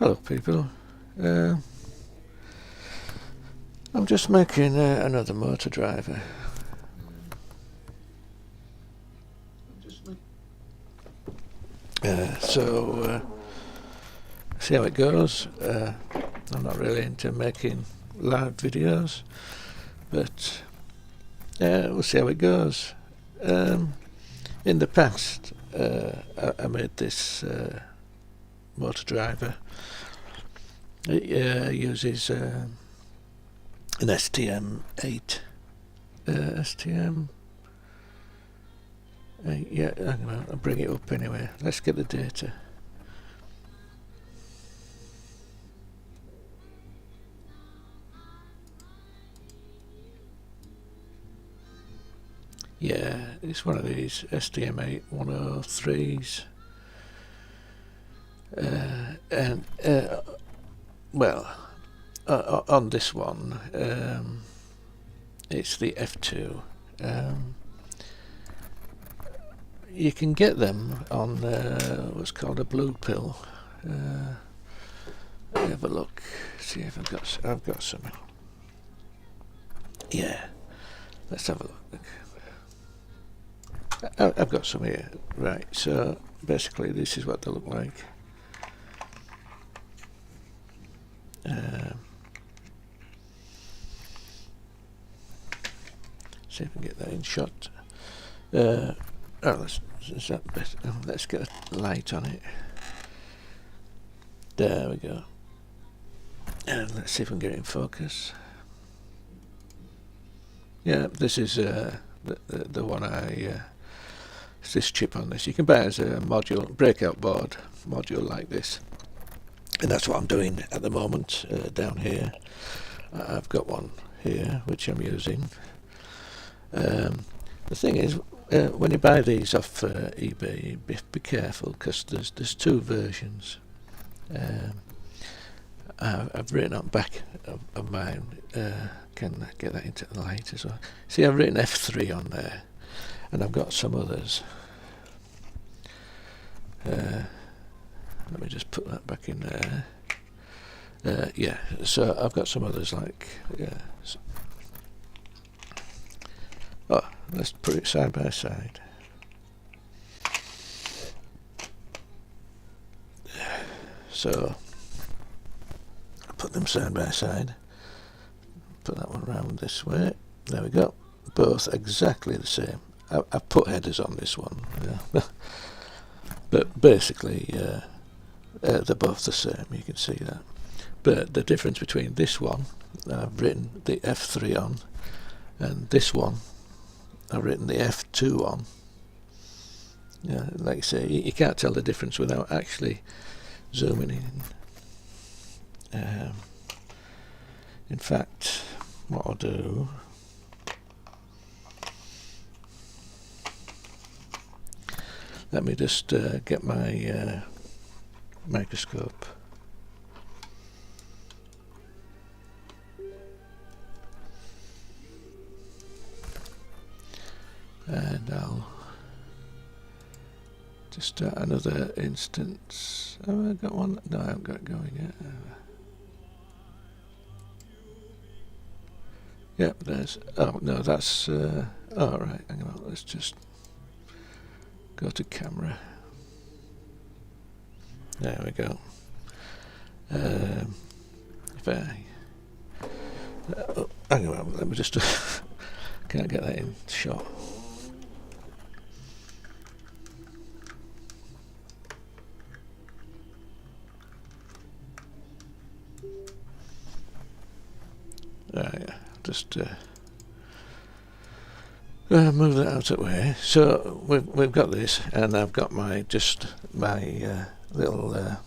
Hello people, I'm just making another motor driver. See how it goes. I'm not really into making live videos, but we'll see how it goes. In the past I made this motor driver. It uses an STM8 yeah, hang on, I'll bring it up anyway. Let's get the data. Yeah, it's one of these STM8 103s. And well, on this one, it's the F2. You can get them on what's called a blue pill. Have a look, see if I've got some. Yeah, let's have a look. I've got some here. Right, so basically this is what they look like. See if we can get that in shot. Let's get a light on it. There we go. And let's see if we can get it in focus. Yeah, this is the one it's this chip on this. You can buy it as a module, breakout board module like this. And that's what I'm doing at the moment down here. I've got one here which I'm using. The thing is, when you buy these off eBay, be careful, because there's two versions. I've written on back of mine. Can I get that into the light as well? See, I've written F3 on there, and I've got some others. Let me just put that back in there. Yeah, so I've got some others like. Oh, let's put it side by side. So I'll put them side by side. Put that one round this way. There we go. Both exactly the same. I've put headers on this one. Yeah. But basically they're both the same, you can see that. But the difference between this one I've written the F3 on, and this one I've written the F2 on. Yeah, like I say, you can't tell the difference without actually zooming in. In fact, what I'll do, let me just get my microscope. And I'll just start another instance. Have I got one? No, I haven't got it going yet. Yep, there's. Oh no, that's. Oh right, hang on. Let's just go to camera. There we go. If I. Oh, hang on. Let me just. Can't get that in shot. Yeah, just move that out of the way. So we've got this, and I've got my little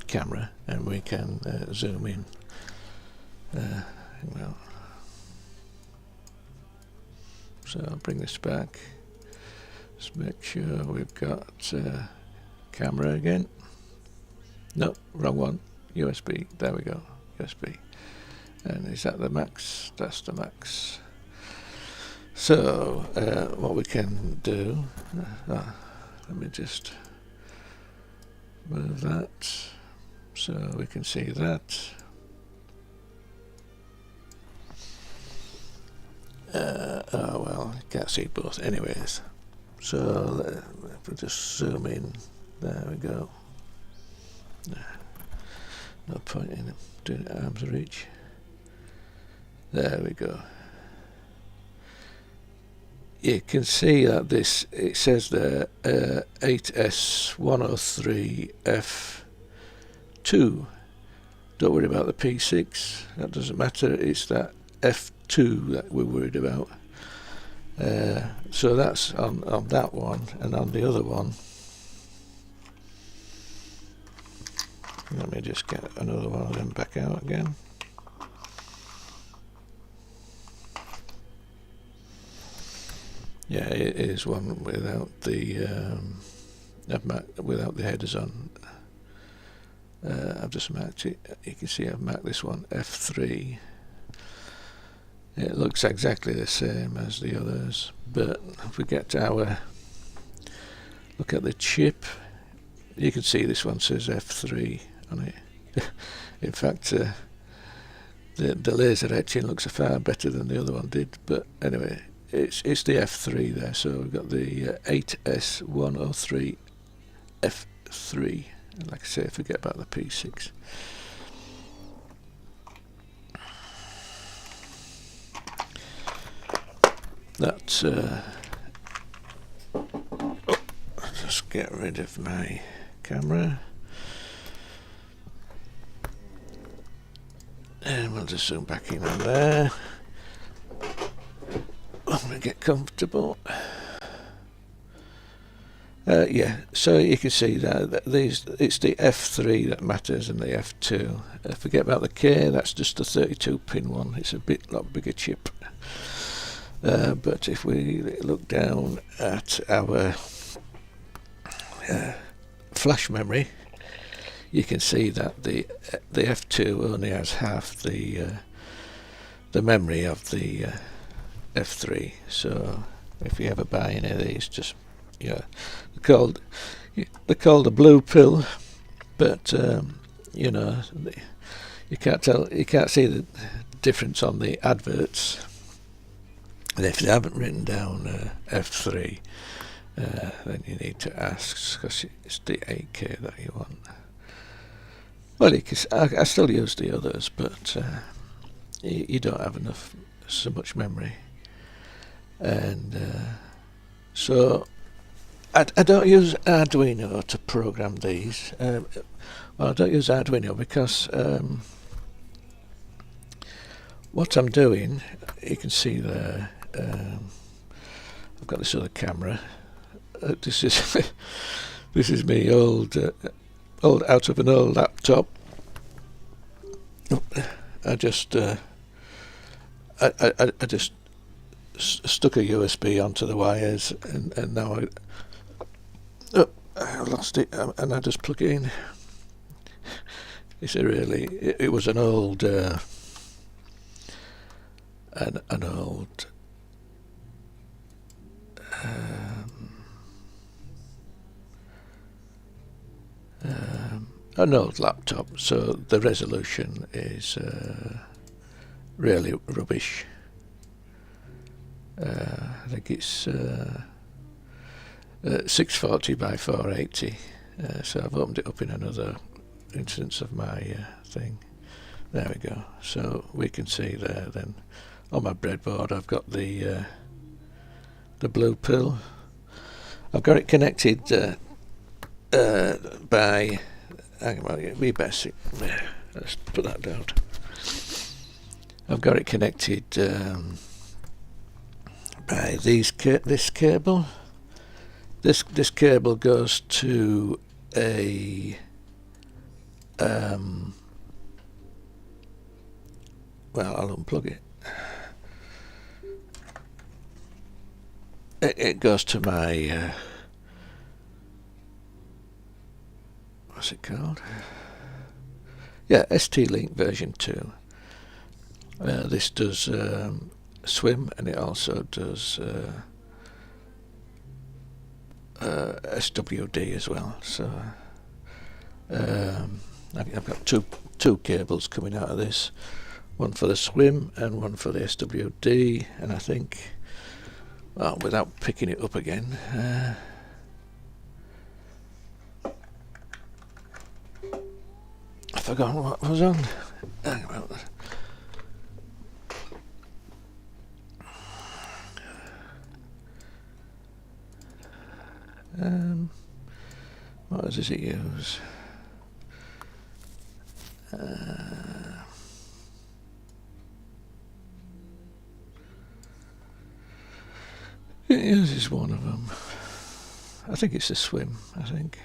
camera, and we can zoom in. Well, so I'll bring this back. Just make sure we've got camera again. No, wrong one. USB. There we go. USB. And is that the max? That's the max. So what we can do, let me just move that. so we can see that. Oh well, you can't see both anyways. So if we just zoom in, there we go. No point in doing it arm's reach. There we go. You can see that this, it says there 8S103F2. Don't worry about the P6, that doesn't matter, it's that F2 that we're worried about. So that's on that one, and on the other one, let me just get another one of them back out again. Yeah, it is one without the without the headers on. I've just marked it. You can see I've marked this one F3. It looks exactly the same as the others, but if we get to our look at the chip, you can see this one says F3 on it. In fact, the laser etching looks far better than the other one did. But anyway, it's the F3 there. So we've got the 8S103 F3. And like I say, forget about the P6. That's just get rid of my camera, and we'll just zoom back in on there. I'm going to get comfortable. Yeah, so you can see that it's the F3 that matters and the F2. Forget about the K, that's just a 32-pin one. It's a lot bigger chip. But if we look down at our flash memory, you can see that the F2 only has half the memory of the F3. So if you ever buy any of these, just they're called a blue pill, but you know, you can't see the difference on the adverts. And if they haven't written down F3, then you need to ask, because it's the 8K that you want. Well, I still use the others, but you don't have so much memory. And so I don't use Arduino to program these. Well, I don't use Arduino because what I'm doing, you can see there, I've got this other camera. This is me old out of an old laptop. I just stuck a USB onto the wires, and now I lost it, and I just plug it in. It was an old an old laptop, so the resolution is really rubbish. I think it's 640 by 480. So I've opened it up in another instance of my thing. There we go. So we can see there then on my breadboard I've got the blue pill. I've got it connected by, hang on, we better see. Let's put that down. I've got it connected by this cable. This cable goes to a well, I'll unplug it. It goes to my what's it called? Yeah, ST-Link version 2. This does swim, and it also does SWD as well. So I've got two cables coming out of this, one for the swim and one for the SWD, and I think, well, without picking it up again, I've forgotten what was on. Hang about that. What does it use? It uses one of them. I think it's a swim, I think.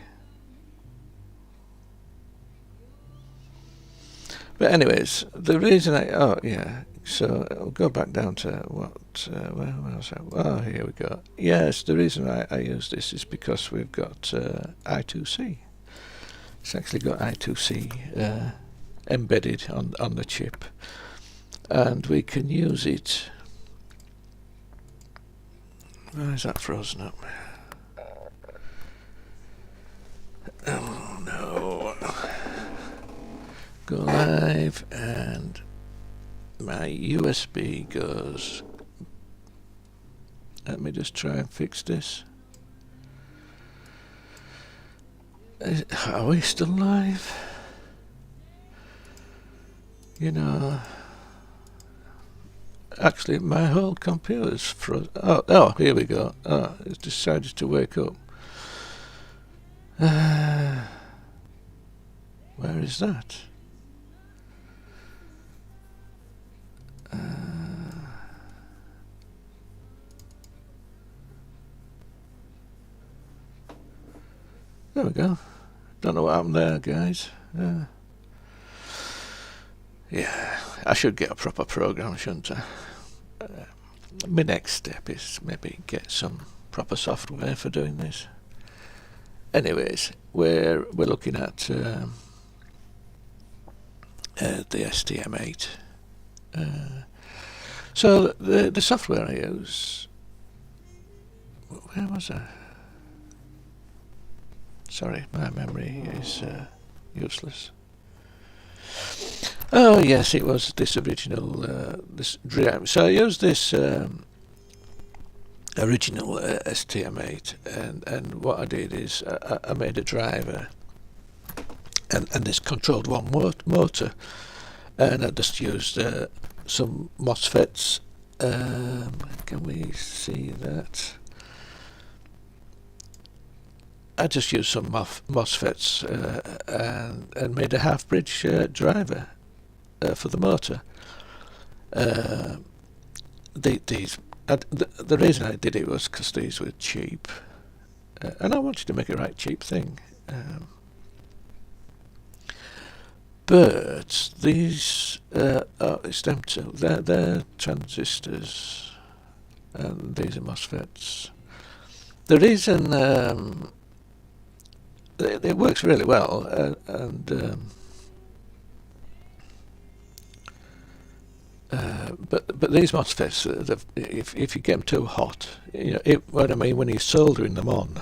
But anyways, the reason so I'll go back down to what, where was I? Oh, here we go. Yes, the reason I use this is because we've got I2C. It's actually got I2C embedded on the chip, and we can use it. Why is that frozen up? Oh no. Go live, and my USB goes. Let me just try and fix this. Are we still live? You know, actually my whole computer's frozen. Oh, here we go. Oh, it's decided to wake up. Where is that? There we go. Don't know what happened there, guys. Yeah, I should get a proper program, shouldn't I? My next step is maybe get some proper software for doing this. Anyways, we're looking at the STM8. So the software I use. Where was I? Sorry, my memory is useless. Oh yes, it was this original this Drver. So I used this original STM8, and what I did is I made a driver, and this controlled one motor, and I just used some MOSFETs. Can we see that? I just used some MOSFETs and made a half-bridge driver for the motor. The reason I did it was because these were cheap, and I wanted to make a right cheap thing. But these, it's them too. They're transistors, and these are MOSFETs. The reason it works really well, but these MOSFETs, if you get them too hot, you know, what I mean, when you're soldering them on,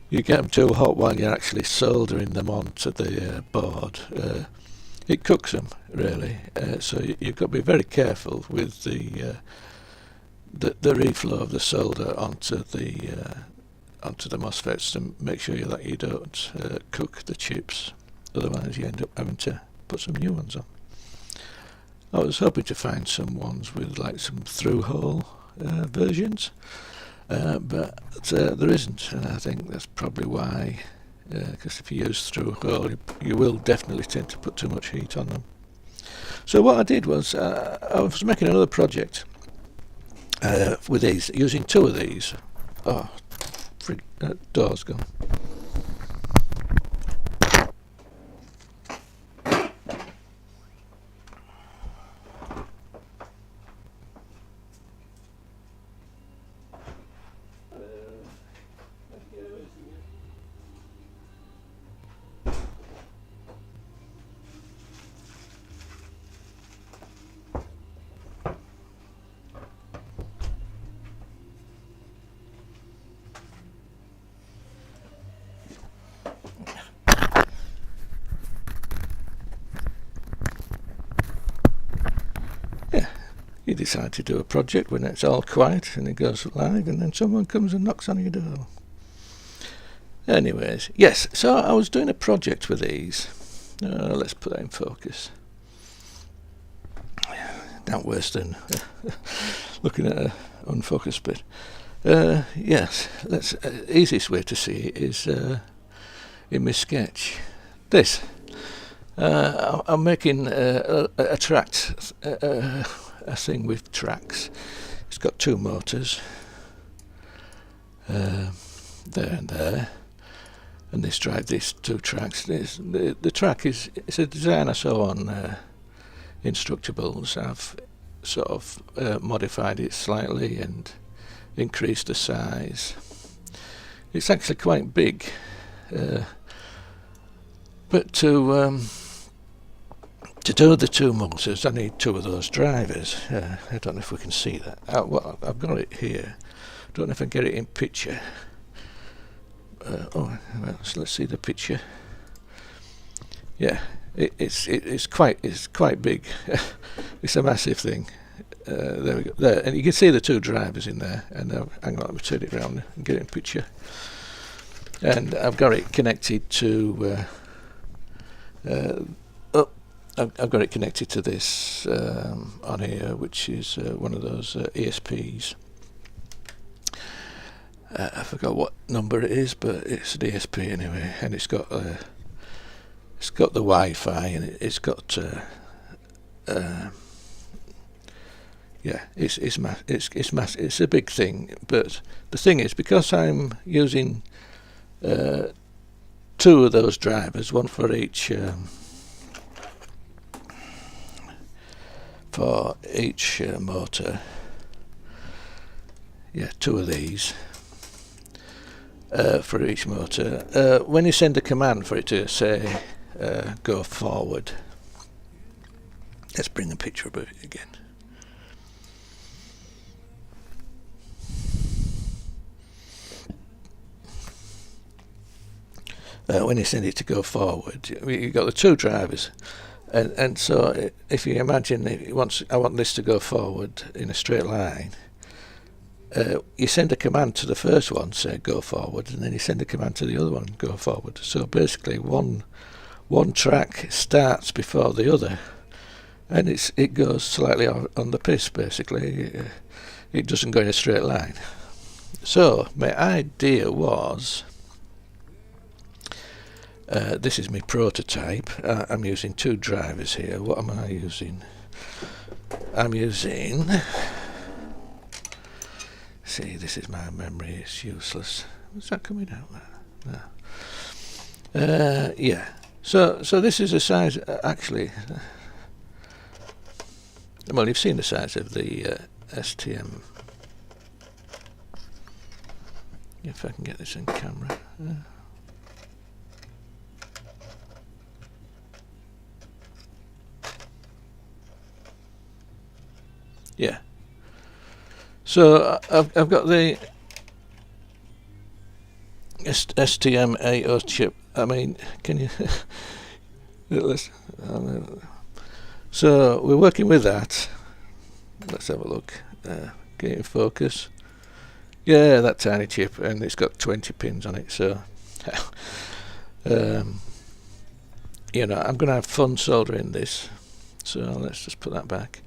you get them too hot while you're actually soldering them onto the board. It cooks them really, so you've got to be very careful with the reflow of the solder onto the MOSFETs to make sure that you don't cook the chips. Otherwise, you end up having to put some new ones on. I was hoping to find some ones with like some through-hole versions, but there isn't, and I think that's probably why. Because if you use through-hole, you will definitely tend to put too much heat on them. So what I did was I was making another project with these, using two of these. Oh, door's gone. you decide to do a project when it's all quiet and it goes live, and then someone comes and knocks on your door. Anyways, yes, so I was doing a project with these. Let's put that in focus. Not worse than looking at an unfocused bit. Yes, that's easiest way to see it is in my sketch. This. I'm making a tract, a thing with tracks. It's got two motors, there and there, and this drive these two tracks. The track is a design I saw on Instructables. I've sort of modified it slightly and increased the size. It's actually quite big, but to do the two motors, I need two of those drivers. I don't know if we can see that. Well, I've got it here. Don't know if I can get it in picture. Well, let's see the picture. Yeah, it's quite big. It's a massive thing. There we go. There, and you can see the two drivers in there. And hang on, let me turn it around and get it in picture. And I've got it connected to. I've got it connected to this on here, which is one of those ESPs. I forgot what number it is, but it's an ESP anyway, and it's got the Wi-Fi, and it's got yeah, it's a big thing. But the thing is, because I'm using two of those drivers, one for each. For each motor, yeah, two of these for each motor. When you send a command for it to say go forward, let's bring a picture of it again. When you send it to go forward, you've got the two drivers. And so if you imagine I want this to go forward in a straight line, you send a command to the first one, say go forward, and then you send a command to the other one, go forward. So basically one track starts before the other, and it goes slightly on the piss, basically. It doesn't go in a straight line. So my idea was, this is my prototype. I'm using two drivers here. What am I using? I'm using... See, this is my memory. It's useless. Is that coming out there? No. Yeah. So this is a size, actually... well, you've seen the size of the STM. If I can get this in camera. Yeah. So I've got the STM80 chip. I mean, can you? So we're working with that. Let's have a look. Get in focus. Yeah, that tiny chip, and it's got 20 pins on it. So, you know, I'm going to have fun soldering this. So let's just put that back.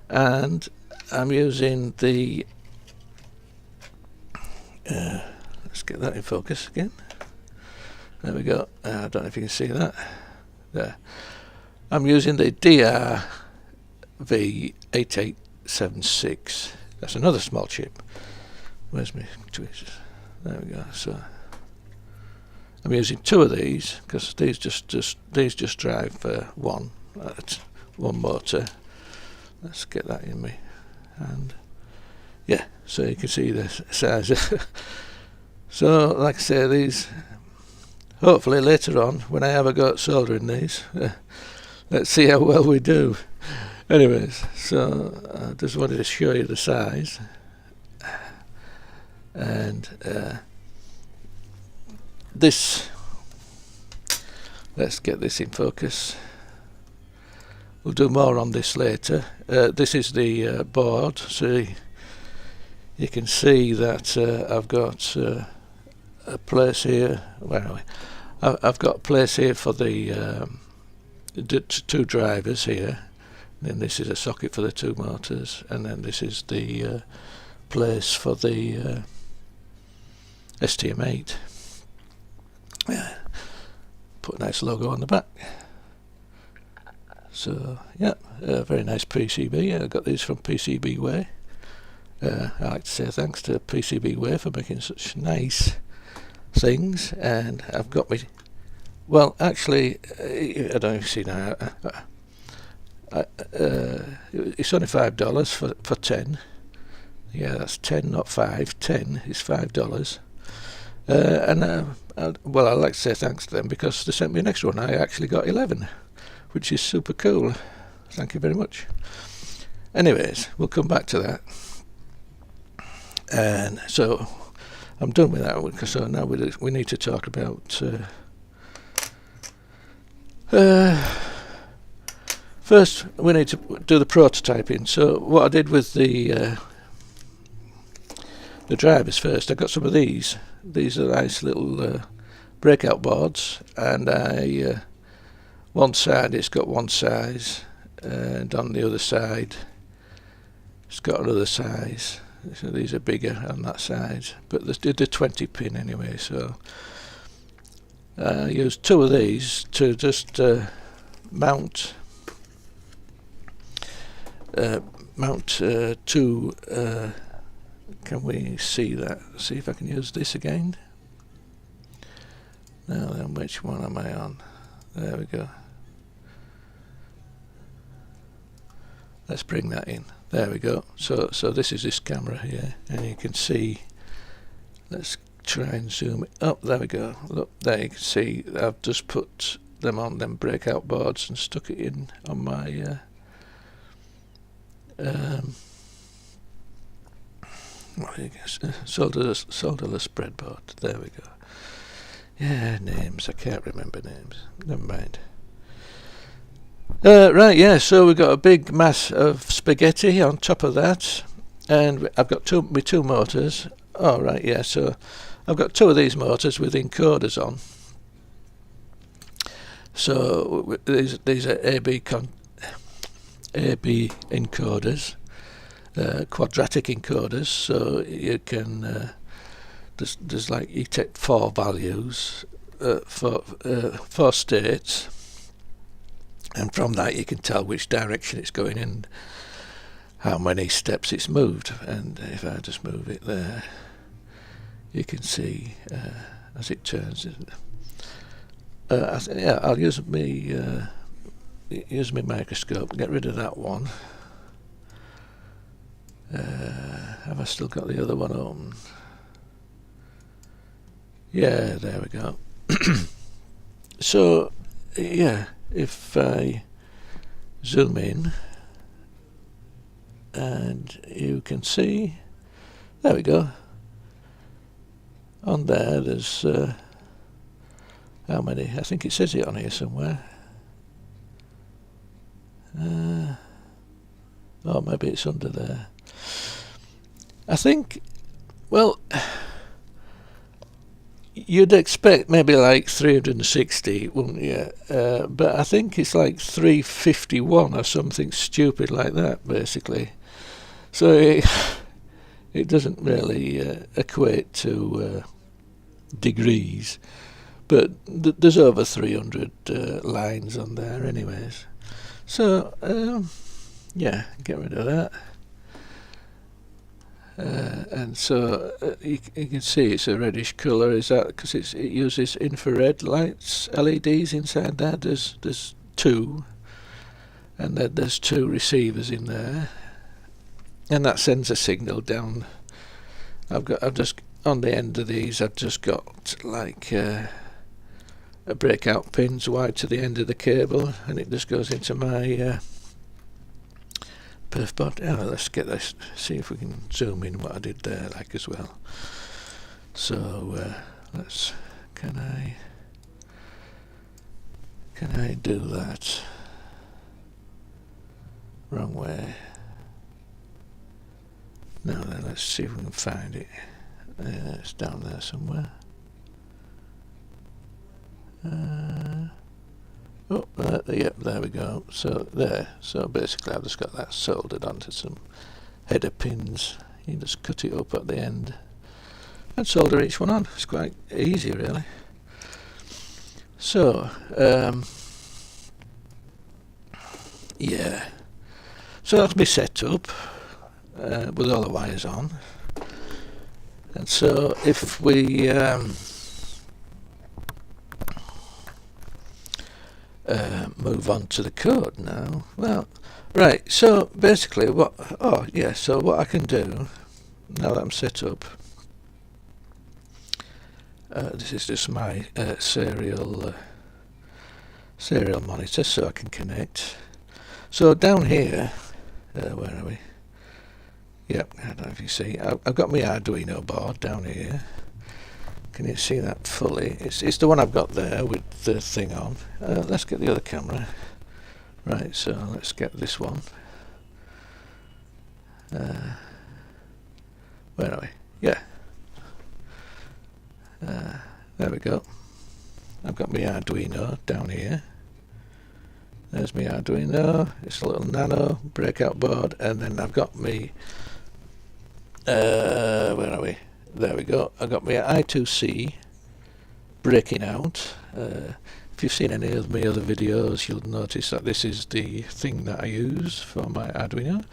And I'm using the let's get that in focus again. There we go. I don't know if you can see that. There. I'm using the Drv8876. That's another small chip. Where's my tweezers? There we go. So I'm using two of these because these just drive one motor. Let's get that in me, and yeah, so you can see the size. So, like I say, these, hopefully later on, when I have a go at soldering these, let's see how well we do. Anyways, so I just wanted to show you the size, and this, let's get this in focus. we'll do more on this later. This is the board, so you can see that I've got a place here. Where are we? I've got a place here for the two drivers here. Then this is a socket for the two motors, and then this is the place for the STM8. Yeah. Put a nice logo on the back. So yeah, very nice PCB. I got these from PCB Way. I like to say thanks to PCB Way for making such nice things. And I've got me. Well, actually, I don't know if you see now. It's only $5 for 10. Yeah, that's 10, not 5. 10 is $5. And well, I'd like to say thanks to them because they sent me an extra one. I actually got 11, which is super cool. Thank you very much. Anyways, we'll come back to that. And so I'm done with that one, because so now we need to talk about first we need to do the prototyping. So what I did with the drivers first, I got some of these. These are nice little breakout boards, and one side it's got one size, and on the other side it's got another size. So these are bigger on that side, but they're 20 pin anyway. So I used two of these to just mount two. Can we see that? See if I can use this again. Now then, which one am I on? There we go. Let's bring that in. There we go. So this is this camera here, and you can see. Let's try and zoom it up. There we go. Look, there you can see I've just put them on them breakout boards and stuck it in on my solderless breadboard. There we go. Yeah, names. I can't remember names. Never mind. Right, yeah, so we've got a big mass of spaghetti on top of that, and I've got my two motors. Oh, right, yeah, so I've got two of these motors with encoders on. So these are AB encoders, quadratic encoders, so you can, there's like, you take 4 values for 4 states, and from that you can tell which direction it's going in, how many steps it's moved. And if I just move it there, you can see as it turns. Yeah, I'll use my microscope. Get rid of that one. Have I still got the other one open? Yeah, there we go. So yeah, if I zoom in, and you can see, there we go. On there's how many? I think it says it on here somewhere. Oh, maybe it's under there. I think, well, you'd expect maybe like 360, wouldn't you? But I think it's like 351 or something stupid like that, basically. So it doesn't really equate to degrees, but there's over 300 lines on there anyways. So yeah, get rid of that. And so you can see it's a reddish colour. Is that because it uses infrared lights, LEDs inside there? There's 2, and then there's 2 receivers in there, and that sends a signal down. I've just on the end of these I've just got like a breakout pins wide to the end of the cable, and it just goes into my perf board. Oh, let's get this, see if we can zoom in what I did there like as well. So let's, can I do that? Wrong way. Now then, let's see if we can find it. It's down there somewhere. Yep, there we go. So there. So basically, I've just got that soldered onto some header pins. You just cut it up at the end and solder each one on. It's quite easy, really. So yeah. So that's my setup with all the wires on. And so if we move on to the code now. Well, right, so basically so what I can do now that I'm set up, this is just my serial monitor, so I can connect. So down here, where are we? Yep, I don't know if you see. I've got my Arduino board down here. Can you see that fully? It's the one I've got there with the thing on. Let's get the other camera. Right, so let's get this one. Where are we? Yeah. There we go. I've got my Arduino down here. There's my Arduino. It's a little nano breakout board, and then I've got my where are we? There we go. I've got my I2C breaking out. If you've seen any of my other videos, you'll notice that this is the thing that I use for my Arduino,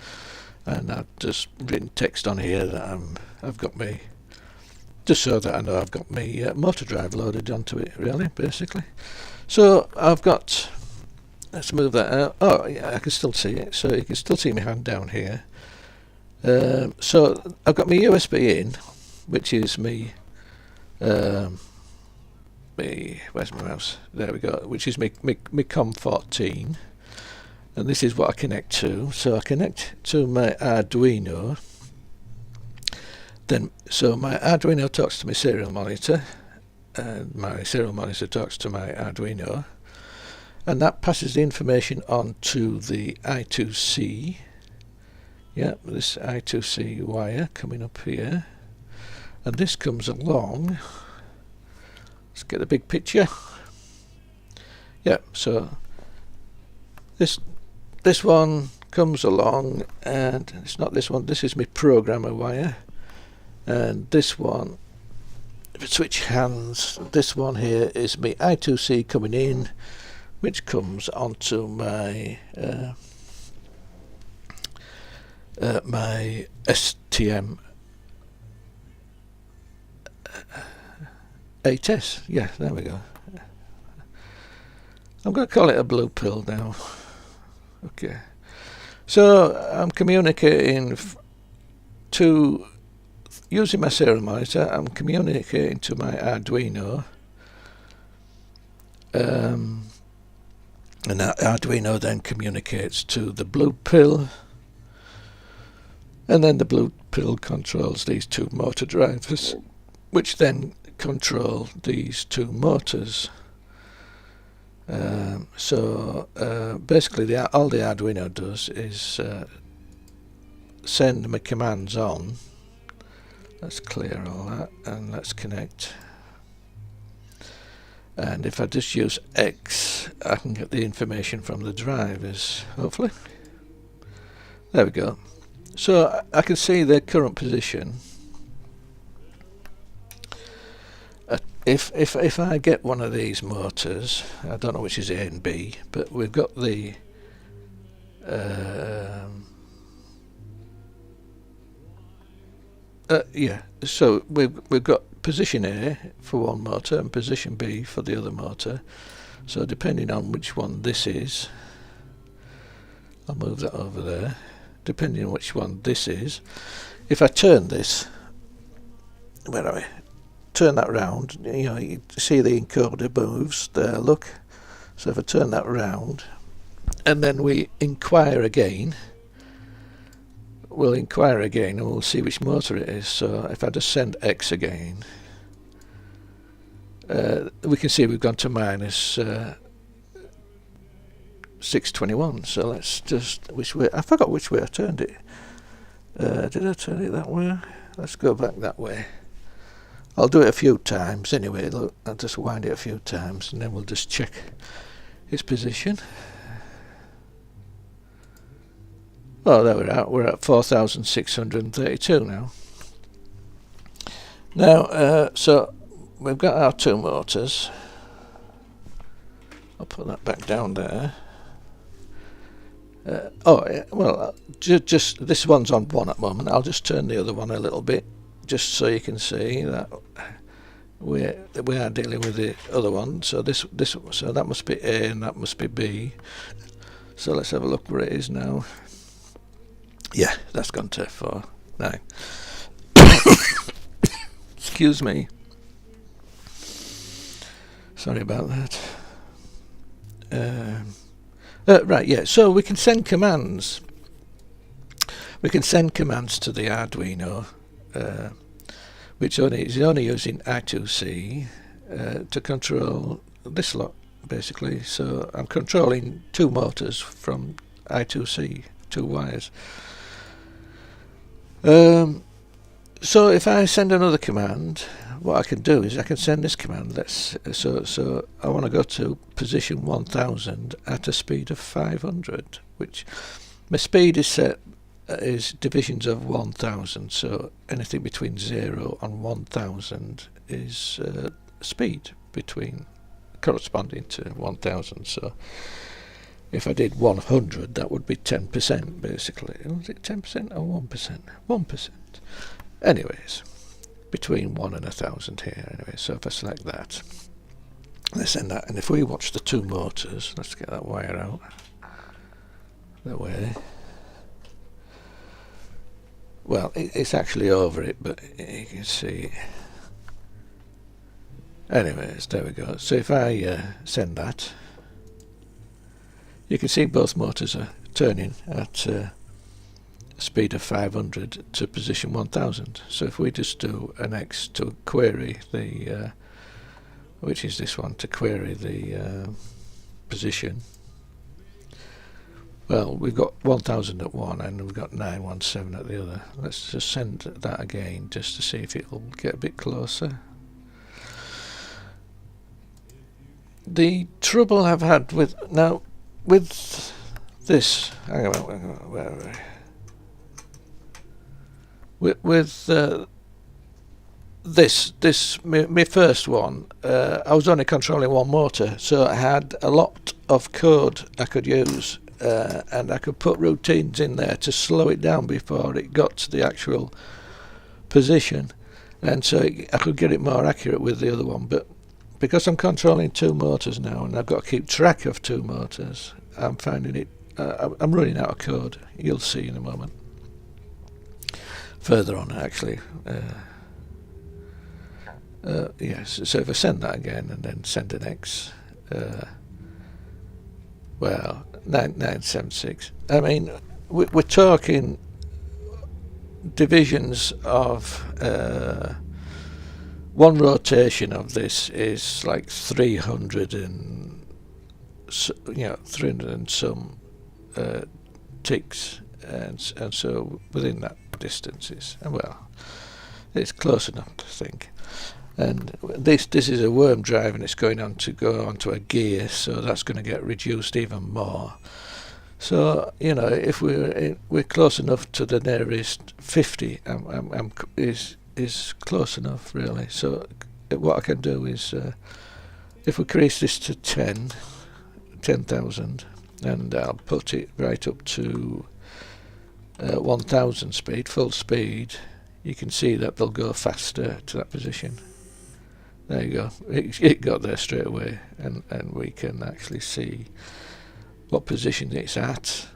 and I've just written text on here that I've got my, just so that I know I've got my motor drive loaded onto it, really, basically. So I've got, let's move that out. Oh yeah, I can still see it, so you can still see my hand down here. So I've got my USB in, which is me where's my mouse? There we go, which is me COM14, and this is what I connect to. So I connect to my Arduino, then so my Arduino talks to my serial monitor, and my serial monitor talks to my Arduino, and that passes the information on to the I2C. Yeah, this I2C wire coming up here, and this comes along. Let's get the big picture. Yeah, so this one comes along, and it's not this one. This is my programmer wire, and this one, if I switch hands, this one here is my I2C coming in, which comes onto my my STM 8S. Yeah, there we go. I'm going to call it a blue pill now. Okay. So I'm communicating to, using my serial monitor, I'm communicating to my Arduino. And that Arduino then communicates to the blue pill, and then the blue pill controls these two motor drivers, which then control these two motors. Basically all the Arduino does is send my commands on. Let's clear all that and let's connect. And if I just use X, I can get the information from the drivers, hopefully. There we go. So I can see their current position. If I get one of these motors, I don't know which is A and B, but we've got the yeah. So we've got position A for one motor and position B for the other motor. So depending on which one this is, I'll move that over there. Depending on which one this is, if I turn this, where are we? Turn that round, you know, you see the encoder moves there, look. So if I turn that round and then we inquire again, we'll inquire again and we'll see which motor it is. So if I just send X again, we can see we've gone to minus 621. So let's just, which way, I forgot which way I turned it. Did I turn it that way? Let's go back that way. I'll do it a few times anyway. Look, I'll just wind it a few times and then we'll just check its position. Oh, there we're at. We're at 4,632 now. Now, so we've got our two motors. I'll put that back down there. Just this one's on 1 at the moment. I'll just turn the other one a little bit, just so you can see that we are dealing with the other one. So so that must be A and that must be B. So let's have a look where it is now. Yeah, that's gone to 4. Now, excuse me. Sorry about that. Right, yeah. So we can send commands. We can send commands to the Arduino, which is only using I2C to control this lot, basically. So I'm controlling 2 motors from I2C, 2 wires. So if I send another command, what I can do is I can send this command. So I want to go to position 1000 at a speed of 500, which my speed is set is divisions of 1000. So anything between 0 and 1000 is speed corresponding to 1000. So if I did 100, that would be 10%, basically. Was it 10% or 1%? 1%. Anyways, between 1 and 1000 here. Anyway, so if I select that, let's send that. And if we watch the 2 motors, let's get that wire out that way. Well, it's actually over it, but you can see. Anyways, there we go. So if I send that, you can see both motors are turning at a speed of 500 to position 1000. So if we just do an X to query the, which is this one, to query the position, well, we've got 1000 at one and we've got 917 at the other. Let's just send that again just to see if it'll get a bit closer. The trouble I've had with this, hang on, where are we? With my first one, I was only controlling 1 motor, so I had a lot of code I could use, and I could put routines in there to slow it down before it got to the actual position, and so I could get it more accurate with the other one. But because I'm controlling 2 motors now, and I've got to keep track of 2 motors, I'm finding it. I'm running out of code. You'll see in a moment. Further on, actually. Yes. So if I send that again and then send an X, well, 976. I mean, we're talking divisions of 1 rotation of this is like 300 and 300 and some ticks, and so within that distance is, well, it's close enough, I think. And this is a worm drive, and it's going on to go onto a gear, so that's going to get reduced even more. So if we're close enough to the nearest 50, is close enough, really. So what I can do is, if we increase this to 10,000, and I'll put it right up to 1000 speed, full speed, you can see that they'll go faster to that position. There you go. It got there straight away, and we can actually see what position it's at.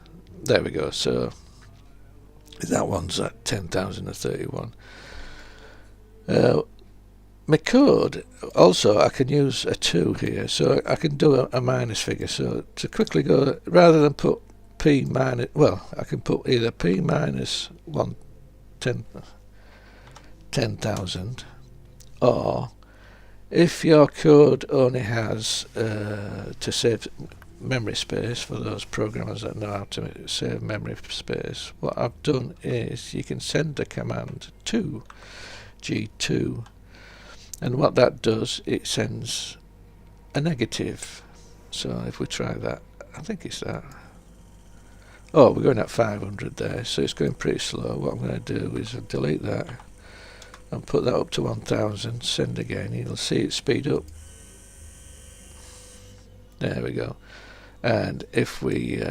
There we go. So that one's at 10,031. My code also, I can use a 2 here, so I can do a minus figure. So to quickly go, rather than put P minus, well, I can put either P minus 10,000, or if your code only has to save memory space for those programmers that know how to save memory space. What I've done is you can send a command to G2, and what that does, it sends a negative. So if we try that, I think it's that. Oh, we're going at 500 there, so it's going pretty slow. What I'm going to do is delete that and put that up to 1000, send again. You'll see it speed up. There we go. And if we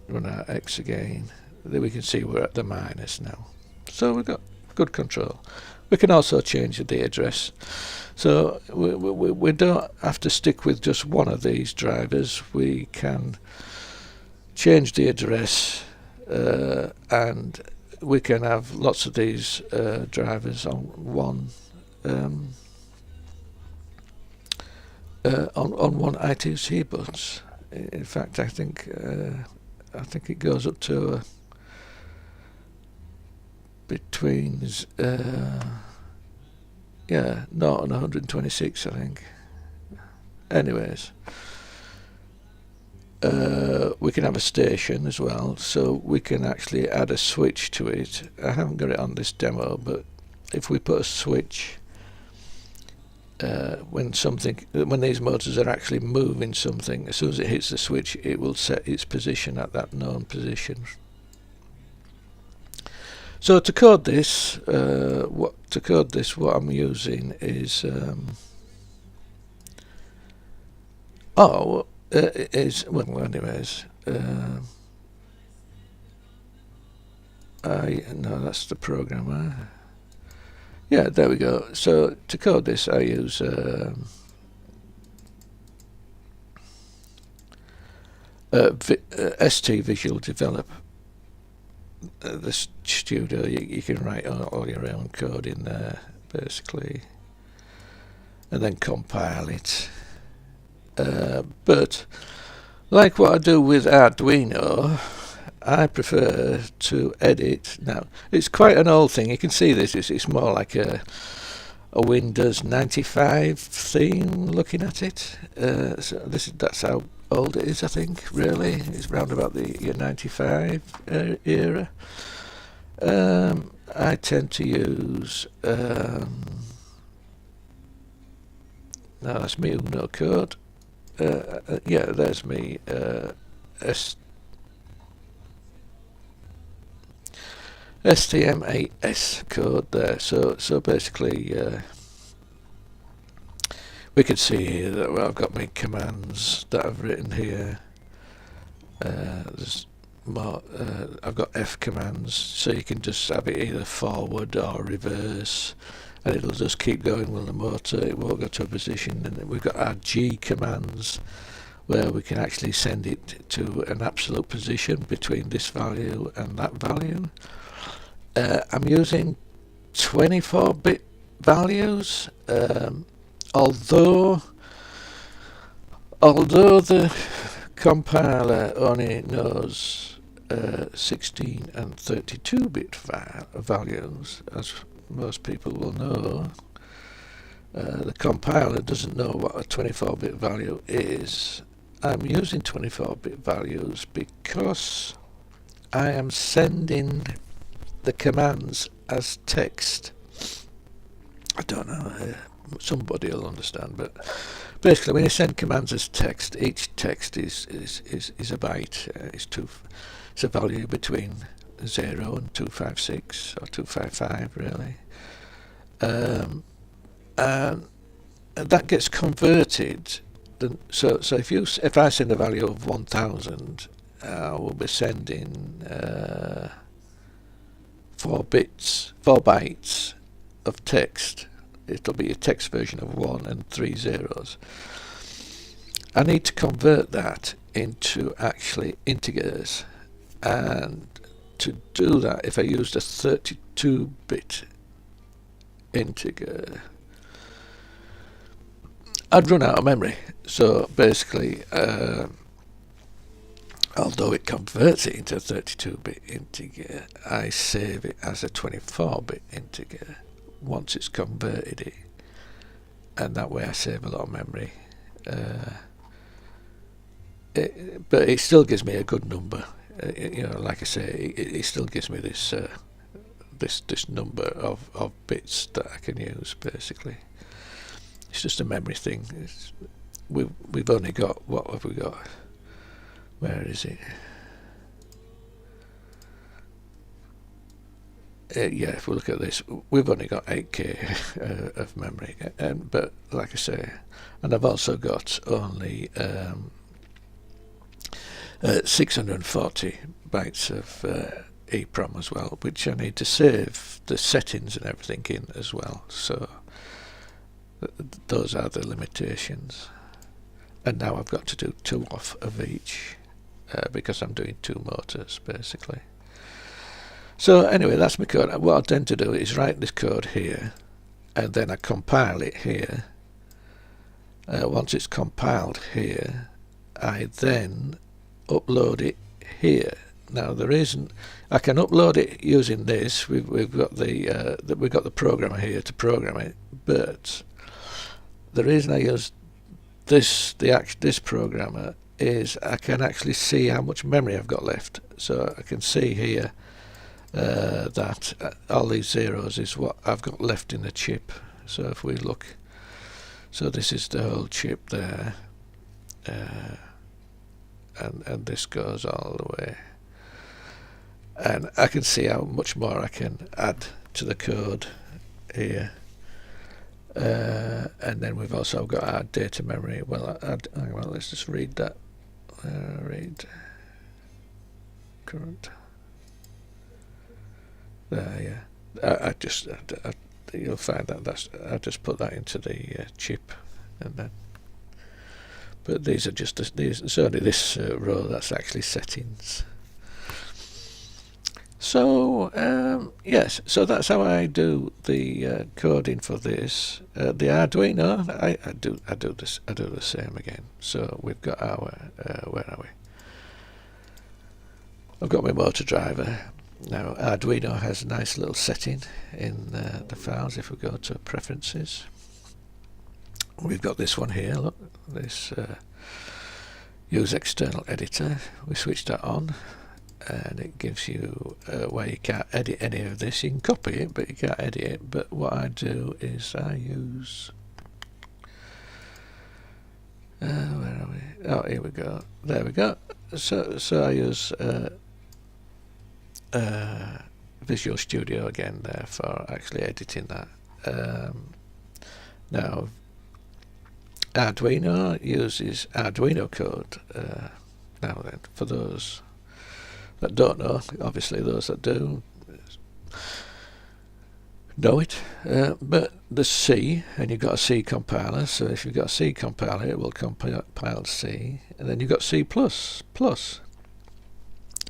run our X again, then we can see we're at the minus now. So we've got good control. We can also change the address. So we don't have to stick with just one of these drivers. We can change the address, and we can have lots of these drivers on one on one I2C bus. In fact, I think it goes up to between 0 and 126, I think. Anyways, we can have a station as well, so we can actually add a switch to it. I haven't got it on this demo, but if we put a switch, when these motors are actually moving something, as soon as it hits the switch, it will set its position at that known position. So to code this, what I'm using is no, that's the programmer. Yeah, there we go. So to code this, I use ST Visual Develop. The studio, you can write all your own code in there, basically, and then compile it. But like what I do with Arduino, I prefer to edit. Now, it's quite an old thing. You can see this. It's more like a Windows 95 theme, looking at it. So that's how old it is, I think, really. It's round about the year 95 era. I tend to use... no, that's me Uno code. Yeah, there's me STM8S code there. So basically, we can see here that I've got my commands that I've written here. There's more. I've got F commands, so you can just have it either forward or reverse, and it'll just keep going with the motor. It won't go to a position. And we've got our G commands, where we can actually send it to an absolute position between this value and that value. I'm using 24-bit values, although the compiler only knows 16 and 32-bit values, as most people will know. The compiler doesn't know what a 24-bit value is. I'm using 24-bit values because I am sending the commands as text. I don't know, somebody will understand, but basically when you send commands as text, each text is a byte. It's a value between 0 and 256 or 255, really. And that gets converted. So if I send a value of 1000, I will be sending 4 bytes of text. It'll be a text version of 1 and 3 zeros. I need to convert that into actually integers, and to do that, if I used a 32-bit integer, I'd run out of memory. So basically, although it converts it into a 32-bit integer, I save it as a 24-bit integer once it's converted it, and that way I save a lot of memory. but it still gives me a good number. You know, like I say, it still gives me this this number of bits that I can use. Basically, it's just a memory thing. We've only got, what have we got? Where is it? Yeah, if we look at this, we've only got 8k of memory, but like I say, and I've also got only 640 bytes of EEPROM as well, which I need to save the settings and everything in as well. So those are the limitations. And now I've got to do 2 off of each because I'm doing 2 motors basically. So anyway, that's my code. What I tend to do is write this code here, and then I compile it here. Once it's compiled here, I then upload it here. Now the reason I can upload it using this, we've got the programmer here to program it, but the reason I use this programmer is I can actually see how much memory I've got left. So I can see here that all these zeros is what I've got left in the chip. So if we look, so this is the whole chip there, and this goes all the way, and I can see how much more I can add to the code here. And then we've also got our data memory. Well, let's just read that. Read current. There, yeah. You'll find that I just put that into the chip, and then. But these are just it's only this row that's actually settings. So yes, so that's how I do the coding for this. The Arduino, I do the same again. So we've got our where are we? I've got my motor driver. Now Arduino has a nice little setting in the files. If we go to preferences, we've got this one here. Look, this use external editor. We switch that on, and it gives you where you can't edit any of this. You can copy it, but you can't edit it. But what I do is I use where are we? Oh, here we go. There we go. So I use Visual Studio again there for actually editing that. Now Arduino uses Arduino code. Now then, for those that don't know, obviously those that do know it, but the C, and you've got a C compiler, so if you've got a C compiler it will compile C, and then you've got C++,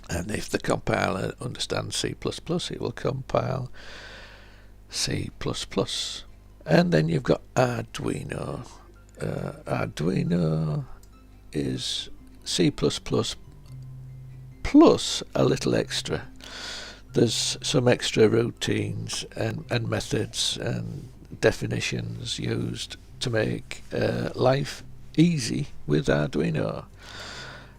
and if the compiler understands C++, it will compile C++. And then you've got Arduino. Arduino is C++ plus a little extra. There's some extra routines and methods and definitions used to make life easy with Arduino.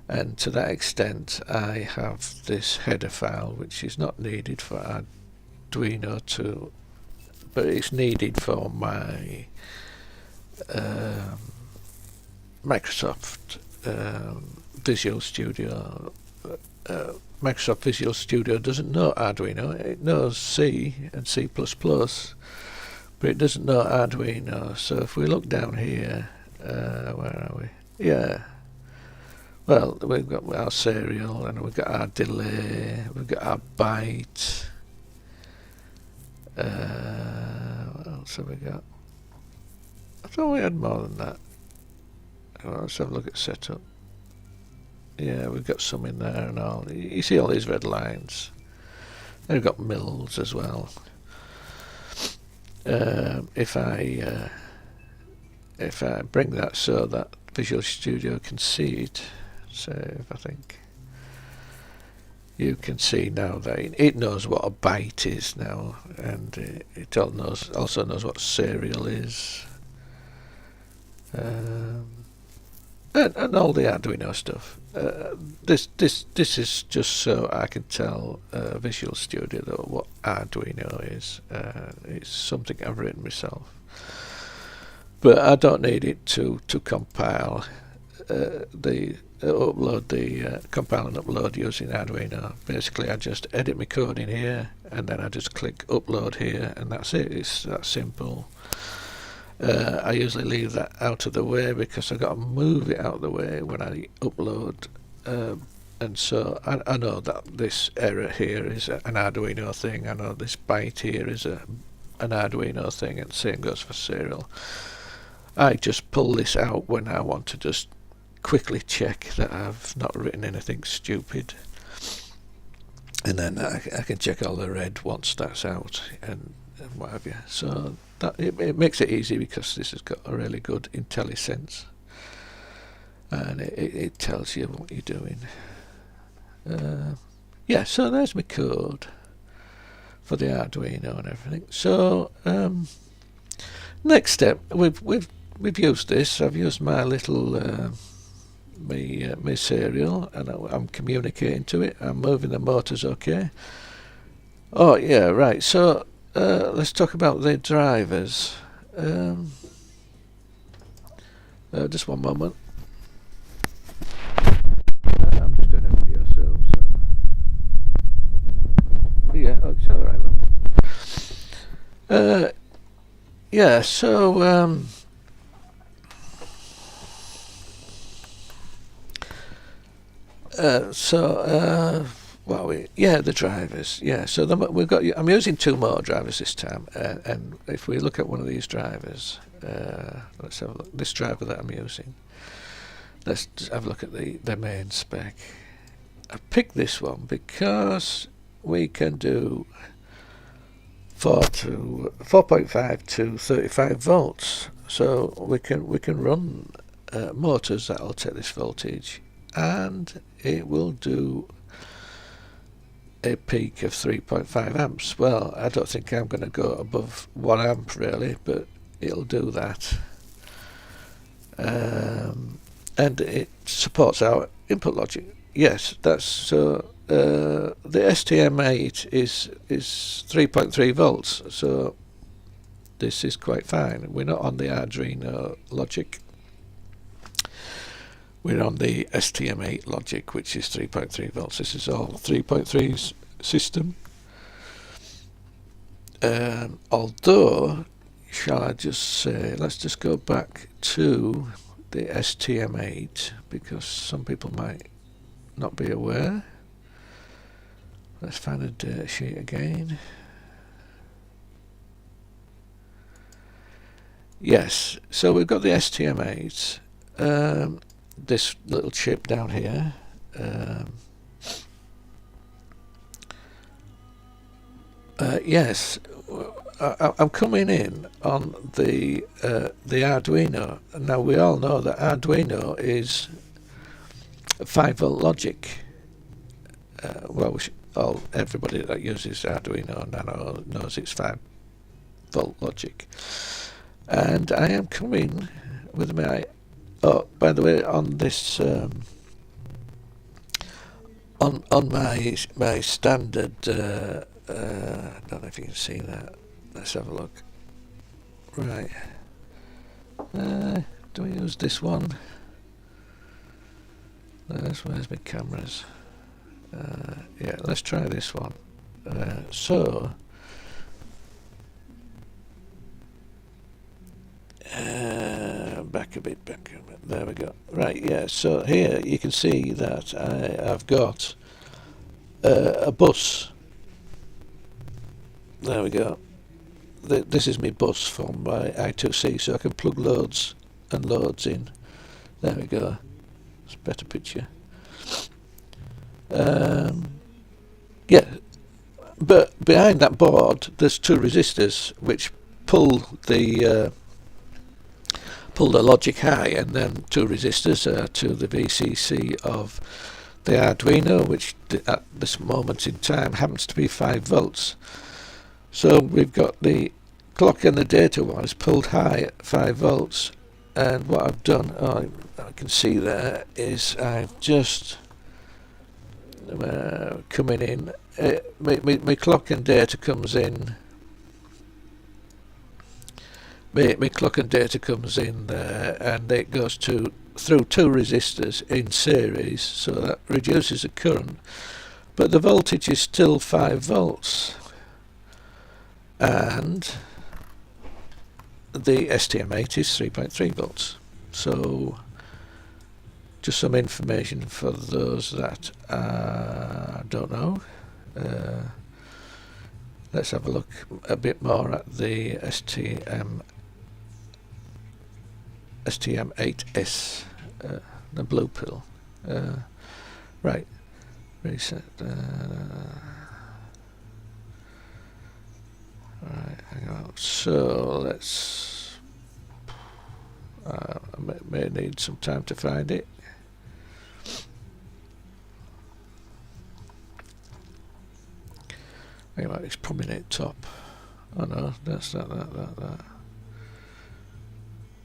And to that extent I have this header file which is not needed for Arduino but it's needed for my Microsoft Visual Studio. Microsoft Visual Studio doesn't know Arduino. It knows C and C++, but it doesn't know Arduino. So if we look down here, where are we? Yeah. Well, we've got our serial, and we've got our delay, we've got our byte. What else have we got? I thought we had more than that. Well, let's have a look at setup. Yeah, we've got some in there and all. You see all these red lines. And we've got mills as well. If I bring that so that Visual Studio can see it, save, I think you can see now that it knows what a byte is now, and it also knows what serial is. and all the Arduino stuff. This is just so I can tell Visual Studio though what Arduino is. It's something I've written myself, but I don't need it to compile compile and upload using Arduino. Basically, I just edit my code in here, and then I just click upload here, and that's it. It's that simple. I usually leave that out of the way because I've got to move it out of the way when I upload, and so I know that this error here is an Arduino thing. I know this byte here is an Arduino thing, and same goes for serial. I just pull this out when I want to just quickly check that I've not written anything stupid, and then I can check all the red once that's out and what have you. So that it makes it easy because this has got a really good IntelliSense, and it tells you what you're doing. Yeah, so there's my code for the Arduino and everything. So next step, we've used this. I've used my little my serial, and I'm communicating to it. I'm moving the motors okay. Oh yeah, right. So let's talk about the drivers. Just one moment. I'm just doing a video, so yeah, oh, it's alright. Yeah, so the drivers. Yeah, so we've got. I'm using 2 motor drivers this time, and if we look at one of these drivers, let's have a look. This driver that I'm using. Let's have a look at the main spec. I picked this one because we can do 4.5 to 35 volts. So we can run motors that'll take this voltage, and it will do a peak of 3.5 amps. Well, I don't think I'm going to go above 1 amp really, but it'll do that. And it supports our input logic. Yes, that's so. The STM8 is 3.3 volts, so this is quite fine. We're not on the Arduino logic. We're on the STM8 logic, which is 3.3 volts. This is all 3.3 system. Although, shall I just say, let's just go back to the STM8 because some people might not be aware. Let's find a data sheet again. Yes, so we've got the STM8. This little chip down here. Yes, I'm coming in on the Arduino. Now we all know that Arduino is 5-volt logic. Well, everybody that uses Arduino Nano knows it's 5-volt logic. And I am coming with my. Oh, by the way, on this on my standard. I don't know if you can see that. Let's have a look. Right. Do we use this one? Where's my cameras? Yeah, let's try this one. Back a bit. There we go. Right, yeah, so here you can see that I've got a bus. There we go. This is my bus from my I2C, so I can plug loads and loads in. There we go. It's a better picture. Yeah, but behind that board there's 2 resistors which pull the logic high, and then 2 resistors to the VCC of the Arduino, which at this moment in time happens to be 5 volts. So we've got the clock and the data wires pulled high at 5 volts, And what I've done, I can see there, is I've just coming in. My clock and data comes in. My clock and data comes in there, and it goes through 2 resistors in series, so that reduces the current. But the voltage is still 5 volts, and the STM8 is 3.3 volts. So just some information for those that don't know. Let's have a look a bit more at the STM8S, the blue pill. Right, reset. Right, hang on. So let's. I may need some time to find it. Anyway, it's prominent top. Oh no, that's that.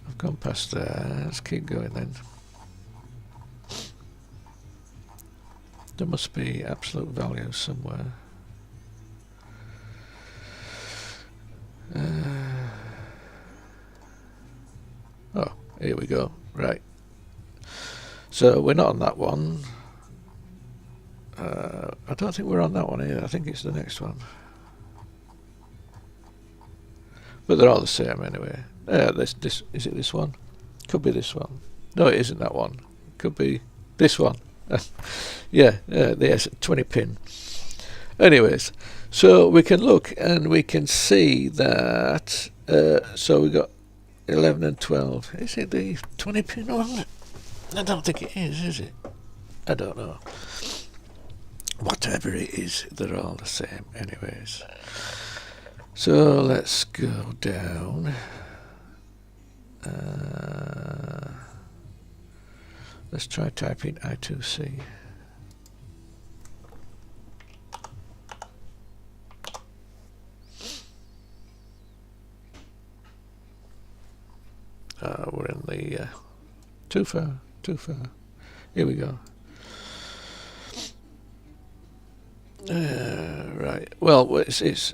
I've gone past there. Let's keep going then. There must be absolute value somewhere. Oh, here we go. Right. So we're not on that one. I don't think we're on that one either. I think it's the next one. But they're all the same anyway. This is it. This one could be this one. No, it isn't that one. Could be this one. Yeah, there's 20 pin. Anyways, so we can look and we can see that. So we got 11 and 12. Is it the 20 pin one? I don't think it is it? I don't know. Whatever it is, they're all the same anyways. So let's go down. Let's try typing I2C. We're in the too far. Here we go. Right. Well, it's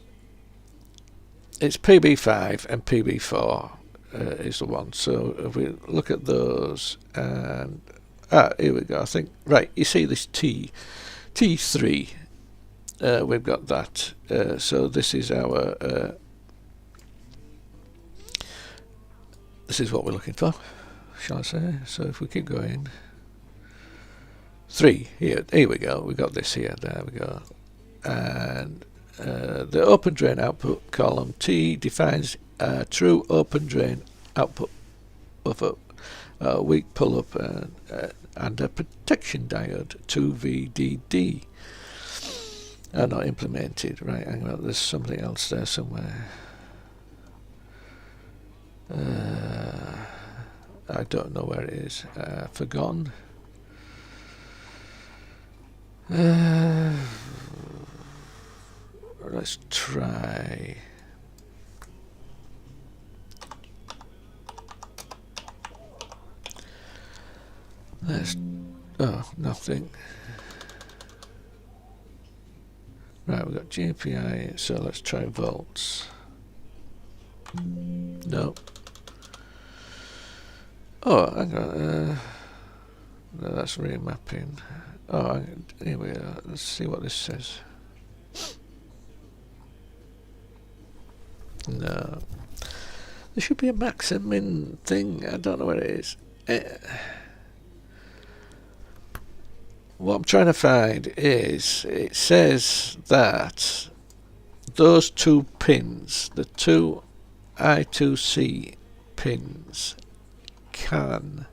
PB5 and PB4 is the one. So if we look at those, and here we go. I think right. You see this T3. We've got that. So this is our. This is what we're looking for, shall I say? So if we keep going, 3 here. Here we go. We got this here. There we go. And the open drain output column T defines a true open drain output of a weak pull-up and a protection diode 2VDD are not implemented. Right, hang on, there's something else there somewhere. I don't know where it is. Forgotten. Let's try. Nothing. Right, we've got GPI, so let's try volts. No. Oh, hang on. No, that's remapping. Oh, here we go. Let's see what this says. No. There should be a max and min thing. I don't know where it is. What I'm trying to find is, it says that those 2 pins, the 2 I2C pins, can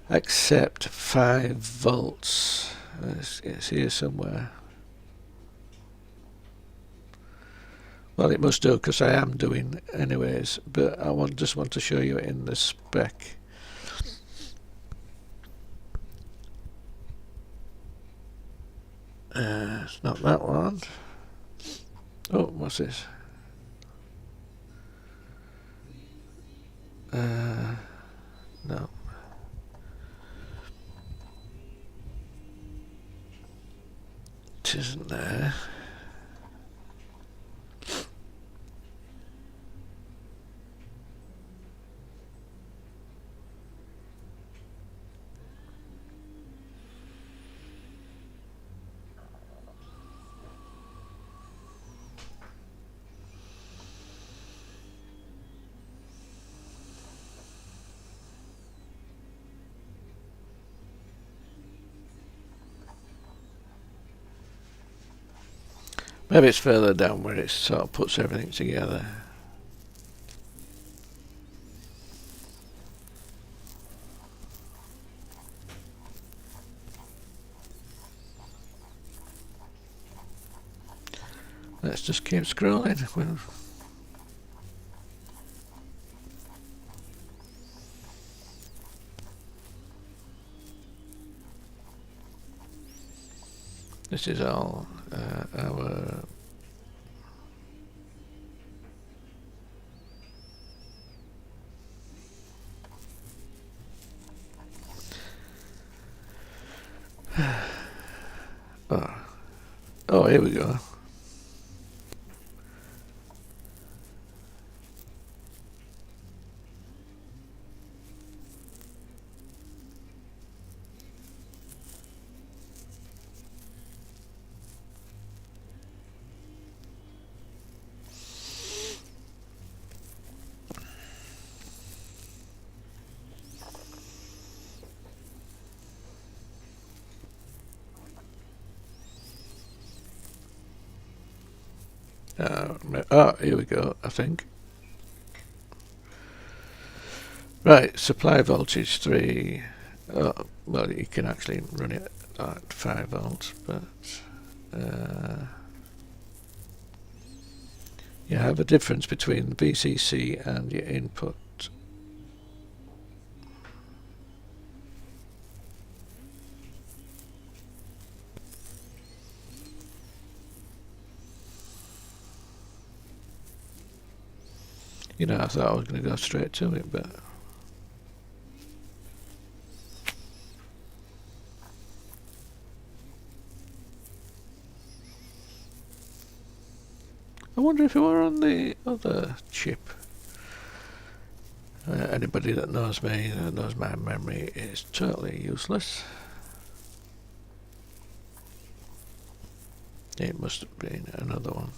accept 5 volts. It's here somewhere. Well, it must do, because I am doing anyways, but I just want to show you in the spec. It's not that one. Oh, what's this? No. It isn't there. Maybe it's further down where it sort of puts everything together. Let's just keep scrolling. This is all our oh, here we go. Here we go, I think. Right, supply voltage 3. Well, you can actually run it at 5 volts, but you have a difference between VCC and your input. You know, I thought I was going to go straight to it, but I wonder if it were on the other chip. Anybody that knows me, that knows my memory, is totally useless. It must have been another one.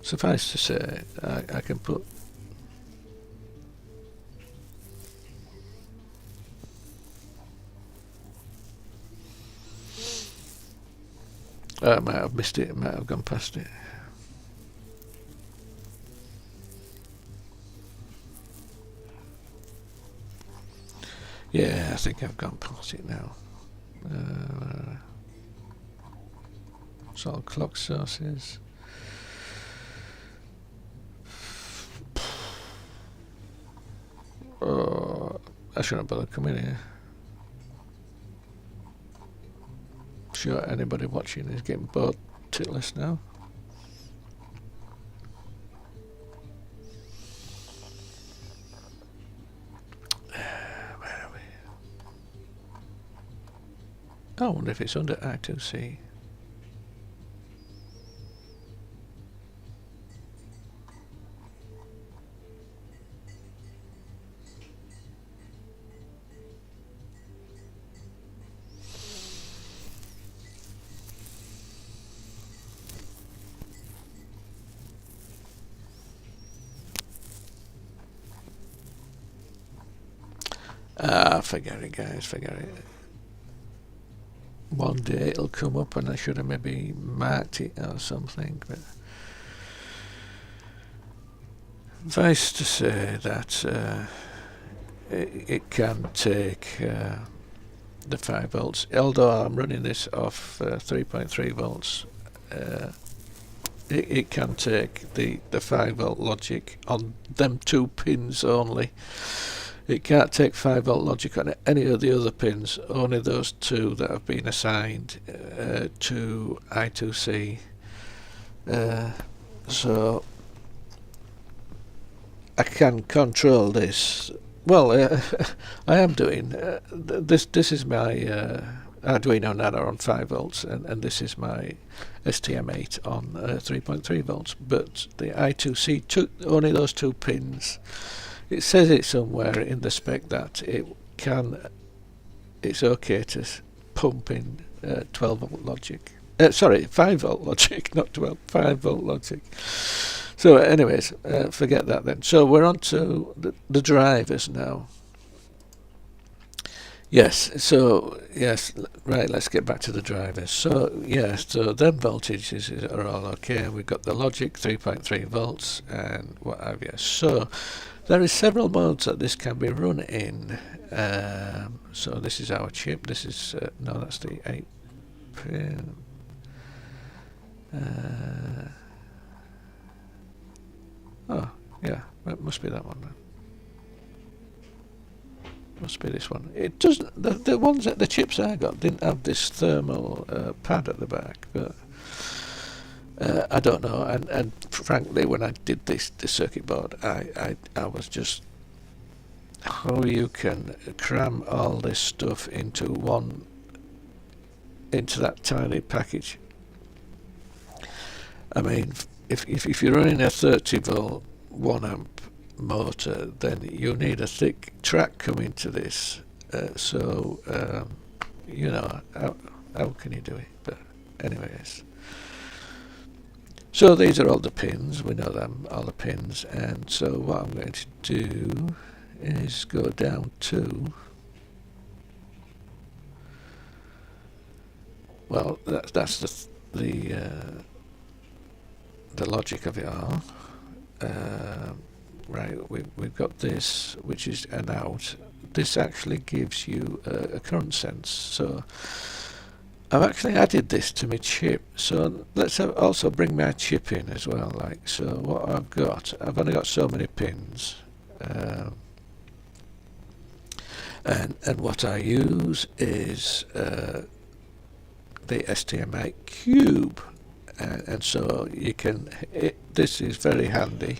Suffice to say, I can put I might have missed it, might have gone past it. Yeah, I think I've gone past it now. It's all clock sources. Oh, I shouldn't bother coming here. Sure, anybody watching is getting bored titless now. Where are we? I wonder if it's under I2C. Forget it, guys, forget it. One day it'll come up and I should have maybe marked it or something, but suffice to say that it can take the 5 volts, although I'm running this off 3.3 volts. It can take the 5 volt logic on them 2 pins only. It can't take 5 volt logic on any of the other pins, only those 2 that have been assigned to I2C. So I can control this. Well, I am doing this is my Arduino Nano on 5 volts, and this is my STM8 on 3.3 volts, but the I2C took only those 2 pins. It says it somewhere in the spec that it's okay to pump in 12 volt logic. Sorry, 5 volt logic, not 12, 5 volt logic. So anyways, forget that then. So we're on to the drivers now. Yes, so yes, right, let's get back to the drivers. So yes, so them voltages are all okay. We've got the logic 3.3 volts and what have you. So there is several modes that this can be run in. So this is our chip. This is no, that's the 8 pin. Oh yeah, it must be that one then. Must be this one. It doesn't. The ones that the chips I got didn't have this thermal pad at the back, but I don't know. And frankly, when I did the circuit board, I was just, how you can cram all this stuff into that tiny package. I mean, if you're running a 30 volt 1 amp motor, then you need a thick track coming to this. You know, how can you do it? But anyways, so these are all the pins. We know them, all the pins. And so what I'm going to do is go down to, well, that's the logic of it all. Right, we've got this, which is an out. This actually gives you a current sense. So I've actually added this to my chip. So let's also bring my chip in as well. Like, so what I've only got so many pins, and what I use is the STM8 cube, and so you can. This is very handy.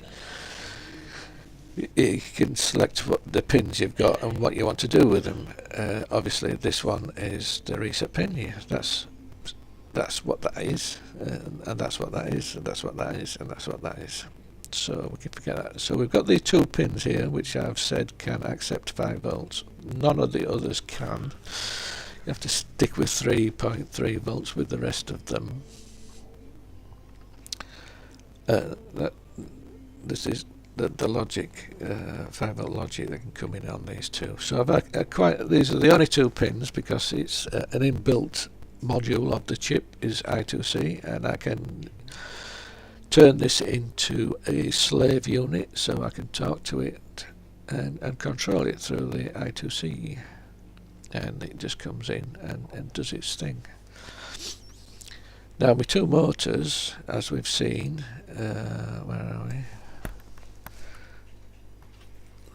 You can select what the pins you've got and what you want to do with them. Obviously, this one is the reset pin here. That's what that is, and that's what that is, and that's what that is, and that's what that is. So we can forget that. So we've got these 2 pins here, which I've said can accept 5 volts. None of the others can. You have to stick with 3.3 volts with the rest of them. This is the logic, 5 volt logic that can come in on these 2. So these are the only 2 pins because it's an inbuilt module of the chip is I2C, and I can turn this into a slave unit so I can talk to it and control it through the I2C, and it just comes in and does its thing. Now my 2 motors, as we've seen, where are we?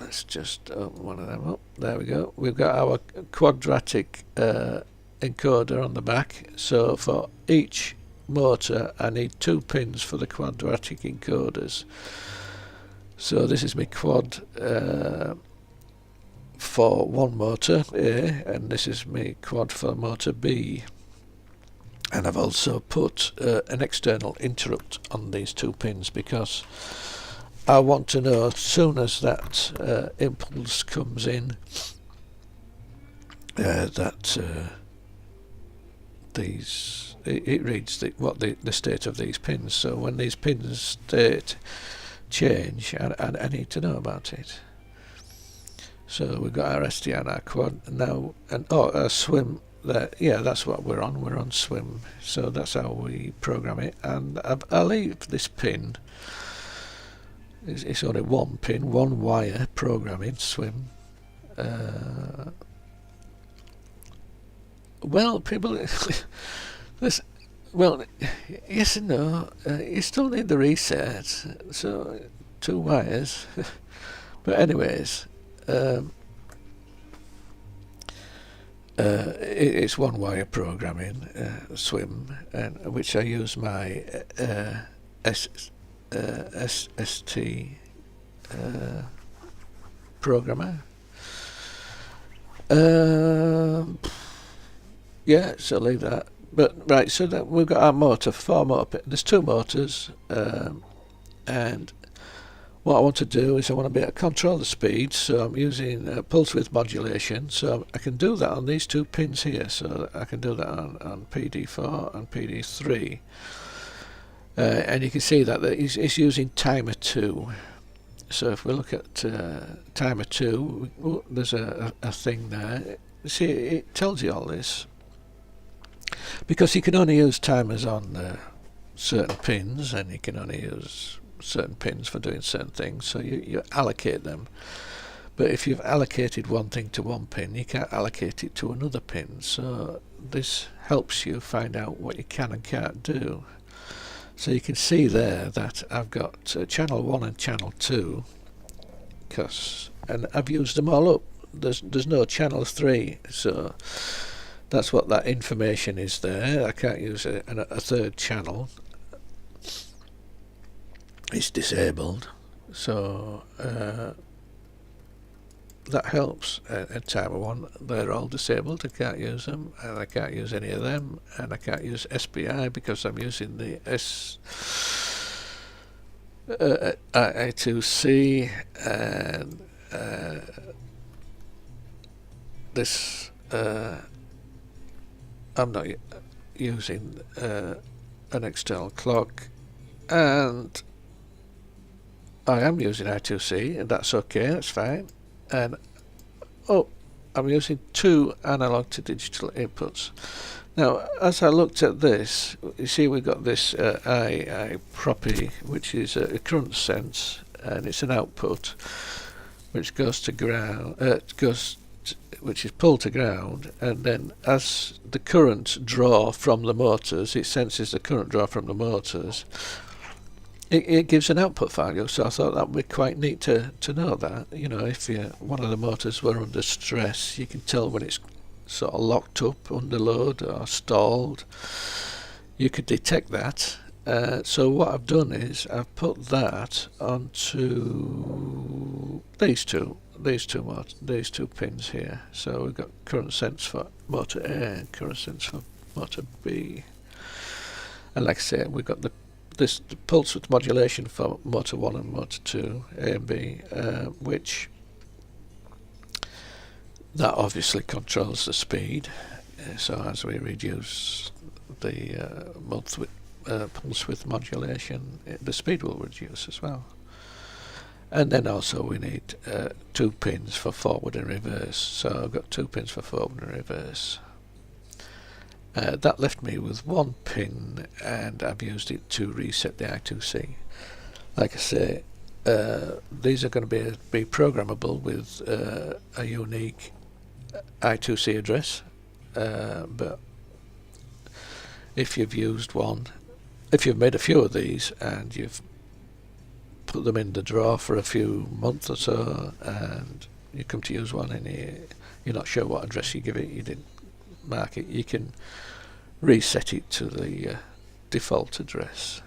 Let's just open one of them up. There we go. We've got our quadratic encoder on the back. So for each motor, I need 2 pins for the quadratic encoders. So this is my quad for one motor A, and this is my quad for motor B. And I've also put an external interrupt on these 2 pins because I want to know as soon as that impulse comes in that it reads the state of these pins. So when these pins state change, I need to know about it. So we've got our ST and our quad now, and our swim. Yeah, that's what we're on. We're on swim. So that's how we program it. And I'll leave this pin. It's only 1 pin, 1 wire programming swim. Well, people, well, yes and no. You still need the reset, so 2 wires. But anyways, it's 1 wire programming swim, and which I use my ST programmer. Yeah, so leave that. But right, so that we've got our motor, 4 motor pins. There's 2 motors, and what I want to do is I want to be able to control the speed, so I'm using pulse width modulation, so I can do that on these 2 pins here, so I can do that on PD4 and PD3. And you can see that it's using timer 2. So if we look at timer 2, there's a thing there. See, it tells you all this. Because you can only use timers on certain pins, and you can only use certain pins for doing certain things, so you allocate them. But if you've allocated one thing to one pin, you can't allocate it to another pin, so this helps you find out what you can and can't do. So you can see there that I've got channel 1 and channel 2, and I've used them all up. There's no channel 3, so that's what that information is there. I can't use a 3rd channel. It's disabled, so that helps. And timer 1, they're all disabled. I can't use them, and I can't use any of them, and I can't use SPI because I'm using the I2C, and this I'm not using an external clock, and I am using I2C, and that's okay, that's fine. And I'm using 2 analog to digital inputs. Now, as I looked at this, you see we've got this I-proppy, which is a current sense, and it's an output which goes to ground, which is pulled to ground, and then as the current draw from the motors, it senses the current draw from the motors, it gives an output value. So I thought that would be quite neat to know that. You know, if one of the motors were under stress, you can tell when it's sort of locked up under load or stalled. You could detect that. So what I've done is I've put that onto these two pins here. So we've got current sense for motor A and current sense for motor B. And like I say, we've got the pulse width modulation for motor 1 and motor 2, A and B, which that obviously controls the speed. So as we reduce the pulse width modulation, the speed will reduce as well. And then also we need 2 pins for forward and reverse. So I've got 2 pins for forward and reverse. That left me with 1 pin, and I've used it to reset the I2C. Like I say, these are going to be programmable with a unique I2C address, but if you've used one, if you've made a few of these and you've put them in the drawer for a few months or so, and you come to use one and you're not sure what address you give it, you didn't mark it, you can reset it to the default address.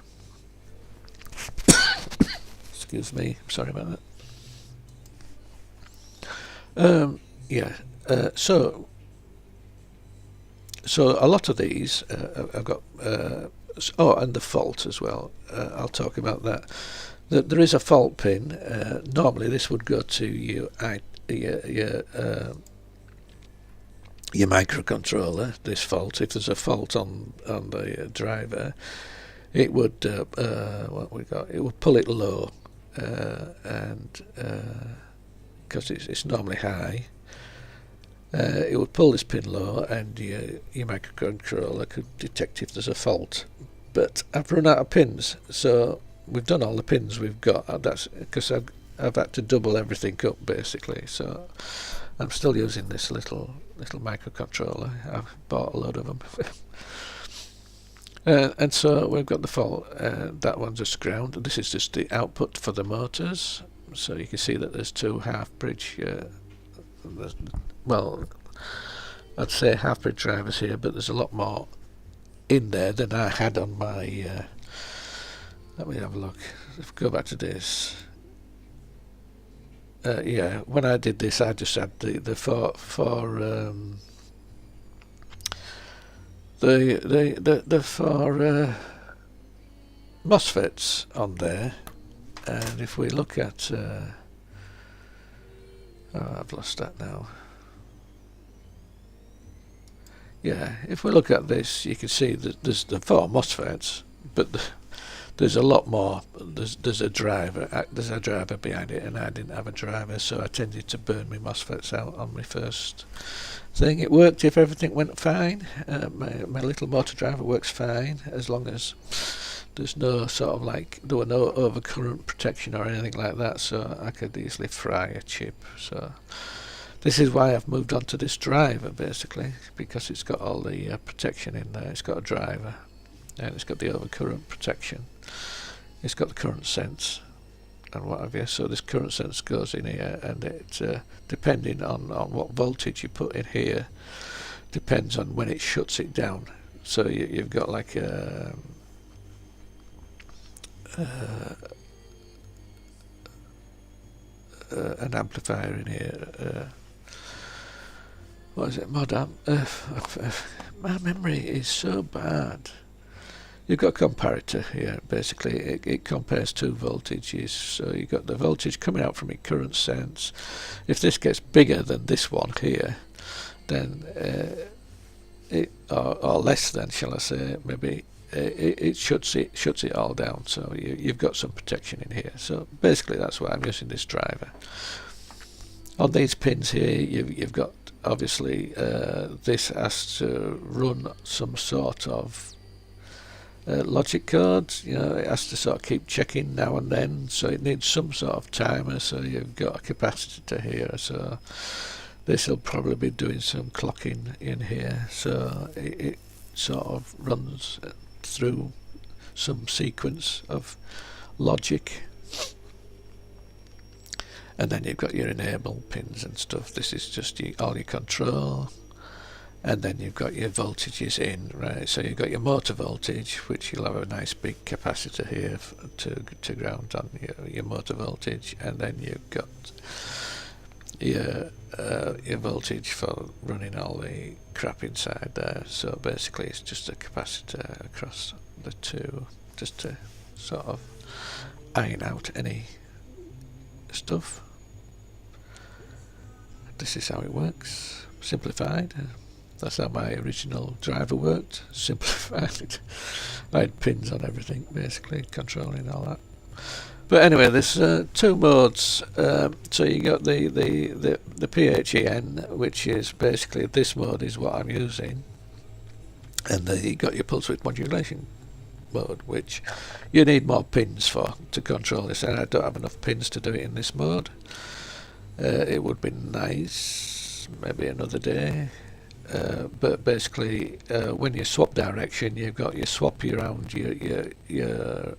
Excuse me, sorry about that. So a lot of these I've got and the fault as well. I'll talk about that. There is a fault pin. Normally this would go to your microcontroller, this fault. If there's a fault on the driver, it would what we got, it would pull it low, and because it's normally high, it would pull this pin low, and your microcontroller could detect if there's a fault. But I've run out of pins, so we've done all the pins we've got. That's because I've had to double everything up basically. So I'm still using this little microcontroller. I've bought a load of them. And so we've got the fault. That one's just ground. This is just the output for the motors. So you can see that there's 2 half bridge. Well, I'd say half bridge drivers here, but there's a lot more in there than I had on my let me have a look. Let's go back to this. Yeah, when I did this, I just had the four MOSFETs on there, and if we look at oh, I've lost that now. Yeah, if we look at this, you can see that there's the 4 MOSFETs, but there's a lot more. There's a driver. There's a driver behind it, and I didn't have a driver, so I tended to burn my MOSFETs out on my first thing. It worked if everything went fine. My little motor driver works fine as long as there's no sort of like, there were no overcurrent protection or anything like that, so I could easily fry a chip. So this is why I've moved on to this driver, basically, because it's got all the protection in there. It's got a driver, and it's got the overcurrent protection. It's got the current sense and what have you. So this current sense goes in here, and it depending on what voltage you put in here depends on when it shuts it down. So you've got like an amplifier in here. What is it? Mod amp. My memory is so bad. You've got a comparator here. Basically, it compares 2 voltages. So you've got the voltage coming out from your current sense. If this gets bigger than this one here, then or less than, shall I say, maybe it shuts it all down. So you've got some protection in here. So basically, that's why I'm using this driver. On these pins here, you've got obviously this has to run some sort of logic code. You know, it has to sort of keep checking now and then, so it needs some sort of timer. So you've got a capacitor here, so this will probably be doing some clocking in here, so it sort of runs through some sequence of logic. And then you've got your enable pins and stuff. This is just all your control. And then you've got your voltages in, right? So you've got your motor voltage, which you'll have a nice big capacitor here to ground on your motor voltage. And then you've got your voltage for running all the crap inside there. So basically it's just a capacitor across the two, just to sort of iron out any stuff. This is how it works, simplified. That's how my original driver worked, simplified. I had pins on everything, basically, controlling all that. But anyway, there's 2 modes. So you got the PHEN, which is basically, this mode is what I'm using. And then you got your pulse width modulation mode, which you need more pins for to control this, and I don't have enough pins to do it in this mode. It would be nice, maybe another day. But basically, when you swap direction, you've got you swap around your 2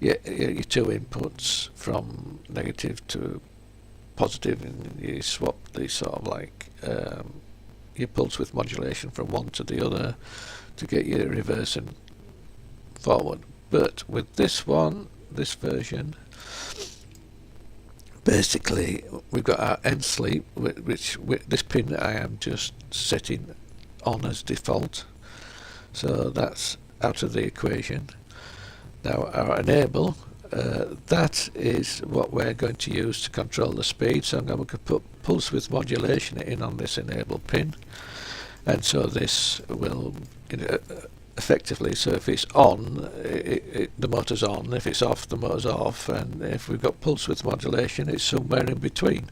inputs from negative to positive, and you swap the sort of like your pulse width modulation from one to the other to get your reverse and forward. But with this one, this version, basically we've got our end sleep, which this pin I am just setting on as default, so that's out of the equation. Now our enable, that is what we're going to use to control the speed, so I'm going to put pulse width modulation in on this enable pin, and so this will effectively, so if it's on, the motor's on, if it's off, the motor's off, and if we've got pulse width modulation, it's somewhere in between.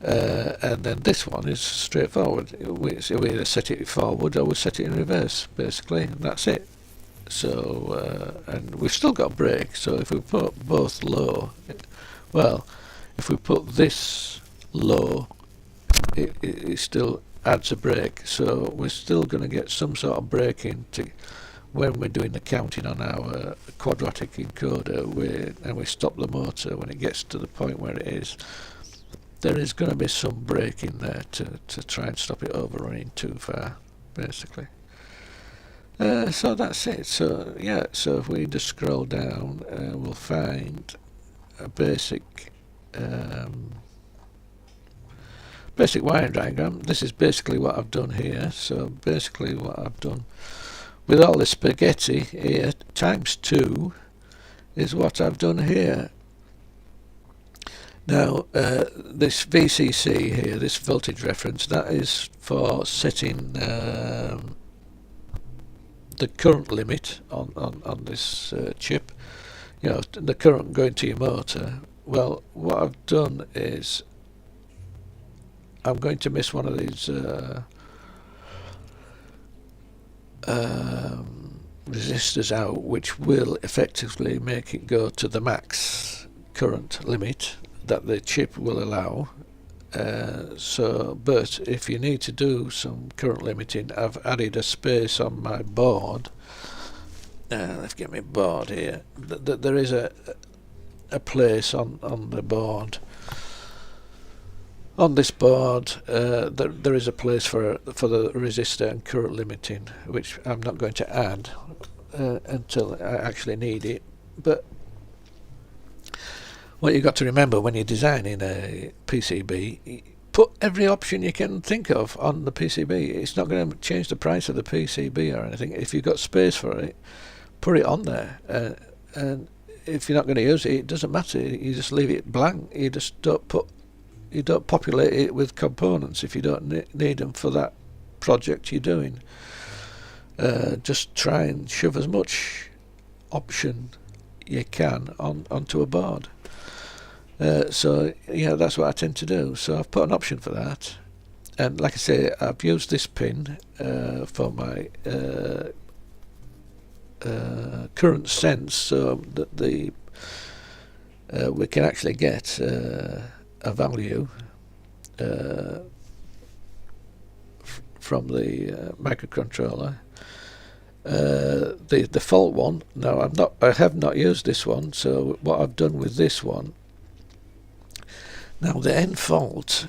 And then this one is straightforward. We either set it forward or we set it in reverse, basically, and that's it. So and we've still got brake, so if we put both low, well, if we put this low, it still adds a brake, so we're still going to get some sort of braking to when we're doing the counting on our quadratic encoder, and we stop the motor when it gets to the point where it is. There is going to be some braking there to try and stop it overrunning too far, basically. So that's it. So yeah, so if we just scroll down, we'll find a basic wiring diagram. This is basically what I've done here. So basically what I've done with all this spaghetti here times 2 is what I've done here. Now this VCC here, this voltage reference, that is for setting the current limit on this chip, you know, the current going to your motor. Well, what I've done is I'm going to miss one of these resistors out, which will effectively make it go to the max current limit that the chip will allow. But if you need to do some current limiting, I've added a space on my board. Let's get my board here. There is a place on the board. On this board, there is a place for the resistor and current limiting, which I'm not going to add until I actually need it. But what you've got to remember when you're designing a PCB, put every option you can think of on the PCB. It's not going to change the price of the PCB or anything. If you've got space for it, put it on there. And if you're not going to use it, it doesn't matter. You just leave it blank. You just don't populate it with components if you don't need them for that project you're doing. Just try and shove as much option you can onto a board. So yeah, that's what I tend to do. So I've put an option for that, and like I say, I've used this pin for my current sense, so that we can actually get a value from the microcontroller. The default one. Now I have not used this one. So what I've done with this one. Now the end fault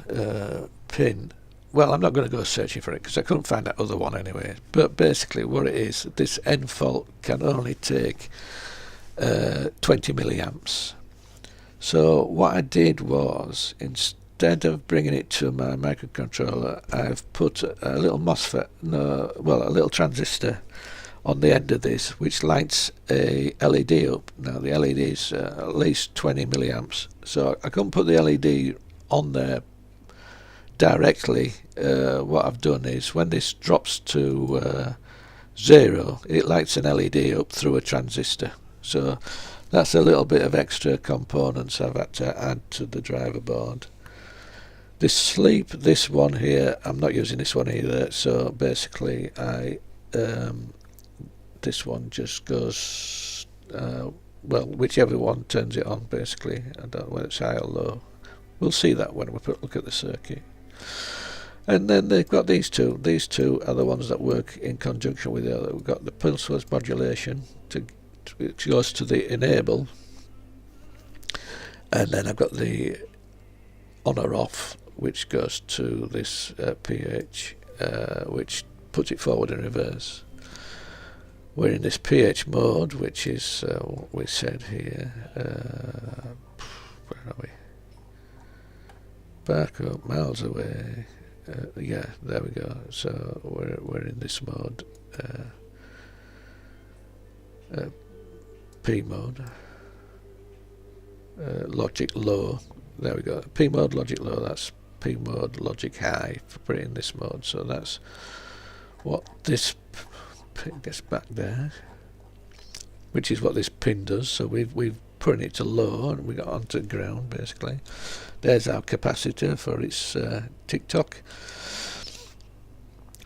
pin. Well, I'm not going to go searching for it because I couldn't find that other one anyway. But basically, what it is, this end fault can only take 20 milliamps. So what I did was, instead of bringing it to my microcontroller, I've put a little MOSFET, a little transistor on the end of this, which lights a LED up. Now the LED is at least 20 milliamps, so I couldn't put the LED on there directly. What I've done is, when this drops to 0, it lights an LED up through a transistor. So that's a little bit of extra components I've had to add to the driver board. This sleep, this one here, I'm not using this one either. So basically, this one just goes, whichever one turns it on, basically. I don't know whether it's high or low. We'll see that when we look at the circuit. And then they've got these two. These two are the ones that work in conjunction with the other. We've got the pulse width modulation, which goes to the enable. And then I've got the on or off, which goes to this pH, which puts it forward and reverse. We're in this pH mode, which is what we said here. Where are we? Back up, miles away. Yeah, there we go. So we're in this mode, P mode, logic low. There we go. P mode, logic low. That's P mode, logic high. Put it in this mode. So that's what this pin gets back there, which is what this pin does. So we've put it to low, and we got onto ground basically. There's our capacitor for its tick-tock.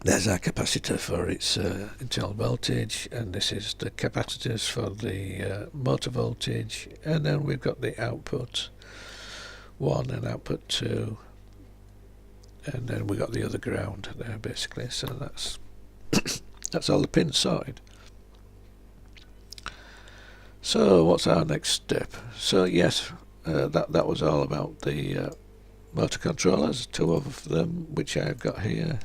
There's our capacitor for its internal voltage, and this is the capacitors for the motor voltage. And then we've got the output 1 and output 2, and then we got the other ground there basically. So that's that's all the pins sorted. So what's our next step? So yes, that was all about the motor controllers, 2 of them which I've got here.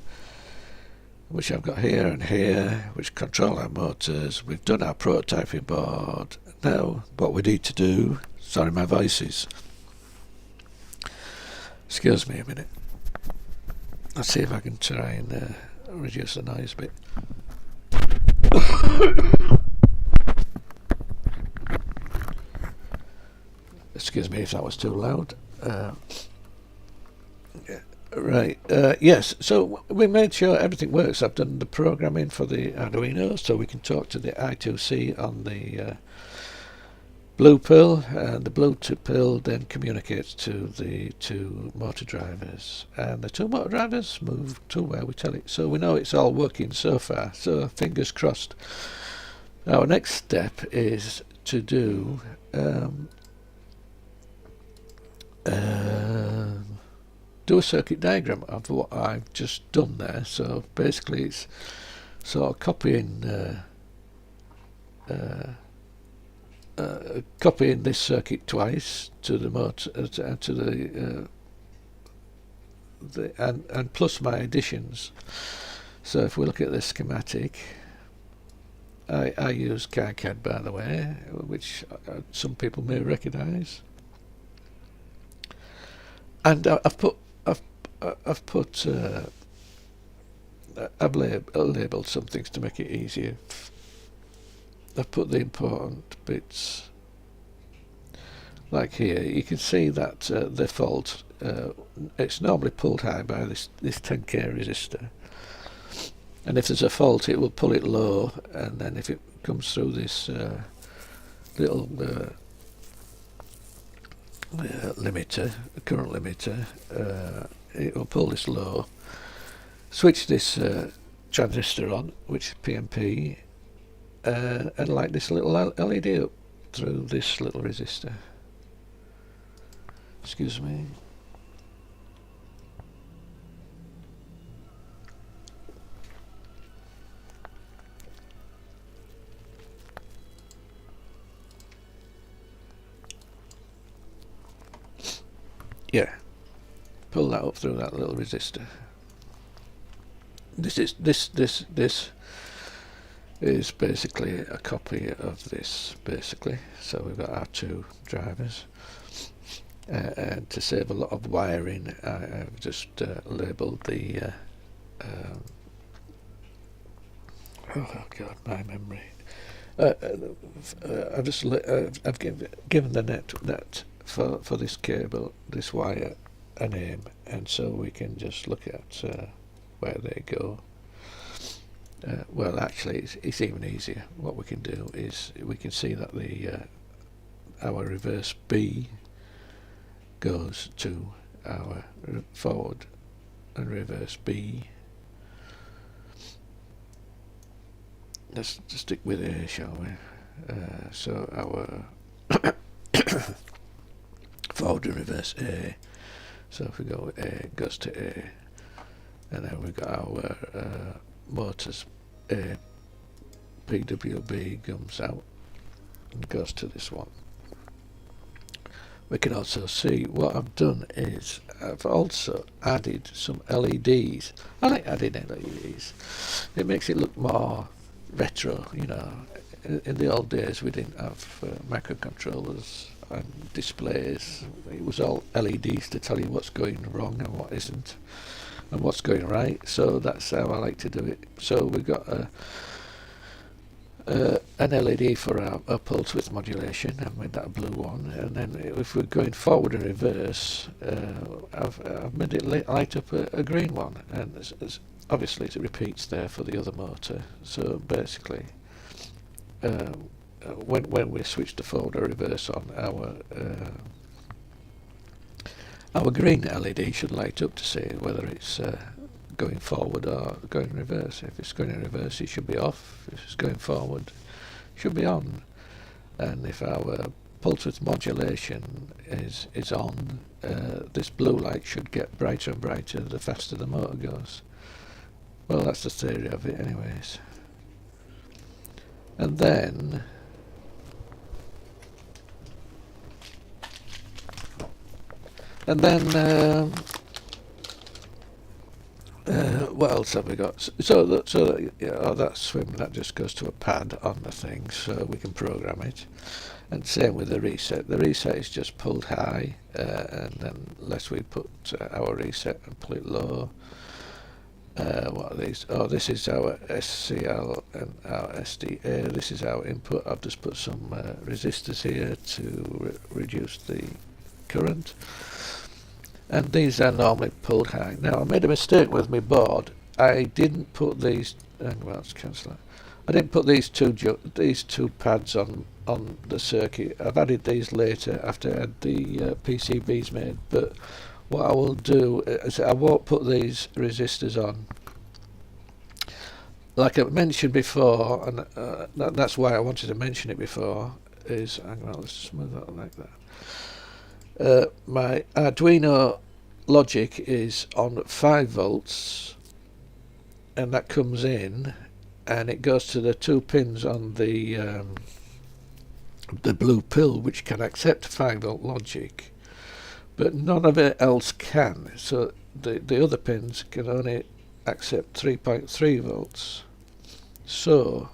which I've got here and here, which control our motors. We've done our prototyping board. Now what we need to do, sorry my voice is, excuse me a minute, let's see if I can try and reduce the noise a bit. Excuse me if that was too loud. Right, yes, so we made sure everything works. I've done the programming for the Arduino so we can talk to the I2C on the blue pill, and the blue pill then communicates to the two motor drivers, and the two motor drivers move to where we tell it. So we know it's all working so far, so fingers crossed. Our next step is to do do a circuit diagram of what I've just done there. So basically it's sort of copying this circuit twice to the motor to the and plus my additions. So if we look at the schematic, I use KiCad, by the way, which some people may recognise, and I've labelled some things to make it easier. I've put the important bits, like here. You can see that the fault, it's normally pulled high by this 10k resistor, and if there's a fault it will pull it low, and then if it comes through this little limiter, current limiter, it will pull this low, switch this transistor on, which is PNP, and light this little LED up through this little resistor. Excuse me. Yeah, pull that up through that little resistor. This is basically a copy of this, basically. So we've got our two drivers, and to save a lot of wiring, I've just labelled the oh god, my memory. I've given the net for this cable, this wire, a name, and so we can just look at where they go. Well, actually, it's even easier. What we can do is we can see that the our reverse B goes to our forward and reverse B. Let's just stick with A, shall we? So our forward and reverse A. So if we go with A, it goes to A, and then we've got our motors A, PWB comes out and goes to this one. We can also see what I've done is I've also added some LEDs. I like adding LEDs. It makes it look more retro, you know. In the old days we didn't have microcontrollers and displays. It was all LEDs to tell you what's going wrong and what isn't, and what's going right. So that's how I like to do it. So we've got an LED for our pulse width modulation. I've made that a blue one, and then if we're going forward and reverse, I've made it light up a green one, and obviously it repeats there for the other motor. So basically, when we switch to forward or reverse on, our green LED should light up to say whether it's going forward or going reverse. If it's going in reverse, it should be off. If it's going forward, it should be on. And if our pulse width modulation is on, this blue light should get brighter and brighter the faster the motor goes. Well, that's the theory of it anyways. And then What else have we got? So that swim, that just goes to a pad on the thing, so we can program it. And same with the reset. The reset is just pulled high, and then unless we put our reset and pull it low. What are these? Oh, this is our SCL and our SDA. This is our input. I've just put some resistors here to reduce the current. And these are normally pulled high. Now, I made a mistake with my board. I didn't put these. Well, let's cancel that. I didn't put these two pads on the circuit. I've added these later after I had the PCBs made. But what I will do is I won't put these resistors on. Like I mentioned before, and that's why I wanted to mention it before. Is hang on, let's smooth that like that. My Arduino logic is on 5 volts, and that comes in, and it goes to the 2 pins on the blue pill, which can accept 5 volt logic, but none of it else can. So the other pins can only accept 3.3 volts. So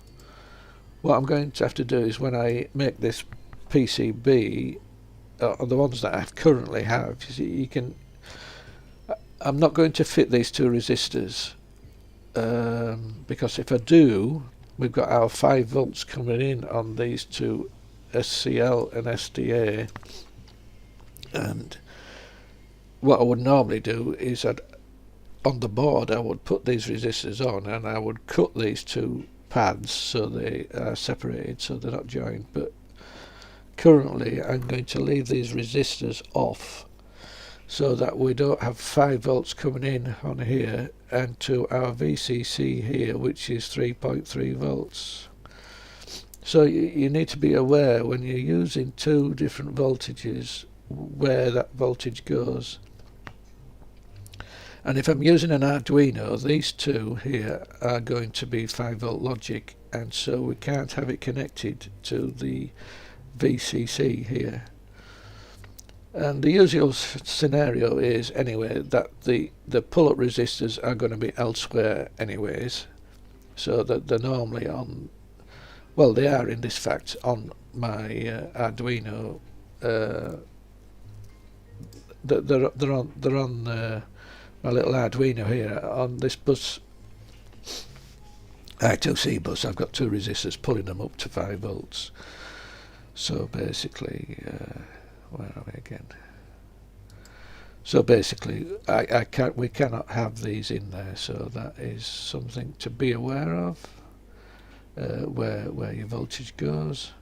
what I'm going to have to do is, when I make this PCB, the ones that I currently have, you see, you can. I'm not going to fit these 2 resistors because if I do, we've got our 5 volts coming in on these 2 SCL and SDA, and what I would normally do is on the board I would put these resistors on, and I would cut these 2 pads so they are separated, so they're not joined. But currently I'm going to leave these resistors off so that we don't have 5 volts coming in on here and to our VCC here, which is 3.3 volts. So you need to be aware when you're using 2 different voltages where that voltage goes. And if I'm using an Arduino, these 2 here are going to be 5 volt logic, and so we can't have it connected to the VCC here. And the usual scenario is anyway that the pull-up resistors are going to be elsewhere anyways, so that they're normally on, well, they are in this fact on my Arduino. They're on my little Arduino here on this bus, I2C bus. I've got 2 resistors pulling them up to 5 volts. So basically, where are we again? So basically, we cannot have these in there. So that is something to be aware of. Where your voltage goes.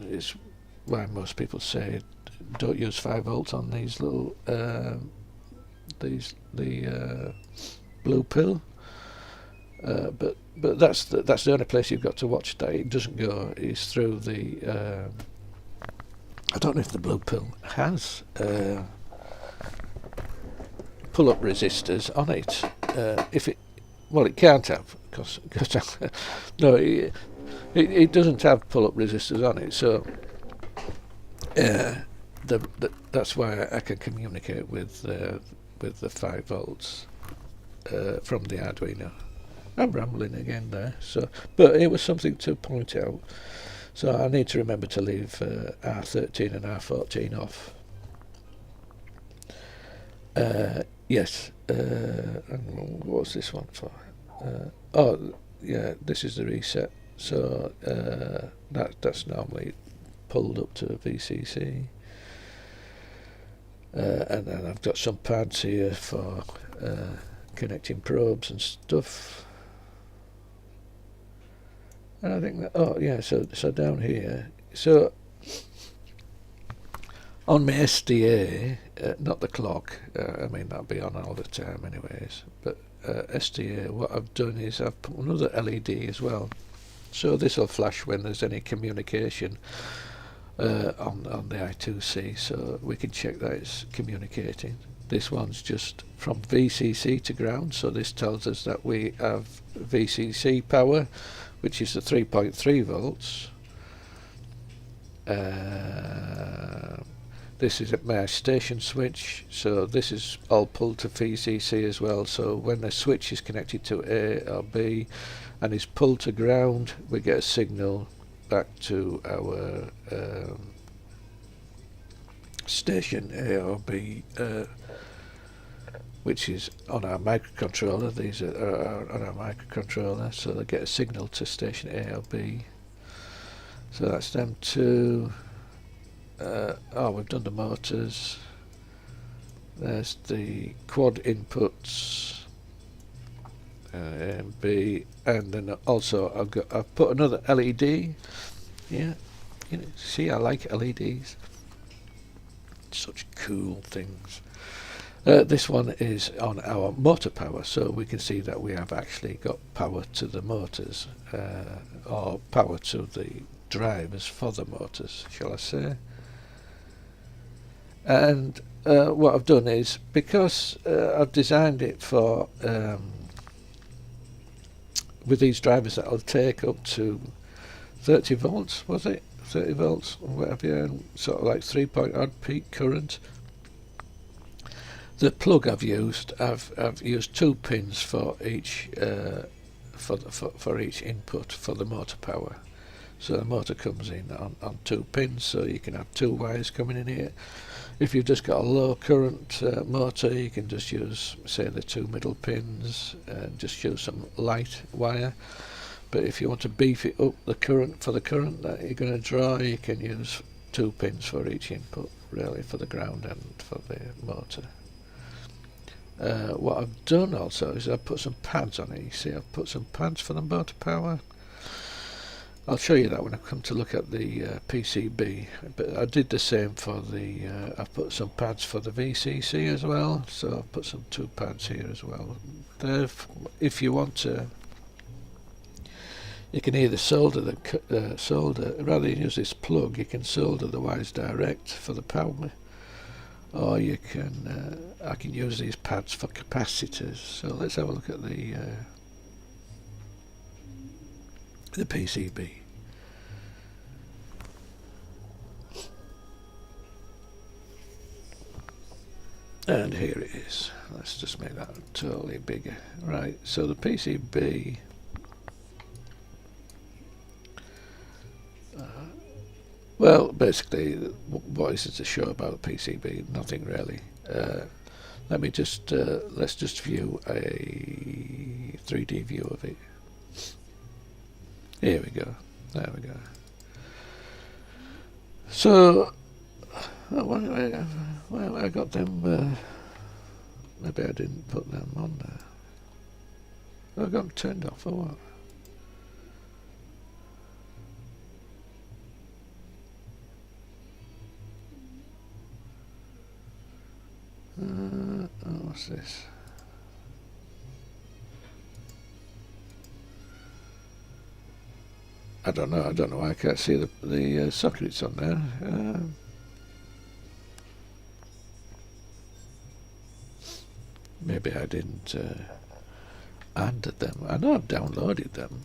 It's why most people say don't use 5 volts on these little the blue pill. But that's the only place you've got to watch that it doesn't go is through the. I don't know if the blue pill has pull-up resistors on it. If it, well, it can't have because no, it doesn't have pull-up resistors on it. So that's why I can communicate with the 5 volts from the Arduino. I'm rambling again there, so but it was something to point out. So I need to remember to leave R13 and R14 off. Yes. What's this one for? Oh, yeah. This is the reset. So that's normally pulled up to VCC. And then I've got some pads here for connecting probes and stuff. And I think that, oh yeah, so down here, so on my SDA, not the clock, I mean that'll be on all the time anyways, but SDA, what I've done is I've put another LED as well, so this will flash when there's any communication on the I2C, so we can check that it's communicating. This one's just from VCC to ground, so this tells us that we have VCC power, which is the 3.3 volts. this is my station switch, so this is all pulled to VCC as well, so when the switch is connected to A or B and is pulled to ground, we get a signal back to our station A or B, which is on our microcontroller. These are on our microcontroller, so they get a signal to station A or B. So that's them two. Oh, we've done the motors. There's the quad inputs, A and B, and then also I've put another LED. Yeah, you know, see, I like LEDs. Such cool things. This one is on our motor power, so we can see that we have actually got power to the motors, or power to the drivers for the motors, shall I say. And what I've done is, because I've designed it for with these drivers that will take up to 30 volts, was it? 30 volts or whatever, and sort of like 3-point-odd peak current. The plug I've used, I've used 2 pins for each for each input for the motor power. So the motor comes in on 2 pins, so you can have 2 wires coming in here. If you've just got a low current motor, you can just use, say, the 2 middle pins and just use some light wire. But if you want to beef it up the current for the current that you're going to draw, you can use 2 pins for each input, really, for the ground and for the motor. What I've done also is I've put some pads on it. You see, I've put some pads for the motor power. I'll show you that when I come to look at the PCB, but I did the same for the I've put some pads for the VCC as well, so I've put some 2 pads here as well. If you want to, you can either solder rather than use this plug, you can solder the wires direct for the power, or you can I can use these pads for capacitors. So let's have a look at the PCB. And here it is. Let's just make that totally bigger. Right, so the PCB, well, basically, what is it to show about the PCB? Nothing really. Let me just let's just view a 3D view of it. Here we go. There we go. So, well, I got them. Maybe I didn't put them on there. I got them turned off or what? What's this? I don't know why I can't see the sockets on there. Maybe I didn't add them. I know I've downloaded them.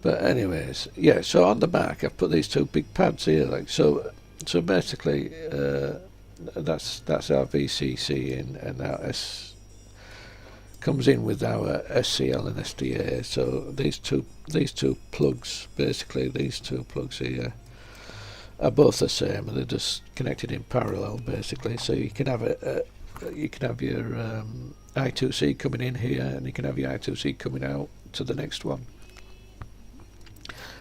But anyways, yeah, so on the back I've put these 2 big pads here, like so basically that's our VCC in, and our S comes in with our SCL and SDA. So these two plugs, basically these 2 plugs here, are both the same, and they're just connected in parallel, basically. So you can have your I2C coming in here, and you can have your I2C coming out to the next one.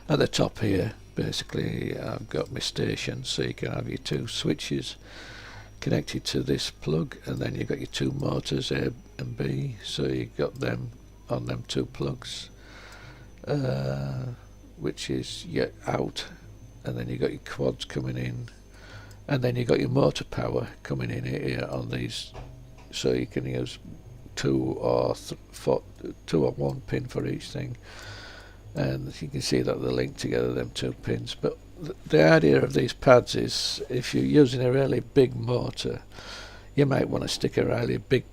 At the top here, basically, I've got my station, so you can have your 2 switches connected to this plug, and then you've got your 2 motors, A and B, so you've got them on them 2 plugs, which is your out, and then you've got your quads coming in, and then you've got your motor power coming in here on these, so you can use 2 or 1 pin for each thing. And you can see that they're linked together, them 2 pins. But the idea of these pads is, if you're using a really big motor, you might want to stick a really big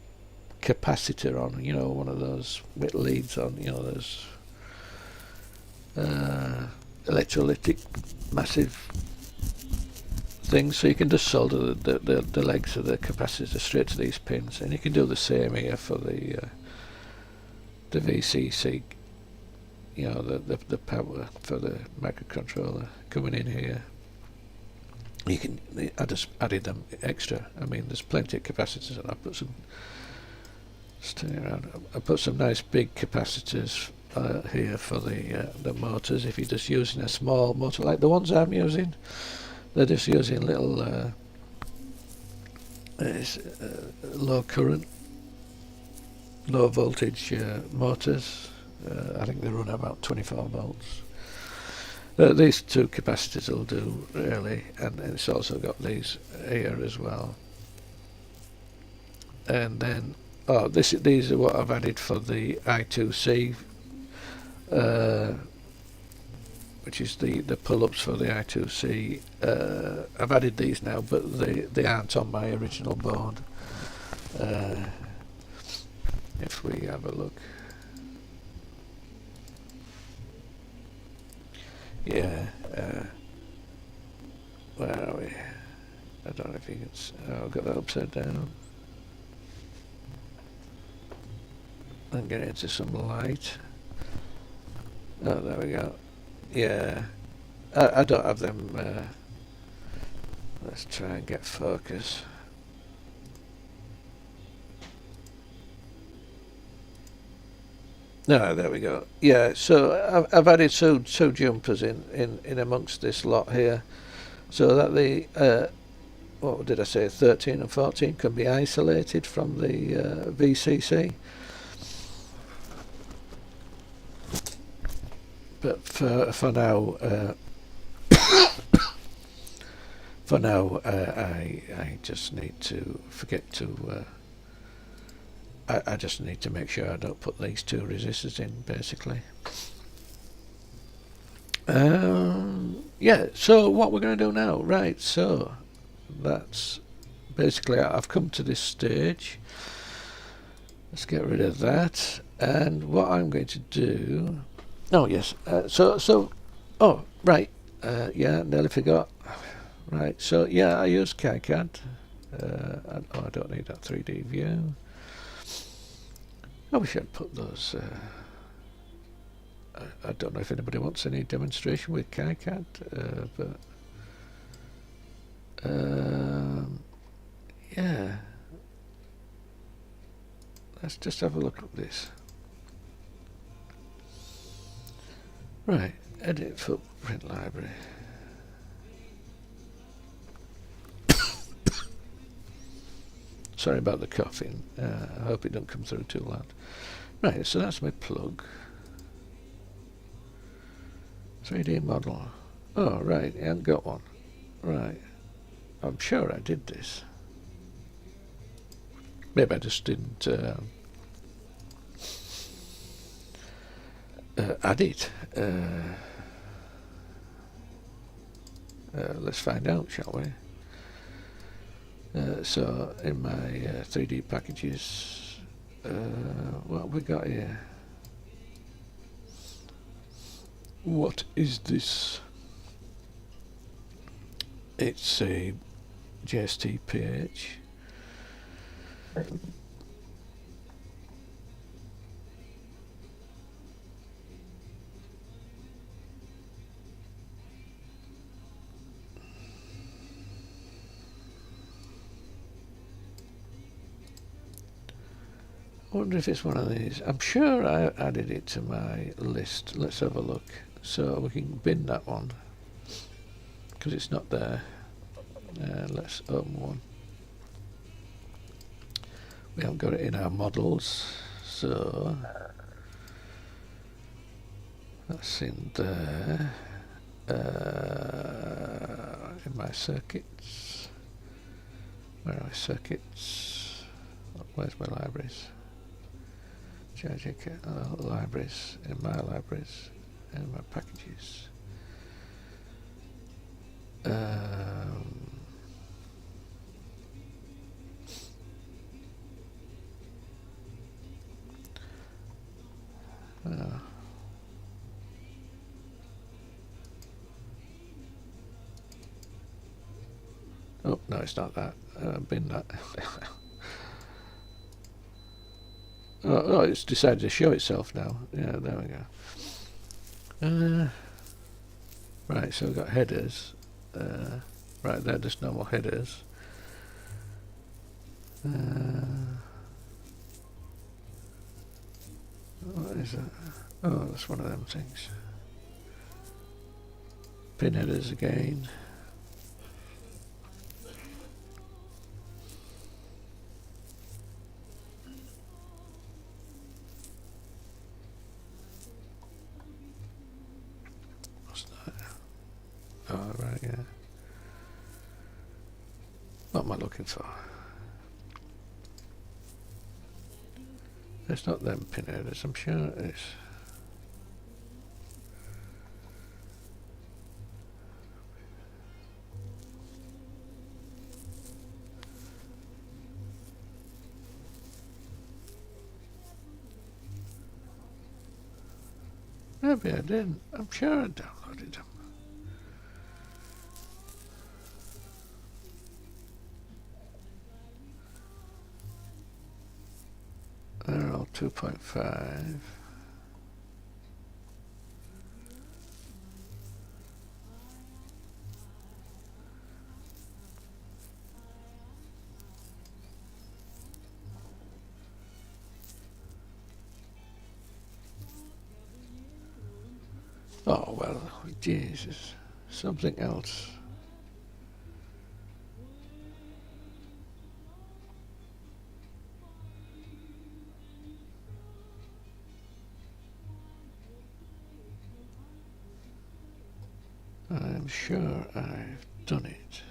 capacitor on, you know, one of those with leads on, you know, those electrolytic massive things, so you can just solder the legs of the capacitor straight to these pins, and you can do the same here for the VCC, you know, the power for the microcontroller coming in here. You can, I just added them extra. I mean, there's plenty of capacitors, and I put some, stay around, I put some nice big capacitors here for the motors. If you're just using a small motor like the ones I'm using, they're just using little low current, low voltage motors. I think they run about 24 volts. These two capacitors will do really, and it's also got these here as well. And then, these are what I've added for the I2C, which is the pull-ups for the I2C. I've added these now, but they aren't on my original board. If we have a look. Yeah, where are we? I don't know if you can I've got that upside down. And get into some light. Oh, there we go. Yeah, I don't have them. Let's try and get focus. No, there we go. Yeah, so I've added two jumpers in amongst this lot here, so that the what did I say, 13 and 14 can be isolated from the VCC. But for now, I just need to forget to. I just need to make sure I don't put these two resistors in, basically. Yeah, so what we're going to do now, right, so that's basically, I've come to this stage. Let's get rid of that, and what I'm going to do, oh yes, oh right, yeah, nearly forgot. Right, so yeah, I use KiCad. I don't need that 3D view. I wish I'd put those. I don't know if anybody wants any demonstration with KiCad, but yeah. Let's just have a look at this. Right, edit footprint library. Sorry about the coughing. I hope it don't come through too loud. Right, so that's my plug. 3D model. Oh, right, I haven't got one. Right. I'm sure I did this. Maybe I just didn't add it. Let's find out, shall we? So in my 3D packages, what have we got here? What is this? It's a JST-PH. I wonder if it's one of these. I'm sure I added it to my list. Let's have a look. So we can bin that one because it's not there. Let's open one. We haven't got it in our models, so that's in there. In my circuits. Where are my circuits? Where's my libraries? Libraries, in my libraries, and my packages. it's not that. Bin that. Oh, it's decided to show itself now. Yeah, there we go. Right, so we've got headers. Right, they're just normal headers. What is that? Oh, that's one of them things. Pin headers again. Oh, right, yeah. What am I looking for? It's not them pin headers, I'm sure it is. Maybe I didn't. I'm sure I downloaded them. They're all 2.5. Oh, well, Jesus. Something else. I'm sure I've done it.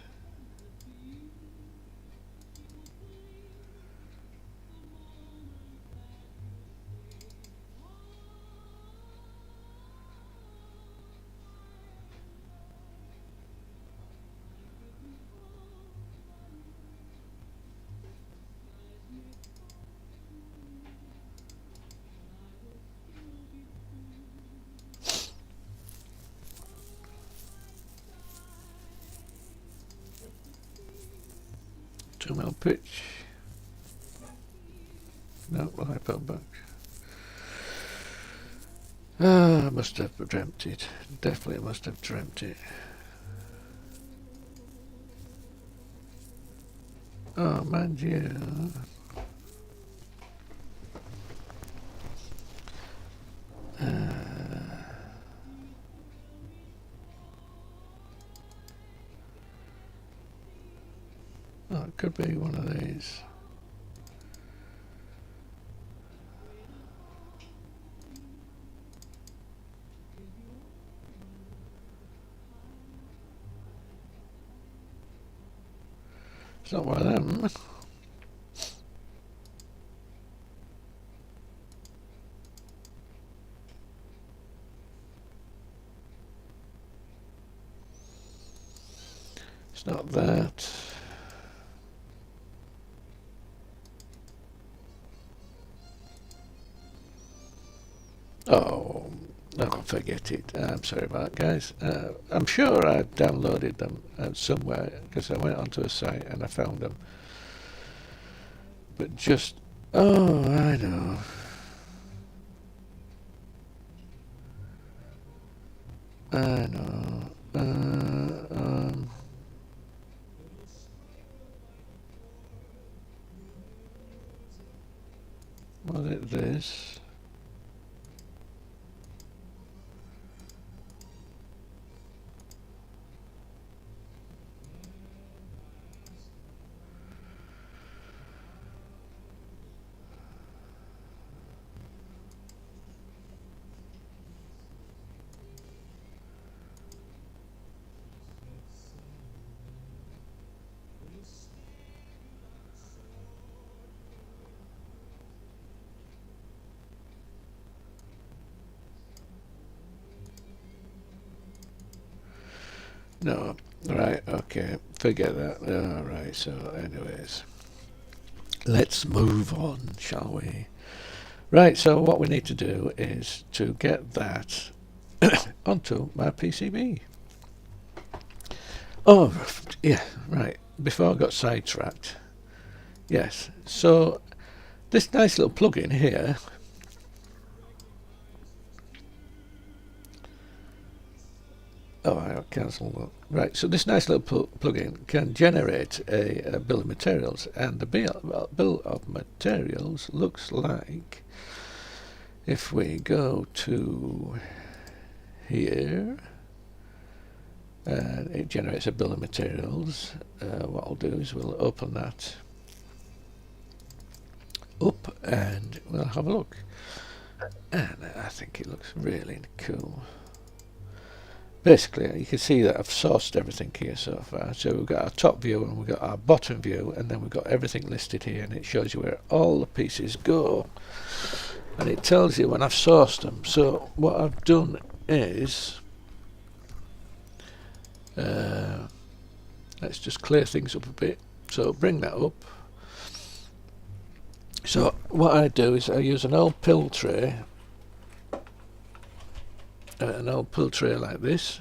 Two-mil pitch. No, hypo back. Ah, I must have dreamt it. Definitely must have dreamt it. Oh, man, yeah. Oh, it could be one of these. It's not one of them. It's not that. Oh, no, forget it. I'm sorry about that, guys. I'm sure I downloaded them somewhere because I went onto a site and I found them. But just, oh, I know. I know. Was it this? No, right, okay, forget that. Alright, so anyways, let's move on, shall we? Right, so what we need to do is to get that onto my PCB. Oh, yeah, right, before I got sidetracked, yes, so this nice little plug-in here, oh, I cancelled that. Right, so this nice little plug-in can generate a bill of materials, and the bill of materials looks like, if we go to here, and it generates a bill of materials, what I'll do is we'll open that up and we'll have a look, and I think it looks really cool. Basically, you can see that I've sourced everything here so far. So we've got our top view and we've got our bottom view, and then we've got everything listed here, and it shows you where all the pieces go, and it tells you when I've sourced them. So what I've done is, let's just clear things up a bit. So bring that up. So what I do is I use an old pill tray, like this,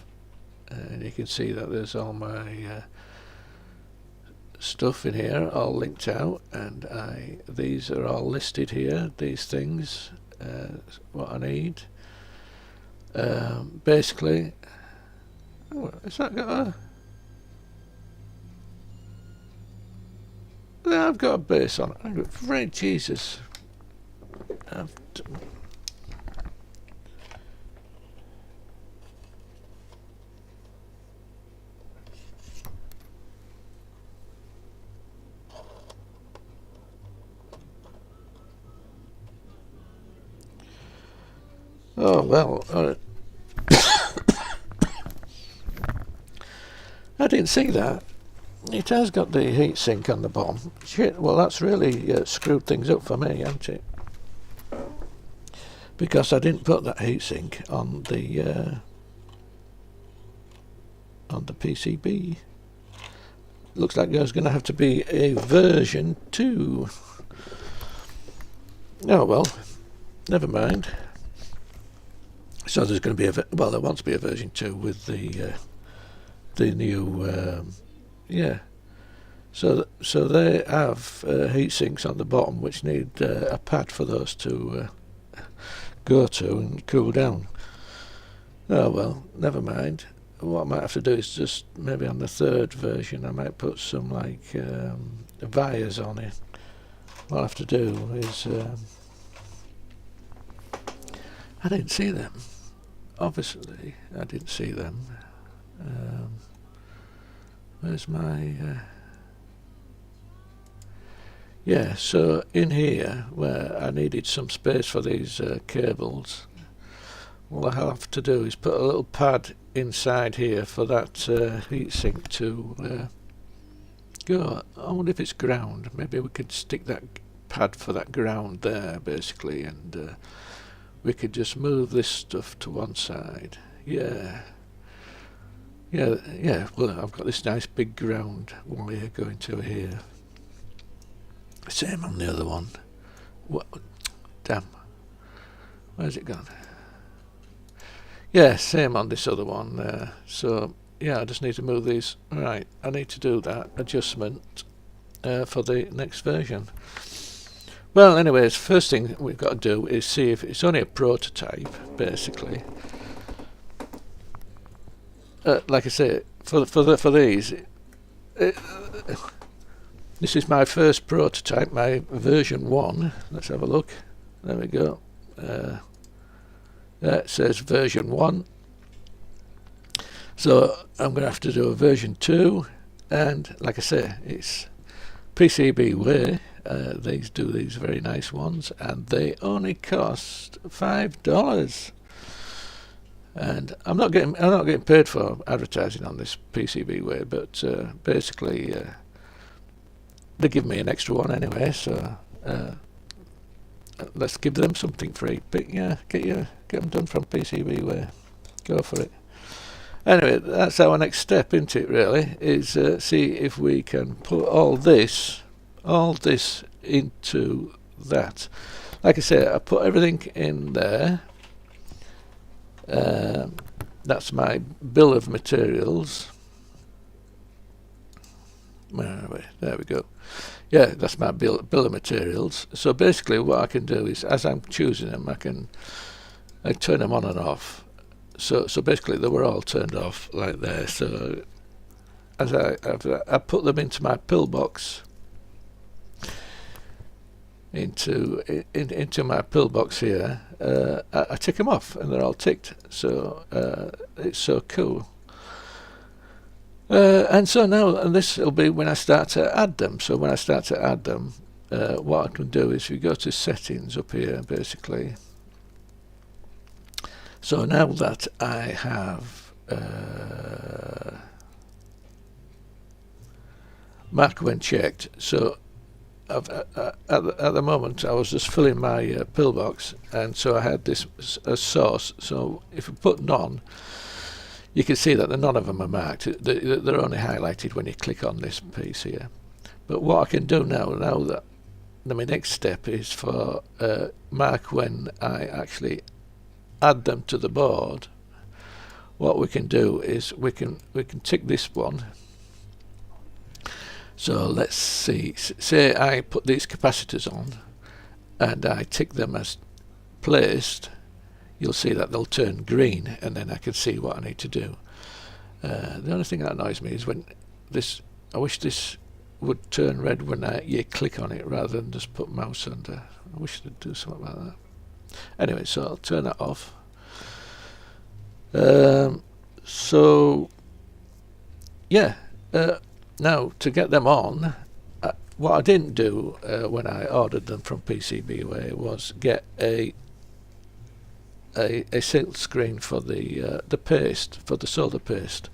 and you can see that there's all my stuff in here all linked out, and these are all listed here, these things, what I need. Basically, has that got a, I've got a base on it. Right, Jesus. Oh well, I didn't see that. It has got the heatsink on the bottom. Shit, well that's really screwed things up for me, hasn't it? Because I didn't put that heatsink on the PCB. Looks like there's going to have to be a version 2. Oh well, never mind. So there's going to be well, there wants to be a version 2 with the new yeah. So they have heat sinks on the bottom which need a pad for those to go to and cool down. Oh well, never mind. What I might have to do is just maybe on the 3rd version I might put some like wires on it. What I have to do is I didn't see them. Obviously, I didn't see them. Where's my... yeah, so in here, where I needed some space for these cables, what I'll have to do is put a little pad inside here for that heatsink to go. I wonder if it's ground. Maybe we could stick that pad for that ground there, basically, and we could just move this stuff to one side. Yeah. Well, I've got this nice big ground wire going to here. Same on the other one. What? Damn. Where's it gone? Yeah, same on this other one. So yeah, I just need to move these. Right, I need to do that adjustment for the next version. Well, anyways, first thing we've got to do is see if it's only a prototype, basically. Like I say, for these, this is my first prototype, my version 1. Let's have a look. There we go. It says version 1. So I'm going to have to do a version 2, and like I say, it's PCB way. These do these very nice ones, and they only cost $5. And I'm not getting paid for advertising on this PCB way, but basically they give me an extra one anyway, so let's give them something free. But yeah, get them done from PCB way. Go for it. Anyway, that's our next step, isn't it? Really, is see if we can put all this into that. Like I say, I put everything in there. That's my bill of materials. Anyway, there we go. Yeah, that's my bill of materials. So basically what I can do is, as I'm choosing them, I turn them on and off. So basically they were all turned off like there. So as I put them into my pillbox, into my pillbox here, I tick them off and they're all ticked. So it's so cool. And so now, and this will be when I start to add them. So when I start to add them, what I can do is we go to settings up here, basically. So now that I have mark when checked, so at the moment I was just filling my pillbox, and so I had this as source. So if you put none, you can see that none of them are marked. They're only highlighted when you click on this piece here. But what I can do now that my next step is for mark when I actually add them to the board. What we can do is we can tick this one. So let's see. Say I put these capacitors on and I tick them as placed. You'll see that they'll turn green, and then I can see what I need to do. The only thing that annoys me is when this, I wish this would turn red when you click on it rather than just put mouse under. I wish they'd do something like that. Anyway, so I'll turn that off. So yeah, now to get them on, what I didn't do when I ordered them from PCBWay was get a silk screen for the paste, for the solder paste.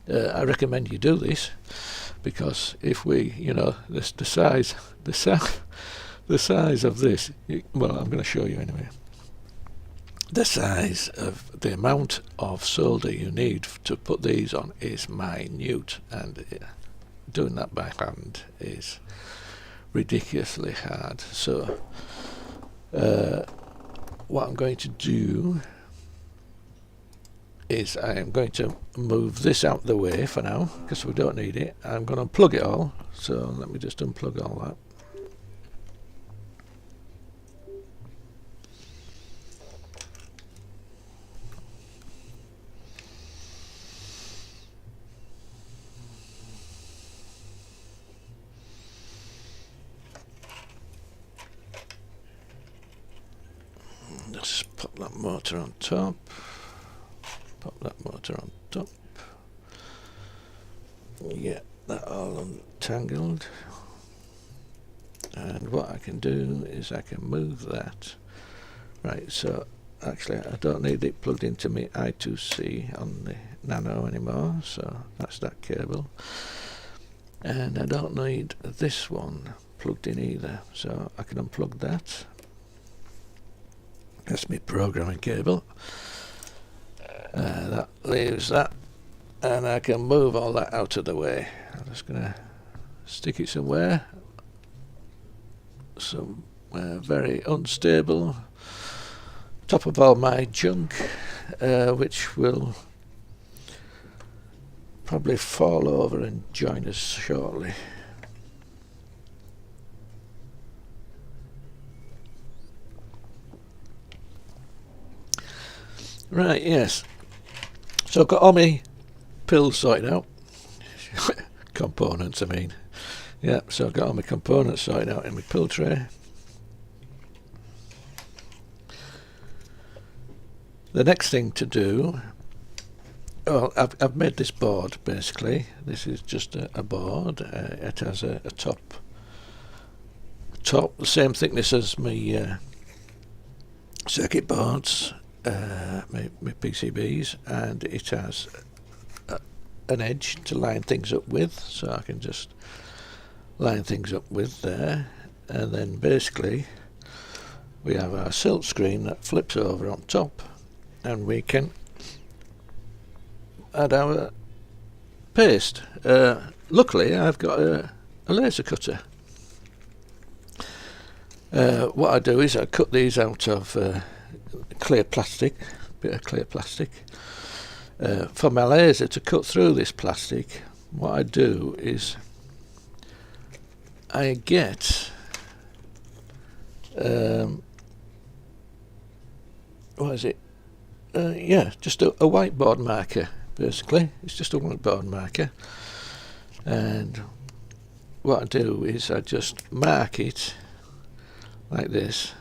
I recommend you do this, because if we, the size of this, well, I'm going to show you anyway. The size of the amount of solder you need to put these on is minute, and doing that by hand is ridiculously hard. So what I'm going to do is I am going to move this out the way for now, because we don't need it. I'm going to unplug it all, so let me just unplug all that. Just pop that motor on top. Pop that motor on top. Get that all untangled. And what I can do is I can move that. Right, so actually I don't need it plugged into my I2C on the Nano anymore, so that's that cable. And I don't need this one plugged in either, so I can unplug that. That's my programming cable. That leaves that, and I can move all that out of the way. I'm just going to stick it somewhere very unstable, top of all my junk, which will probably fall over and join us shortly. Right, yes. So I've got all my pills sorted out. Components, I mean. Yeah, so I've got all my components sorted out in my pill tray. The next thing to do, well, I've made this board basically. This is just a board. It has a top, the same thickness as my circuit boards. My PCBs, and it has an edge to line things up with, so I can just line things up with there. And then basically we have our silk screen that flips over on top, and we can add our paste. Luckily I've got a laser cutter. What I do is I cut these out of clear plastic, bit of clear plastic. For my laser to cut through this plastic, what I do is I get what is it? Yeah, just a whiteboard marker. Basically, it's just a whiteboard marker, and what I do is I just mark it like this.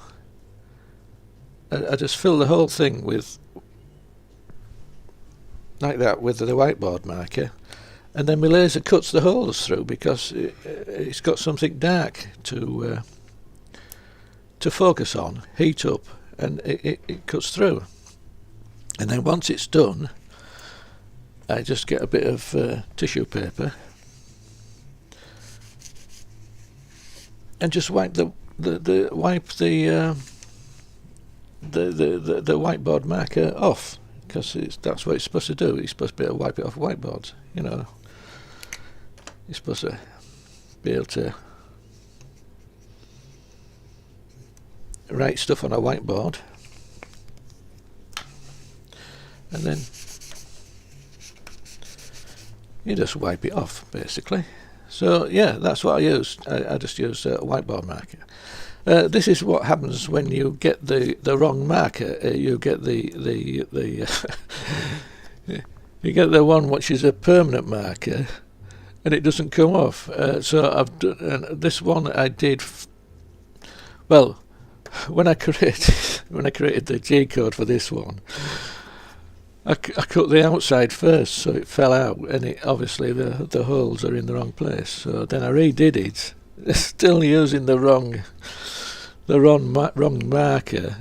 I just fill the whole thing with like that with the whiteboard marker, and then my laser cuts the holes through because it's got something dark to focus on, heat up, and it cuts through. And then once it's done, I just get a bit of tissue paper and just wipe the whiteboard marker off, because that's what it's supposed to do. It's supposed to be able to wipe it off whiteboards. You know, you're supposed to be able to write stuff on a whiteboard, and then you just wipe it off, basically. So yeah, that's what I use. I just use a whiteboard marker. This is what happens when you get the wrong marker. You get the you get the one which is a permanent marker, and it doesn't come off. So I've done this one. I did well when I created the G code for this one. I cut the outside first, so it fell out, and obviously the holes are in the wrong place. So then I redid it, still using the wrong marker.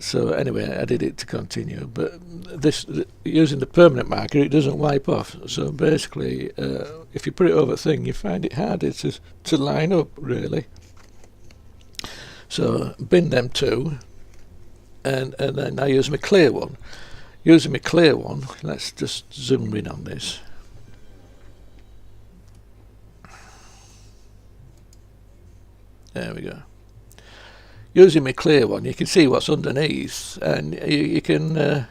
So anyway, I did it to continue. But using the permanent marker, it doesn't wipe off. So basically, if you put it over a thing, you find it harder to line up, really. So bin them two. And then I use my clear one. Using my clear one, let's just zoom in on this. There we go. Using my clear one, you can see what's underneath, and you can line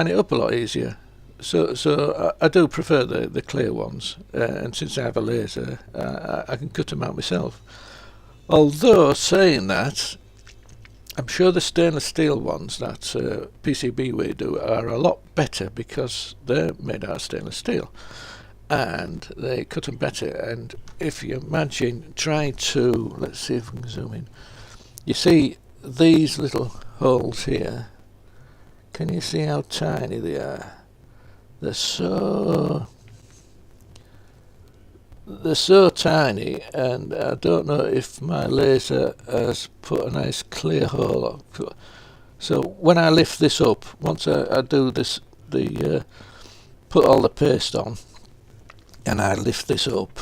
it up a lot easier. So I do prefer the clear ones, and since I have a laser, I can cut them out myself. Although saying that, I'm sure the stainless steel ones that PCBWay do are a lot better because they're made out of stainless steel and they cut them better. And if you imagine trying to, let's see if we can zoom in, you see these little holes here, can you see how tiny they are? They're so tiny, and I don't know if my laser has put a nice clear hole up. So when I lift this up, once I do this, put all the paste on, and I lift this up,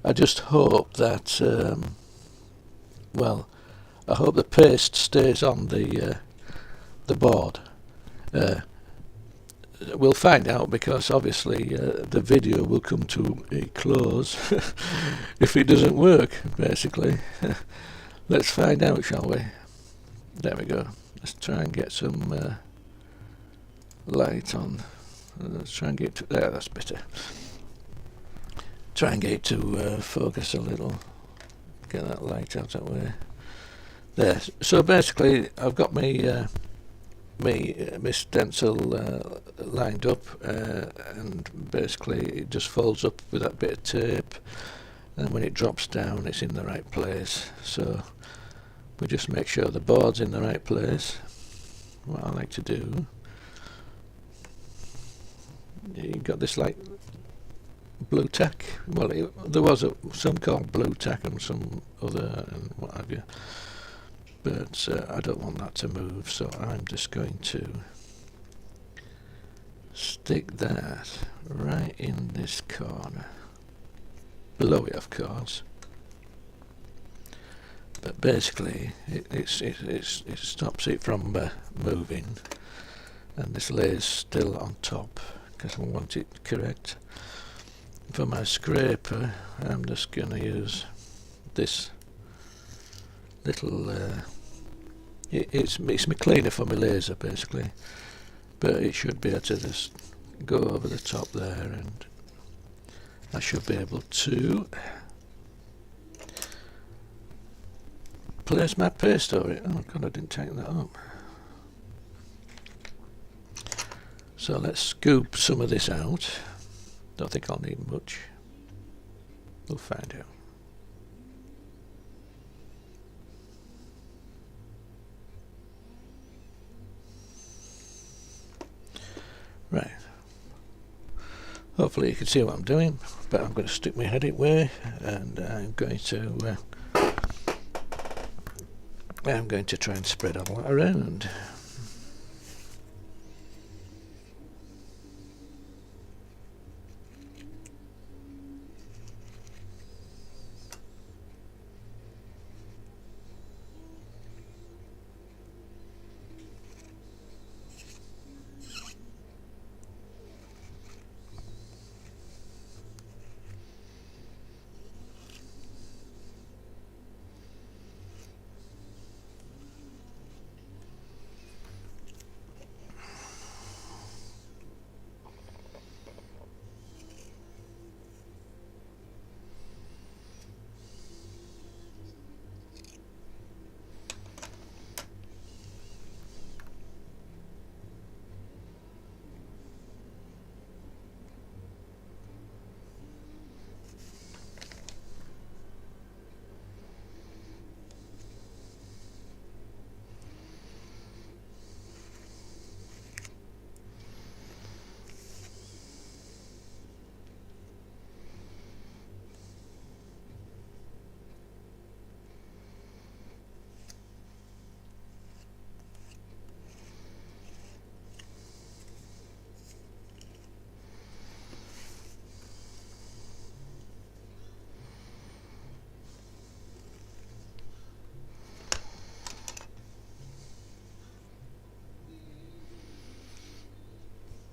I just hope that, well, I hope the paste stays on the board. We'll find out, because obviously the video will come to a close if it doesn't work, basically. Let's find out, shall we? There we go. Let's try and get some light on. Let's try and get to there. That's better. Try and get it to focus a little. Get that light out that way. There. So basically, I've got my stencil lined up, and basically it just folds up with that bit of tape, and when it drops down it's in the right place. So we just make sure the board's in the right place. What I like to do, you've got this like blue tack. Well, there was some called blue tack and some other and what have you, but I don't want that to move, so I'm just going to stick that right in this corner, below it of course, but basically it stops it from moving, and this layer's still on top because I want it correct. For my scraper, I'm just going to use this little it's my cleaner for my laser basically, but it should be able to just go over the top there I should be able to place my paste over it. Oh god, I didn't take that up. So let's scoop some of this out. Don't think I'll need much. We'll find out. Right. Hopefully you can see what I'm doing, but I'm going to stick my head away, and I'm going to try and spread all that around.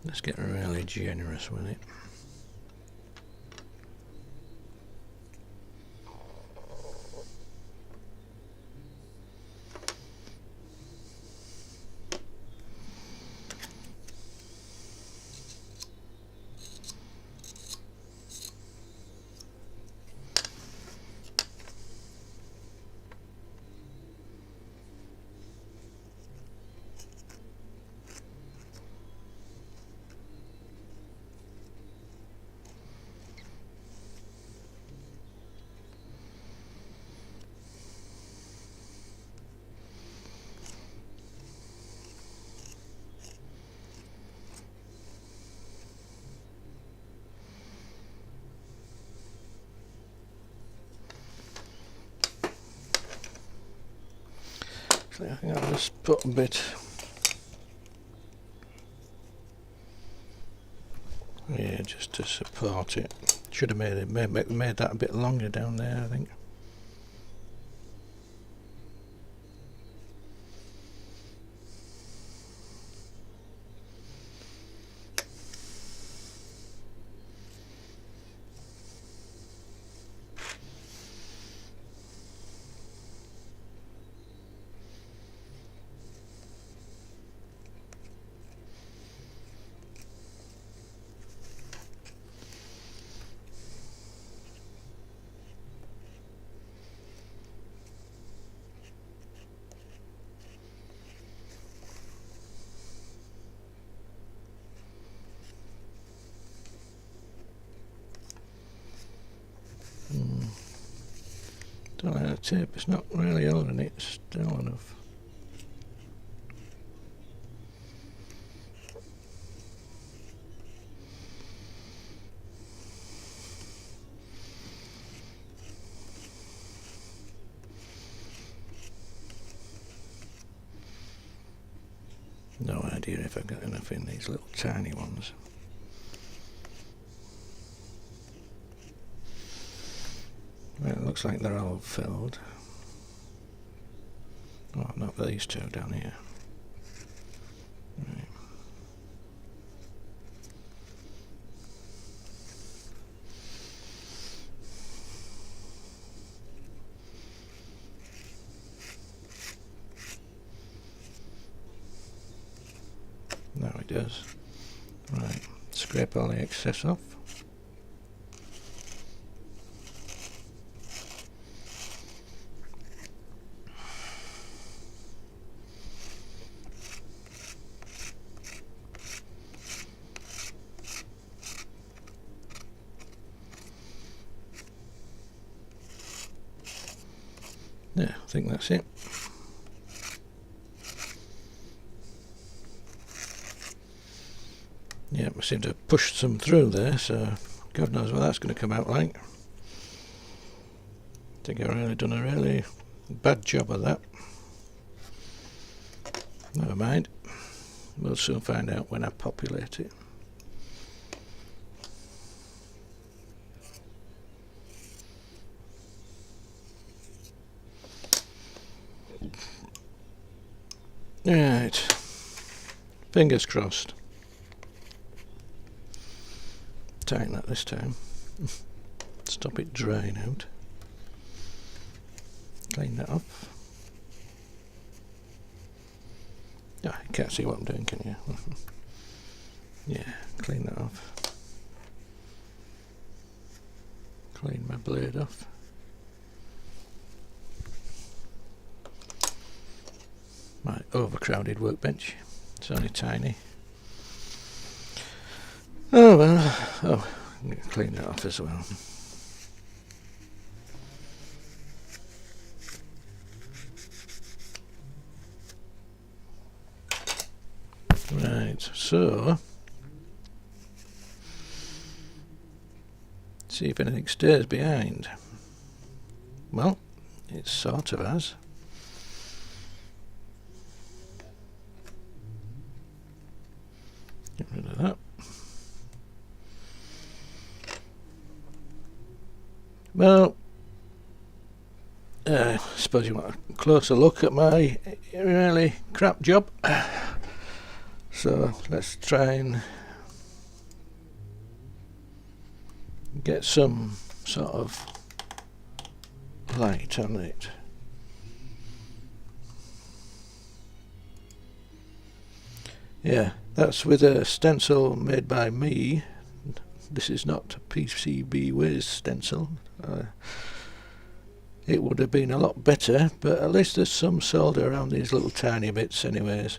Let's get really generous with it. So I think I'll just put a bit just to support it. Should have made that a bit longer down there, I think. Don't like the tape, it's not really holding it still enough. No idea if I've got enough in these little tiny ones. Well, it looks like they're all filled. Oh, not these two down here. Right. Now it does. Right, scrape all the excess off. Yeah, I think that's it. Yeah, we seem to have pushed some through there, so God knows what that's going to come out like. I think I've really done a really bad job of that. Never mind, we'll soon find out when I populate it. Right, fingers crossed. Tighten that this time. Stop it drying out. Clean that off. Oh, you can't see what I'm doing, can you? Yeah, clean that off. Clean my blade off. My overcrowded workbench. It's only tiny. Oh well. Oh, I'm going to clean that off as well. Right, so see if anything stays behind. Well, it sort of has. Get rid of that. Well, I suppose you want a closer look at my really crap job. So let's try and get some sort of light on it. Yeah, that's with a stencil made by me. This is not a PCB Wiz stencil. It would have been a lot better, but at least there's some solder around these little tiny bits anyways.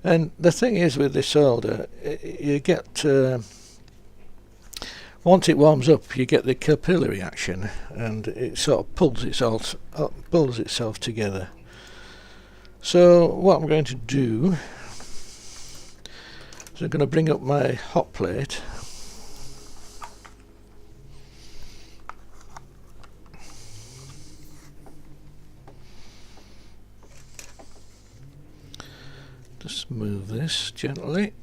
And the thing is with this solder, you get once it warms up, you get the capillary action, and it sort of pulls itself together. So what I'm going to do is I'm going to bring up my hot plate. Just move this gently.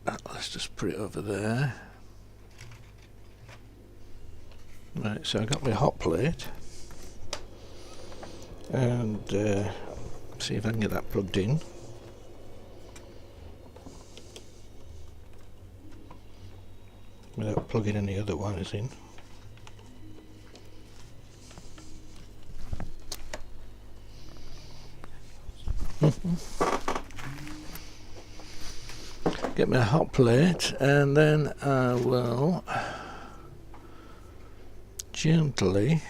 Let's just put it over there. Right, so I got my hot plate, and see if I can get that plugged in. Without plugging any other wires in. Get my hot plate, and then I will gently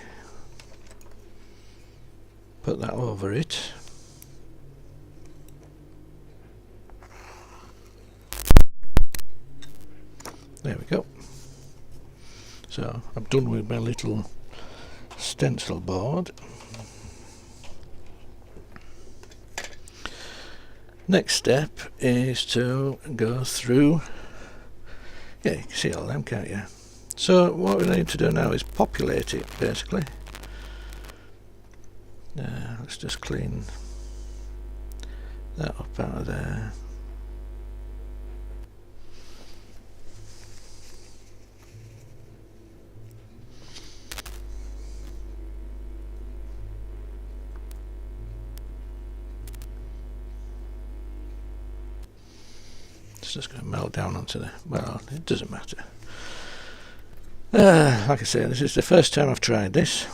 put that over it. There we go. So I'm done with my little stencil board. Next step is to go through. Yeah, you can see all them, can't you? So what we need to do now is populate it, basically. Let's just clean that up out of there. It's just going to melt down onto the, well, it doesn't matter. Like I say, this is the first time I've tried this.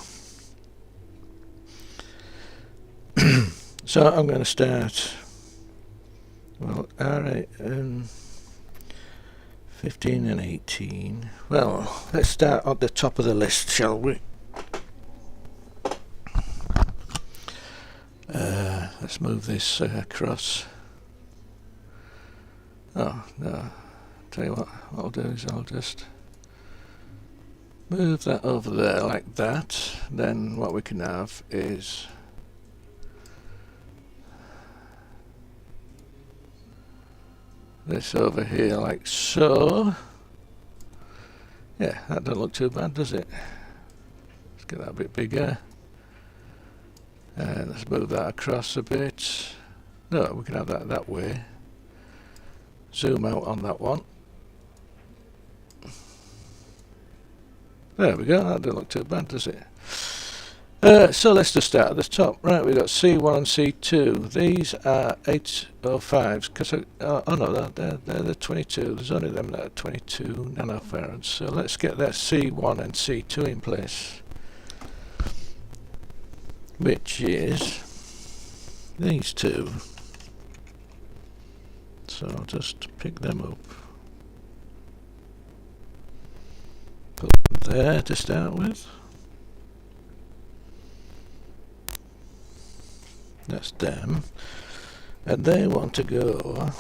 So I'm going to start, well, alright, 15 and 18. Well, let's start at the top of the list, shall we? Let's move this across. Oh, no. Tell you what I'll do is I'll just move that over there like that. Then what we can have is this over here like so. Yeah, that doesn't look too bad, does it? Let's get that a bit bigger. And let's move that across a bit. No, we can have that that way. Zoom out on that one. There we go, that doesn't look too bad, does it? So let's just start at the top. Right, we've got C1 and C2. These are 805s, because, oh no, they're the 22. There's only them that are 22 nanofarads. So let's get that C1 and C2 in place, which is these two. So I'll just pick them up. Put them there to start with. That's them. And they want to go.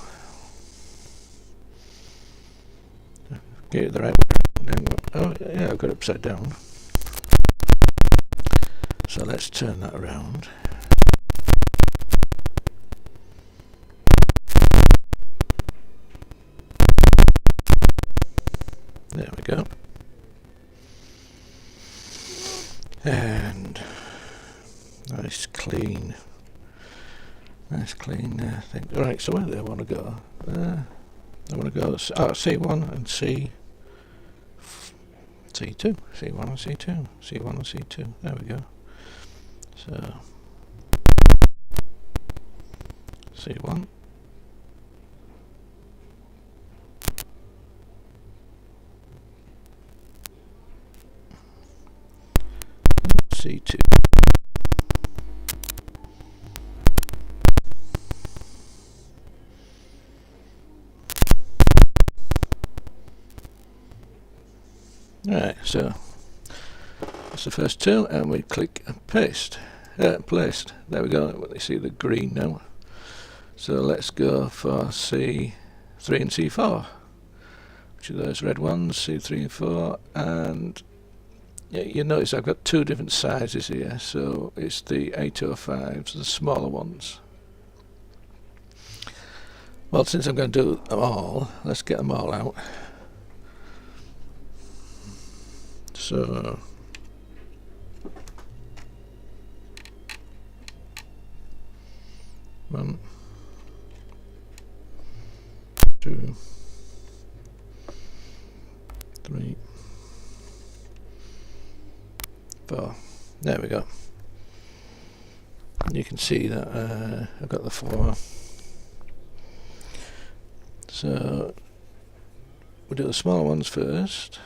Get it the right way around. Oh, yeah, I've got it upside down. So let's turn that around. There we go. And nice clean thing. Right, so where do I want to go? I want to go C1 and C2. C1 and C2. C1 and C2. There we go. So C1. C2. Right, so that's the first two, and we click and paste. Placed. There we go. You see the green now. So let's go for C3 and C4, which are those red ones, C3 and 4, and yeah, you notice I've got two different sizes here. So it's the 805s, the smaller ones. Well, since I'm going to do them all, let's get them all out. So one, two, three, four. There we go. And you can see that I've got the 4. So we'll do the smaller ones first,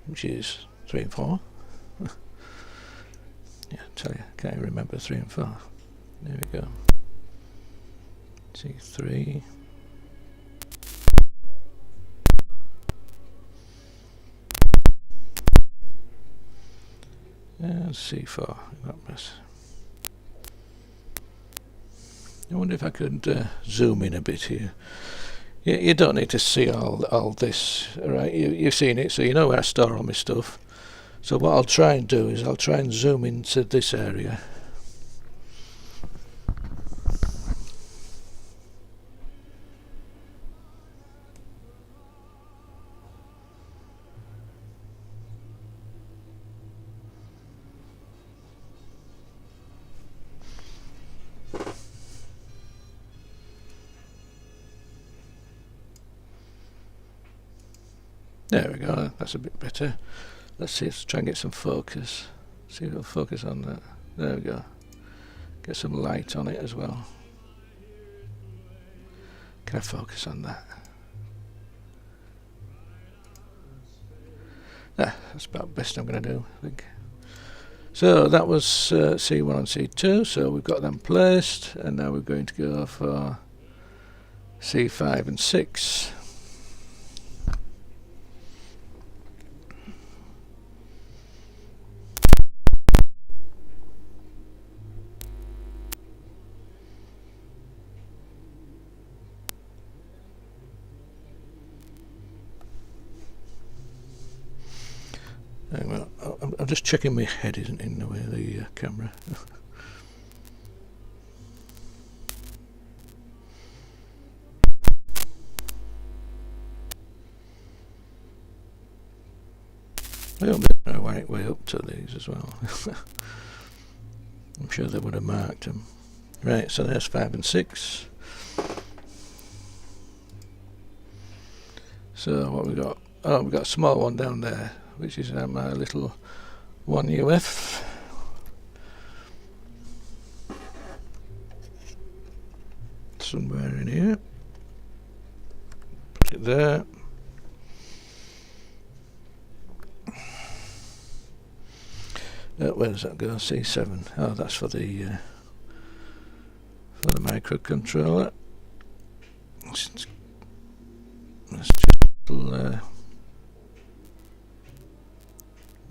which is 3 and 4. Yeah, I tell you, I can't remember 3 and 4. There we go. C3. And C4. That mess. I wonder if I could zoom in a bit here. You don't need to see all this, right? You've seen it, so you know where I store all my stuff. So what I'll try and do is I'll try and zoom into this area. There we go, that's a bit better. Let's see, let's try and get some focus. See if it'll focus on that. There we go. Get some light on it as well. Can I focus on that? That's about the best I'm going to do, I think. So that was C1 and C2, so we've got them placed, and now we're going to go for C5 and 6. Well, I'm just checking my head isn't in the way of the camera. I hope there's no right way up to these as well. I'm sure they would have marked them. Right, so there's 5 and 6. So what we got? Oh, we've got a small one down there, which is my little 1UF. Somewhere in here. Put it there. Where does that go? C7. Oh, that's for the microcontroller. That's just a little,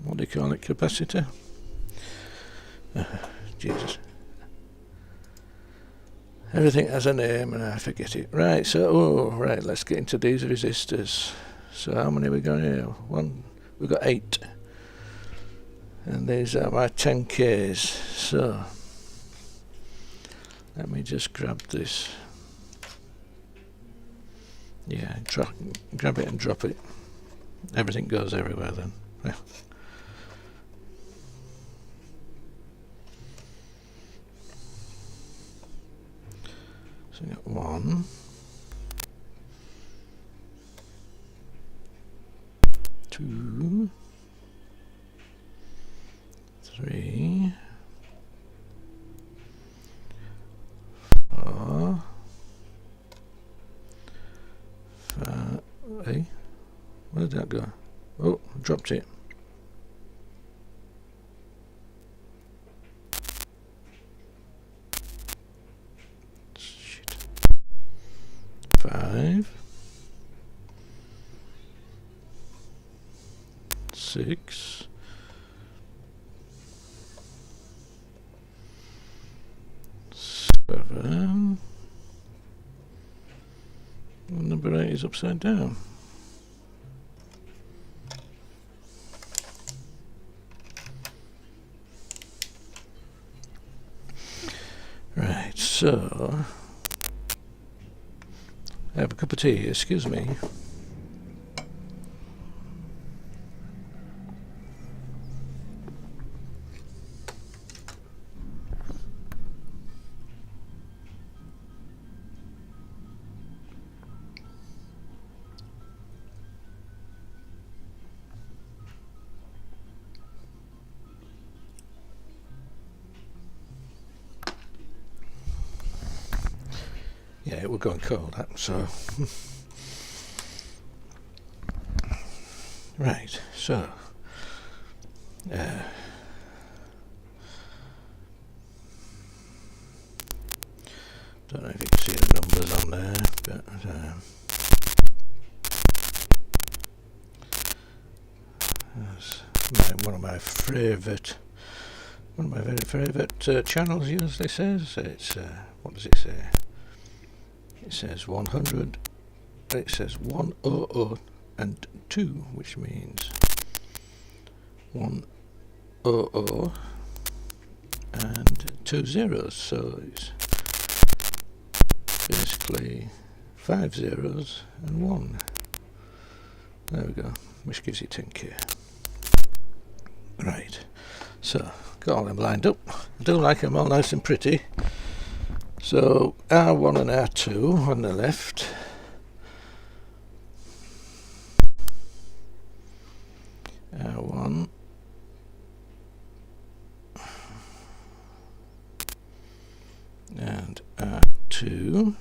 what do you call it? Capacitor. Jesus. Everything has a name and I forget it. Right, so right, let's get into these resistors. So how many we got here? We've got 8. And these are my 10Ks. So let me just grab this. Yeah, grab it and drop it. Everything goes everywhere then. Yeah. So we got 1, 2, 3, 4, 5. Hey, where did that go? Oh, I dropped it. Shit. 5, 6, 7. Number 8 is upside down. Right, so I have a cup of tea, excuse me. Yeah, it will go cold, so right, so don't know if you can see the numbers on there, but that's one of my favourite channels usually says. It's what does it say? It says 100, it says 100 and 2, which means 100 and 2 zeros, so it's basically 5 zeros and 1. There we go, which gives you 10K. Right, so got all them lined up. I do like them all nice and pretty. So R1 and R2 on the left, R1 and R2.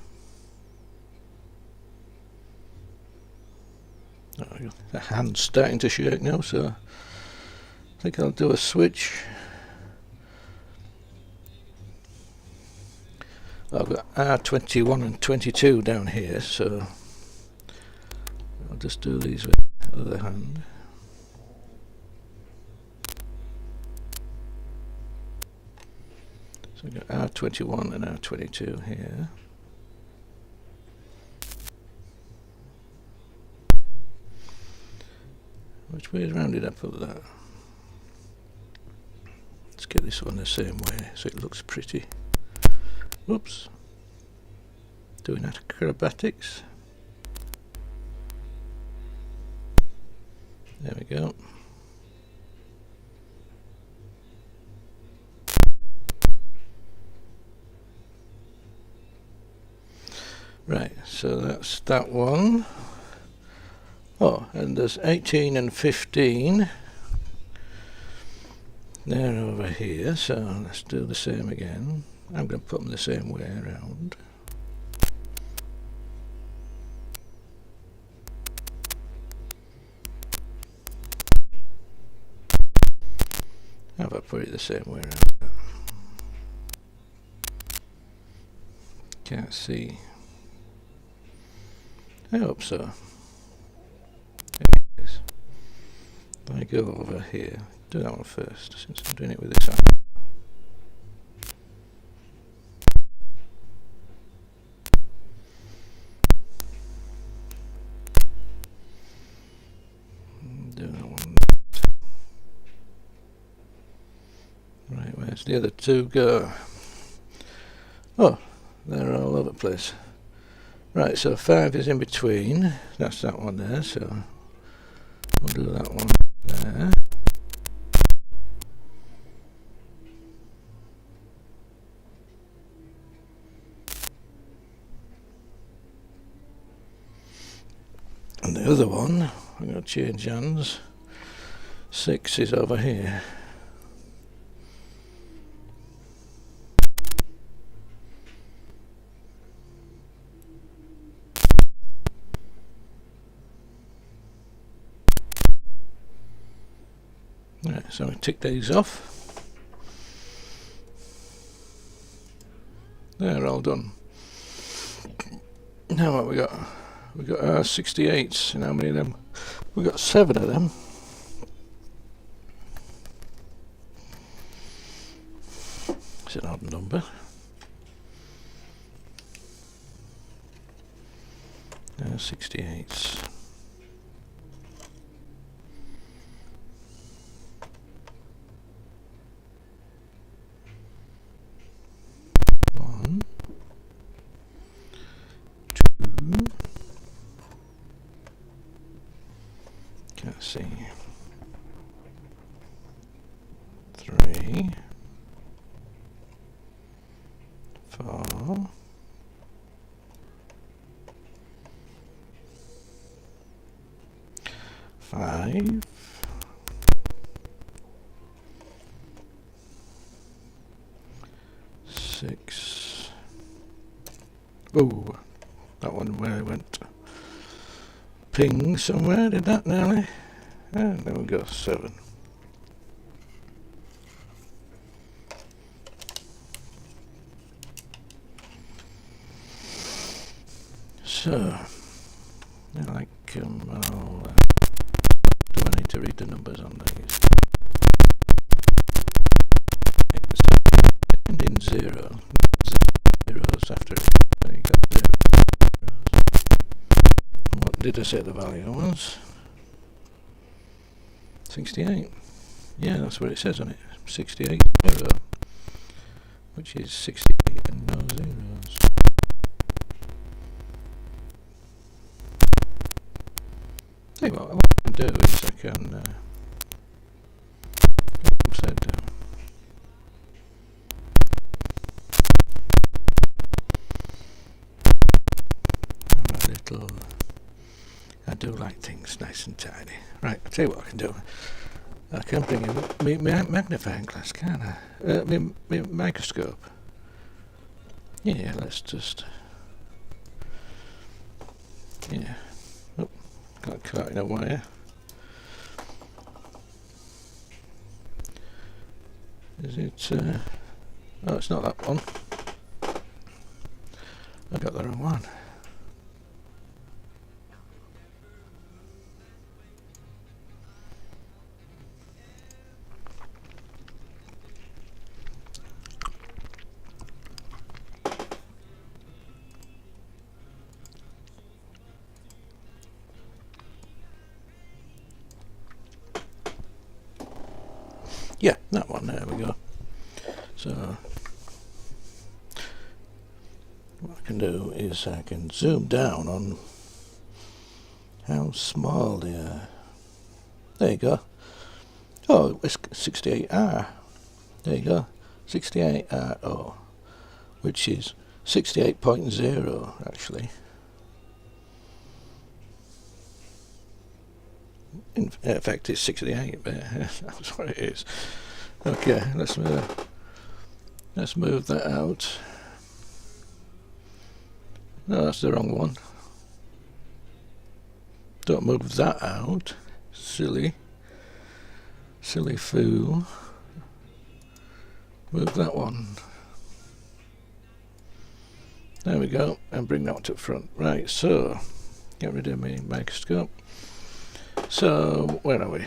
The hand's starting to shake now, so I think I'll do a switch. I've got R21 and 22 down here, so I'll just do these with the other hand. So I've got R21 and R22 here. Which way around did I put that? Let's get this one the same way so it looks pretty. Whoops. Doing acrobatics. There we go. Right, so that's that one. Oh, and there's 18 and 15. They're over here, so let's do the same again. I'm going to put them the same way around. How about I put it the same way around? Can't see. I hope so. Anyways, I go over here. Do that one first, since I'm doing it with this hand. Do that one. Right, where's the other two go? Oh, they're all over the place. Right, so 5 is in between. That's that one there, so we'll do that one there. And the other one, I'm going to change hands. 6 is over here. Right, so I'm going to tick these off. They're all done. Now what we got? We got our 68s, and how many of them? We got 7 of them. It's an odd number. 68s. Can't see. 3, 4, 5, 6. Oh, that one where it went ping somewhere, did that nearly? And there we go, 7. So, I like I'll, do I need to read the numbers on these? And in 0, zeros after it, so you got 0 zeros. What did I say the value was? 68. Yeah, that's what it says on it. 68 0, which is 68 and no zeros. Tell you what I can do is I can upside down. I'm a little. I do like things nice and tidy. Right, I'll tell you what I can do. I can bring in my magnifying glass, can't I? My microscope. Yeah, let's just. Yeah. Oh, got caught in a wire. Is it? Oh, it's not that one. I got the wrong one. Yeah, that one, there we go. So, what I can do is I can zoom down on how small they are. There you go. Oh, it's 68R. There you go. 68RO, which is 68.0 actually. In fact it's 68, but that's what it is. Okay, let's move that out. No, that's the wrong one. Don't move that out. Silly fool. Move that one. There we go, and bring that to the front. Right, so get rid of my microscope. So where are we?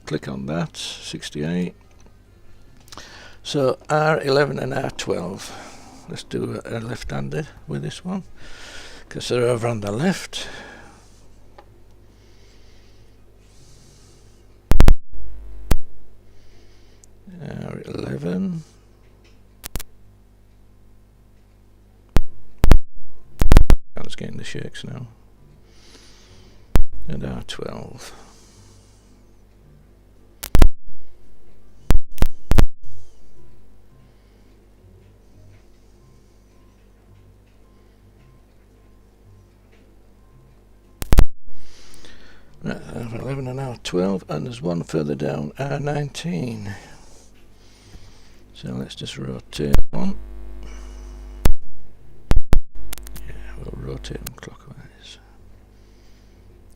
Click on that, 68. So R11 and R12. Let's do a left-handed with this one, because they're over on the left. R11. I was getting the shakes now. And R12. Right, R11 and R12, and there's one further down, R19. So let's just rotate one. Yeah, we'll rotate them clockwise.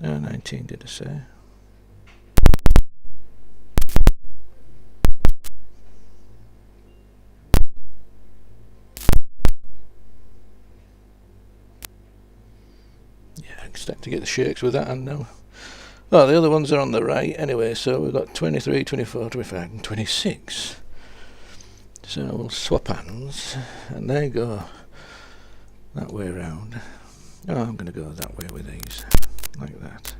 R19 did I say? Yeah, I expect to get the shakes with that hand now. Oh, the other ones are on the right anyway, so we've got 23, 24, 25 and 26. So we'll swap hands, and they go that way around. Oh, I'm going to go that way with these, like that.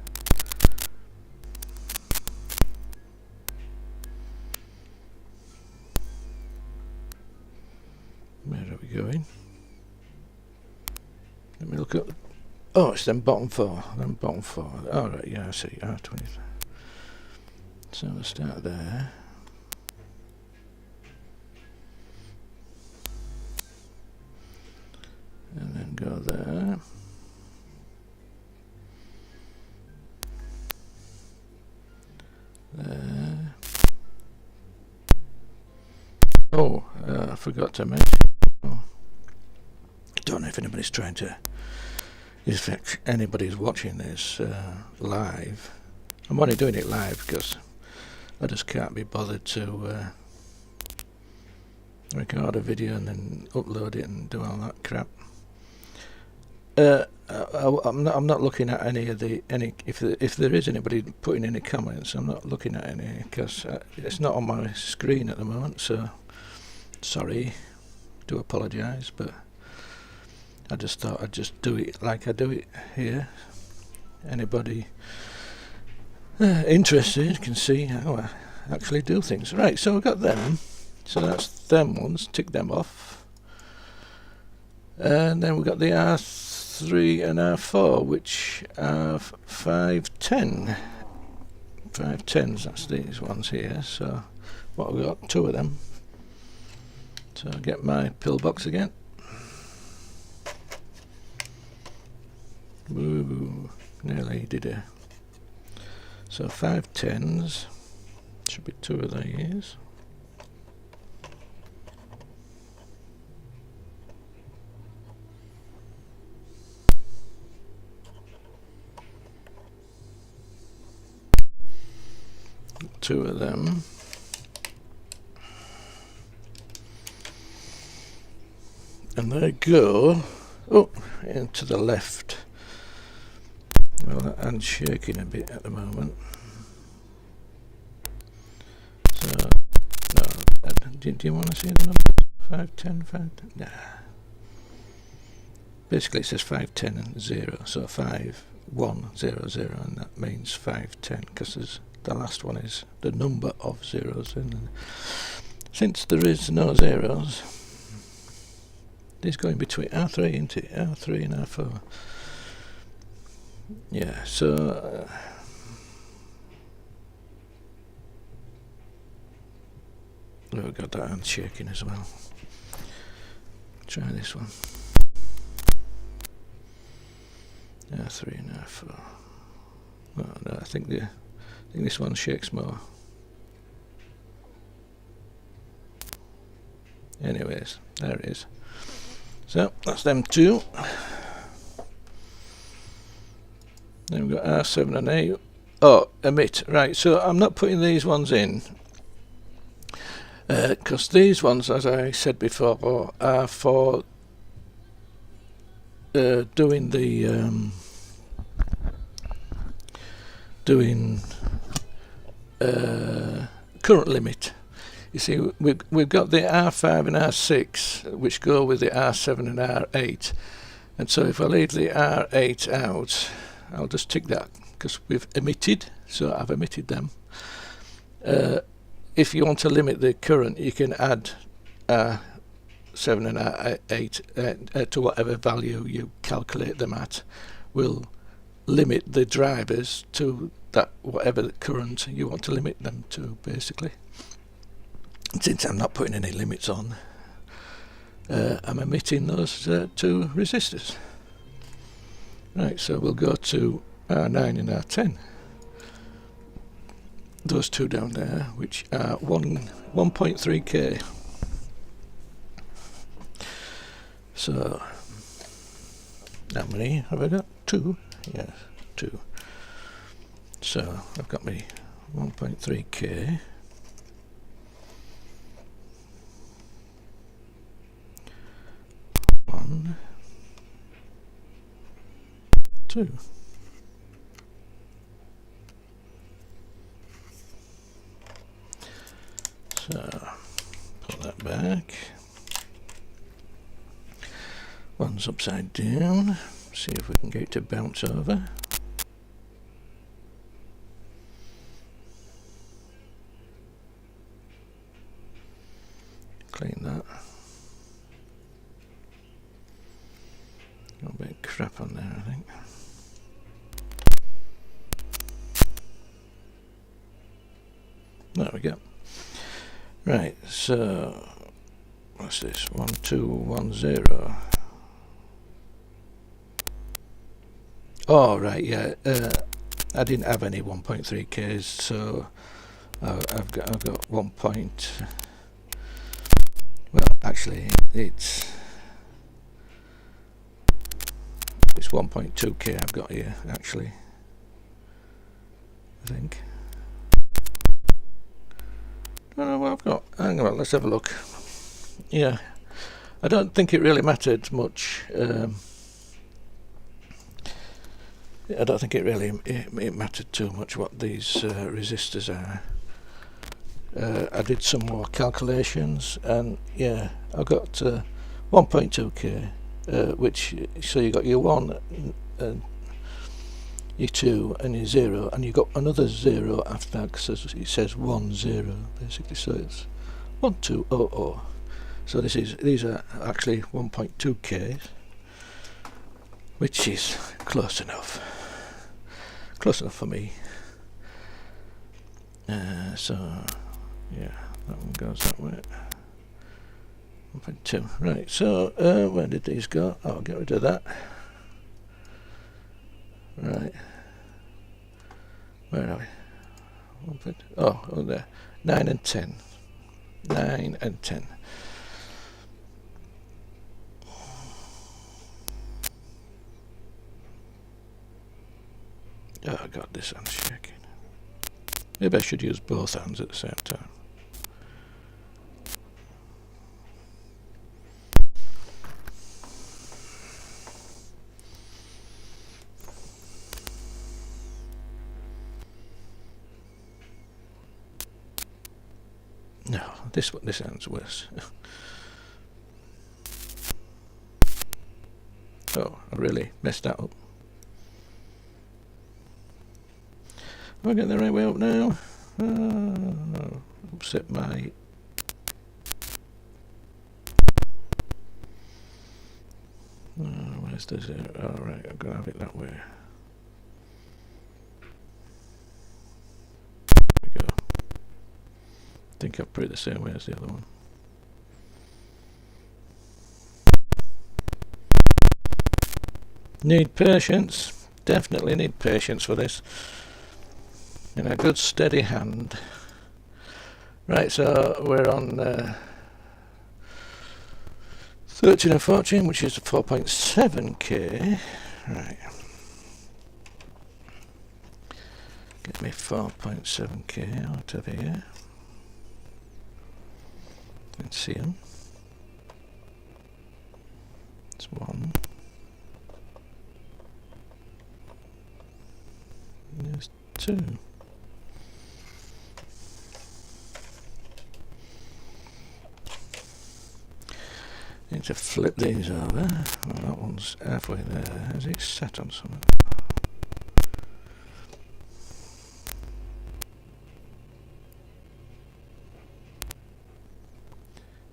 Where are we going? Let me look up. Oh, it's them bottom four. Oh, right, yeah, I see. R20. So we'll start there. And then go there. There. Oh, I forgot to mention. Oh. Don't know if anybody's trying to. If anybody's watching this live. I'm only doing it live because I just can't be bothered to record a video and then upload it and do all that crap. I'm not looking at any if there is anybody putting any comments, I'm not looking at any because it's not on my screen at the moment. So sorry, do apologise, but I just thought I'd just do it like I do it here. Anybody interested can see how I actually do things. Right, so we've got them. So that's them ones. Tick them off. And then we've got the R3 and R4, which are 510. 510s, that's these ones here. So what we've got, two of them. So I'll get my pillbox again. Ooh, nearly did it. So 510s, should be two of these. Two of them. And they go into the left. Well, that hand's shaking a bit at the moment. So, no, do you want to see the number? 510, 510? Nah. Basically it says 510 and 0, so 5100, and that means 510 because the last one is the number of zeros. And since there is no zeros, this going between R3 into R3 and R4. Yeah, so we've got that hand shaking as well. Try this one. R3 and R4. Oh, no, I think this one shakes more. Anyways, there it is. So that's them two. Then we've got R7 and A. Oh, emit. Right, so I'm not putting these ones in because these ones, as I said before, are for doing the current limit. You see, we've got the R5 and R6 which go with the R7 and R8, and so if I leave the R8 out, I'll just tick that because we've emitted, so I've emitted them. If you want to limit the current, you can add R7 and R8 to whatever value you calculate them at. Will limit the drivers to that whatever current you want to limit them to, basically. Since I'm not putting any limits on, I'm emitting those two resistors. Right, so we'll go to R9 and R10. Those two down there, which are 1.3K. So, how many have I got? Two? Yes, two. So, I've got my 1.3K. 1, 2. So, put that back. One's upside down. See if we can get it to bounce over. Clean that. Got a bit of crap on there, I think. There we go. Right, so what's this? 1210. Oh, right, yeah. I didn't have any 1.3Ks, so I've got 1. Well, actually, it's 1.2K I've got here, actually. I think. I don't know what I've got. Hang on, let's have a look. Yeah, I don't think it really mattered much. I don't think it really it mattered too much what these resistors are. I did some more calculations, and yeah, I got 1.2K, which, so you got your 1 and your 2 and your 0, and you got another 0 after that, because it says 1 0 basically, so it's 1200. So these are actually 1.2K, which is close enough for me. So yeah, that one goes that way. 1.2. Right, so where did these go? Oh, I'll get rid of that. Right, where are we? Oh, there. 9 and 10. 9 and 10. Oh god, this hand's shaking. Maybe I should use both hands at the same time. No, this hand's worse. Oh, I really messed that up. Am I getting the right way up now? Upset my... where's the 0? Oh, right, I'm going to have it that way. There we go. I think I've put it the same way as the other one. Need patience. definitely need patience for this, and a good steady hand. Right, so we're on 13 and 14, which is 4.7k. Right, get me 4.7k out of here. Let's see them. It's 1. There's 2. Need to flip these over. Well, that one's halfway there. Has it sat on something?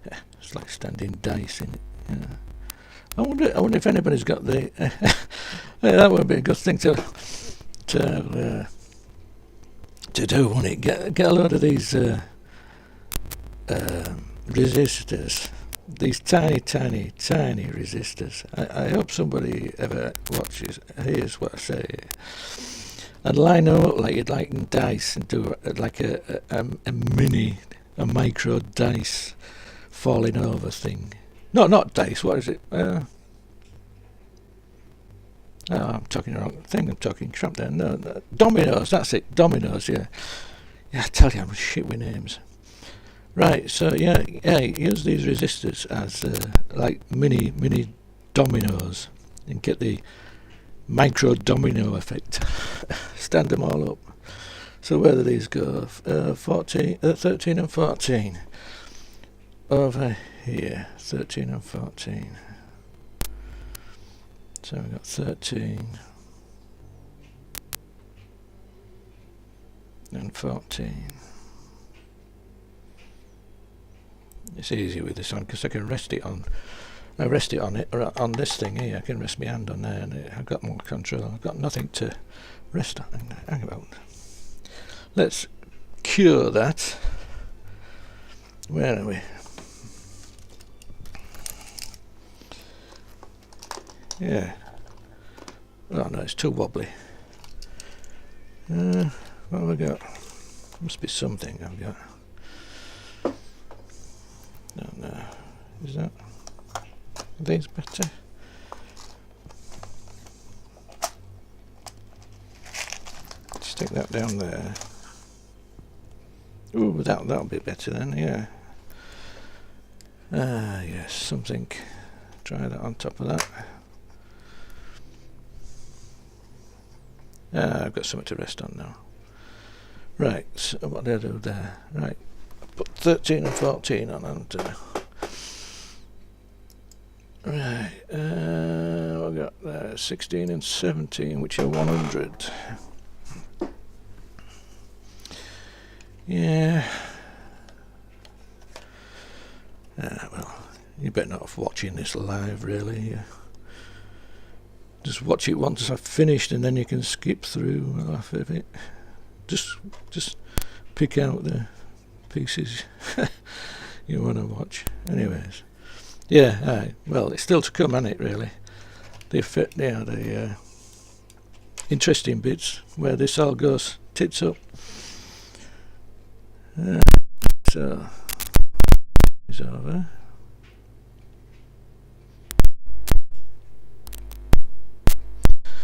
Yeah, it's like standing dice in it. Yeah. I wonder if anybody's got the. That would be a good thing to do, wouldn't it? Get a load of these resistors. These tiny resistors. I hope somebody ever hears what I say, and line them up like you'd like in dice, and do like a micro dice falling over thing. No, not dice. What is it? Oh, I'm talking the wrong thing. I'm talking crap there. No, dominoes. That's it. Dominoes. Yeah. I tell you, I'm shit with names. Right, so yeah, use these resistors as like mini dominoes and get the micro domino effect. Stand them all up. So where do these go? 13 and 14. Over here, 13 and 14. So we've got 13 and 14. It's easy with this one because I can rest it on. I rest it on it, or on this thing here. I can rest my hand on there, and I've got more control. I've got nothing to rest on. Hang about. Let's cure that. Where are we? Yeah. Oh no, it's too wobbly. What have we got? Must be something I've got. No. Is that? Are these better? Stick that down there. Ooh, that'll be better then, yeah. Yes, something. Try that on top of that. I've got something to rest on now. Right, so what do I do there? Right, put 13 and 14 on, and right, I've got 16 and 17, which are 100. Yeah. Well, you better not have watching this live, really. Just watch it once I've finished, and then you can skip through half of it. Just pick out the pieces you want to watch. Anyways, yeah. Well, it's still to come, isn't it? Really, the interesting bits where this all goes tits up. So it's over.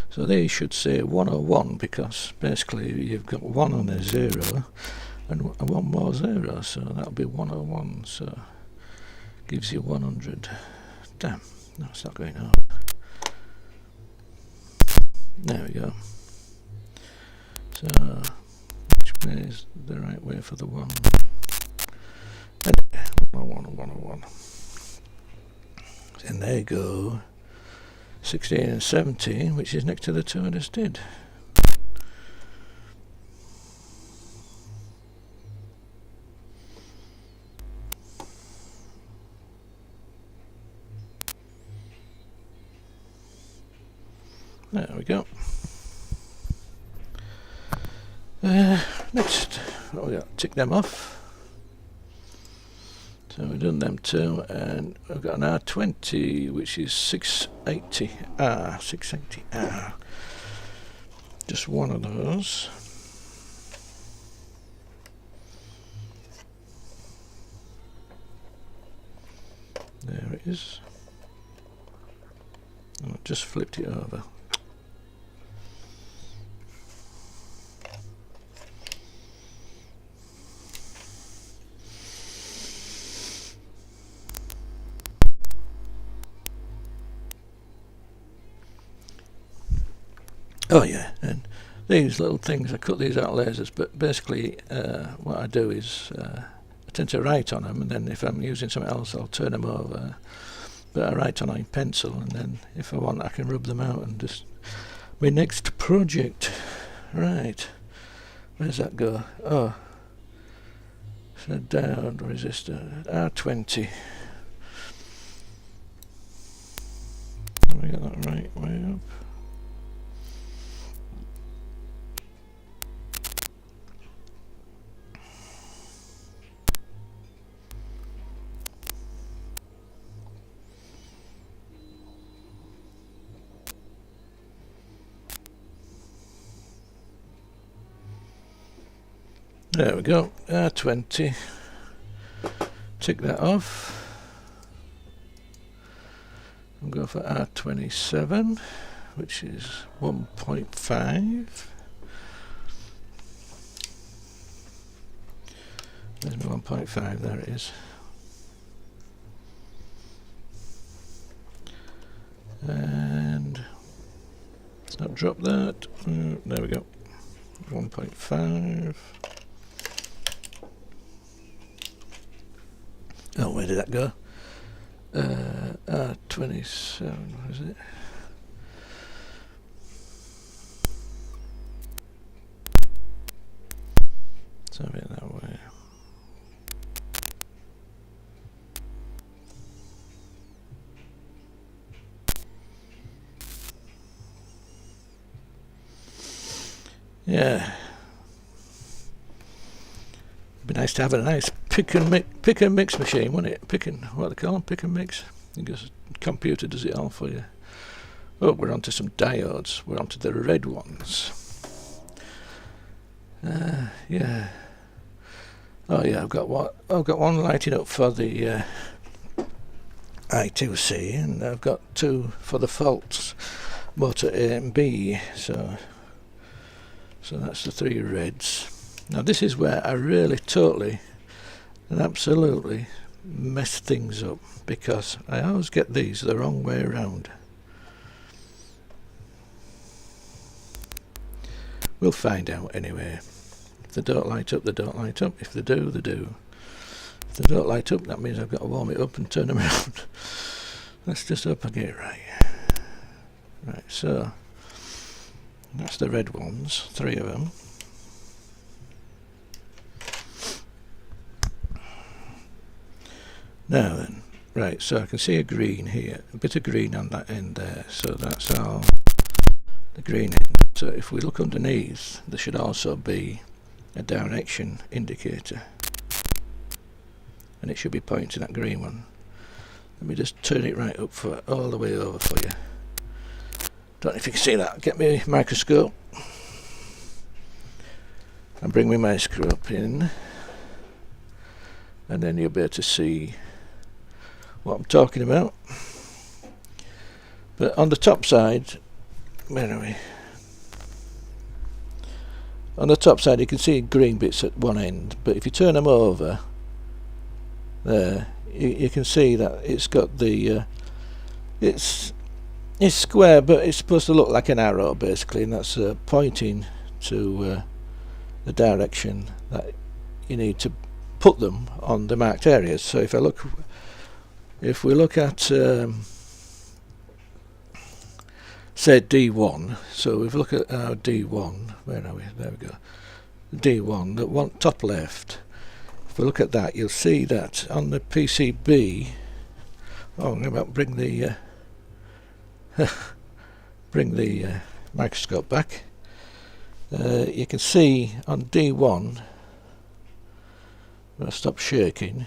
So they should say 101 because basically you've got 1 on a 0 and 1 more 0, so that'll be 101. So gives you 100. Damn, no, it's not going on. There we go. So which way is the right way for the 1? Anyway, 101. And there you go. 16 and 17, which is next to the 2 I just did. There we go. Next, what we got? Tick them off. So we've done them 2, and we've got an R20, which is 680R. just one of those. There it is. Oh, just flipped it over. Oh yeah, and these little things, I cut these out lasers, but basically what I do is I tend to write on them, and then if I'm using something else I'll turn them over, but I write on in pencil, and then if I want I can rub them out and just my next project. Right, where's that go? Oh, so down resistor R20. Have we got that right way up? There we go, R20, tick that off, and go for R27, which is 1.5, there's my 1.5, there it is, and let's not drop that, there we go, 1.5. Oh, where did that go? R27, what is it? Let's have it that way. Yeah. It'd be nice to have a nice pick and mix machine, wouldn't it? What they call them, pick and mix. Because the computer does it all for you. Oh, we're onto some diodes. We're onto the red ones. Yeah. Oh yeah, I've got one lighting up for the I2C, and I've got two for the faults, motor A and B. So that's the three reds. Now this is where I really totally and absolutely mess things up, because I always get these the wrong way around. We'll find out anyway. If they don't light up, they don't light up. If they do, they do. If they don't light up, that means I've got to warm it up and turn them around. Let's just hope I get it right. Right, so that's the red ones, three of them. Now then, right, so I can see a green here, a bit of green on that end there, so that's all the green end. So if we look underneath, there should also be a direction indicator, and it should be pointing to that green one. Let me just turn it right up for all the way over for you. Don't know if you can see that. Get my microscope and bring my microscope in, and then you'll be able to see what I'm talking about. But on the top side, where are we? On the top side you can see green bits at one end, but if you turn them over there, you can see that it's got the it's square, but it's supposed to look like an arrow basically, and that's pointing to the direction that you need to put them on the marked areas. So if we look at say D1, so if we look at our D1, where are we? There we go. D1, the one top left. If we look at that, you'll see that on the PCB. Oh, I'm about to bring the microscope back. You can see on D1, when I stop shaking,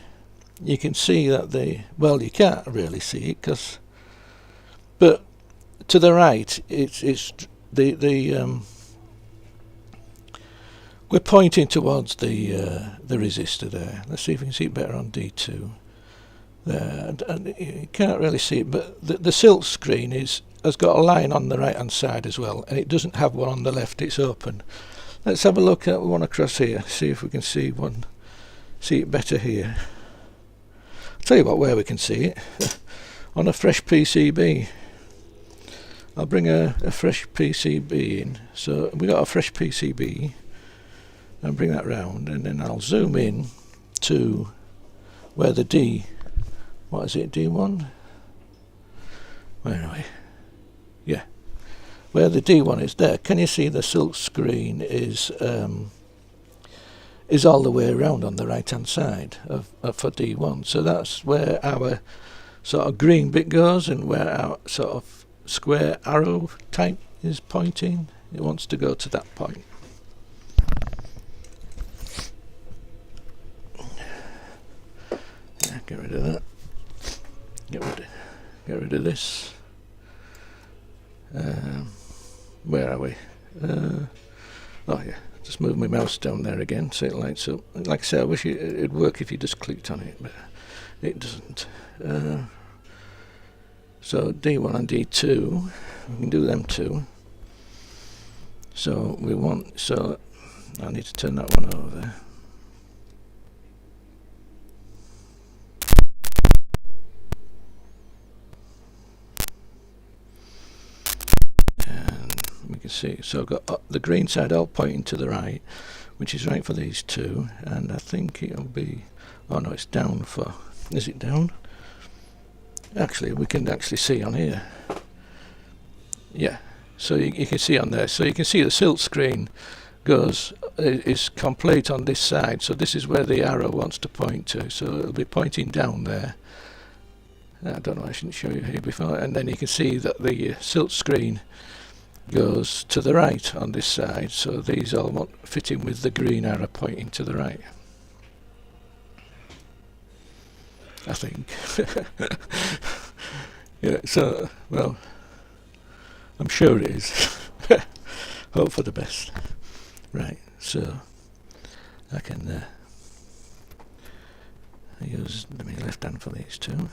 you can see that well, you can't really see it but to the right, it's the we're pointing towards the resistor there. Let's see if we can see it better on D2. There, and you can't really see it, but the silk screen has got a line on the right hand side as well, and it doesn't have one on the left. It's open. Let's have a look at one across here, see if we can see it better here. I'll tell you what, where we can see it on a fresh PCB. I'll bring a fresh PCB in. So we got a fresh PCB, and bring that round, and then I'll zoom in to where the what is it, D1? Where are we? Yeah, where the D1 is there. Can you see the silk screen is all the way around on the right hand side for D1? So that's where our sort of green bit goes, and where our sort of square arrow type is pointing. It wants to go to that point. Yeah, get rid of that. Get rid of this. Where are we? Oh yeah, just move my mouse down there again so it lights up. Like I say, I wish it'd work if you just clicked on it, but it doesn't. So D1 and D2, we can do them too. So I need to turn that one over. We can see, so I've got the green side all pointing to the right, which is right for these two, and I think it'll be, oh no, it's down for, is it down? Actually, we can actually see on here. Yeah, so you can see on there, so you can see the silk screen is complete on this side, so this is where the arrow wants to point to, so it'll be pointing down there. I don't know, I shouldn't show you here before, and then you can see that the silk screen goes to the right on this side, so these all fit in with the green arrow pointing to the right, I think. Yeah, so, well, I'm sure it is. Hope for the best. Right, so I can use my left hand for these two.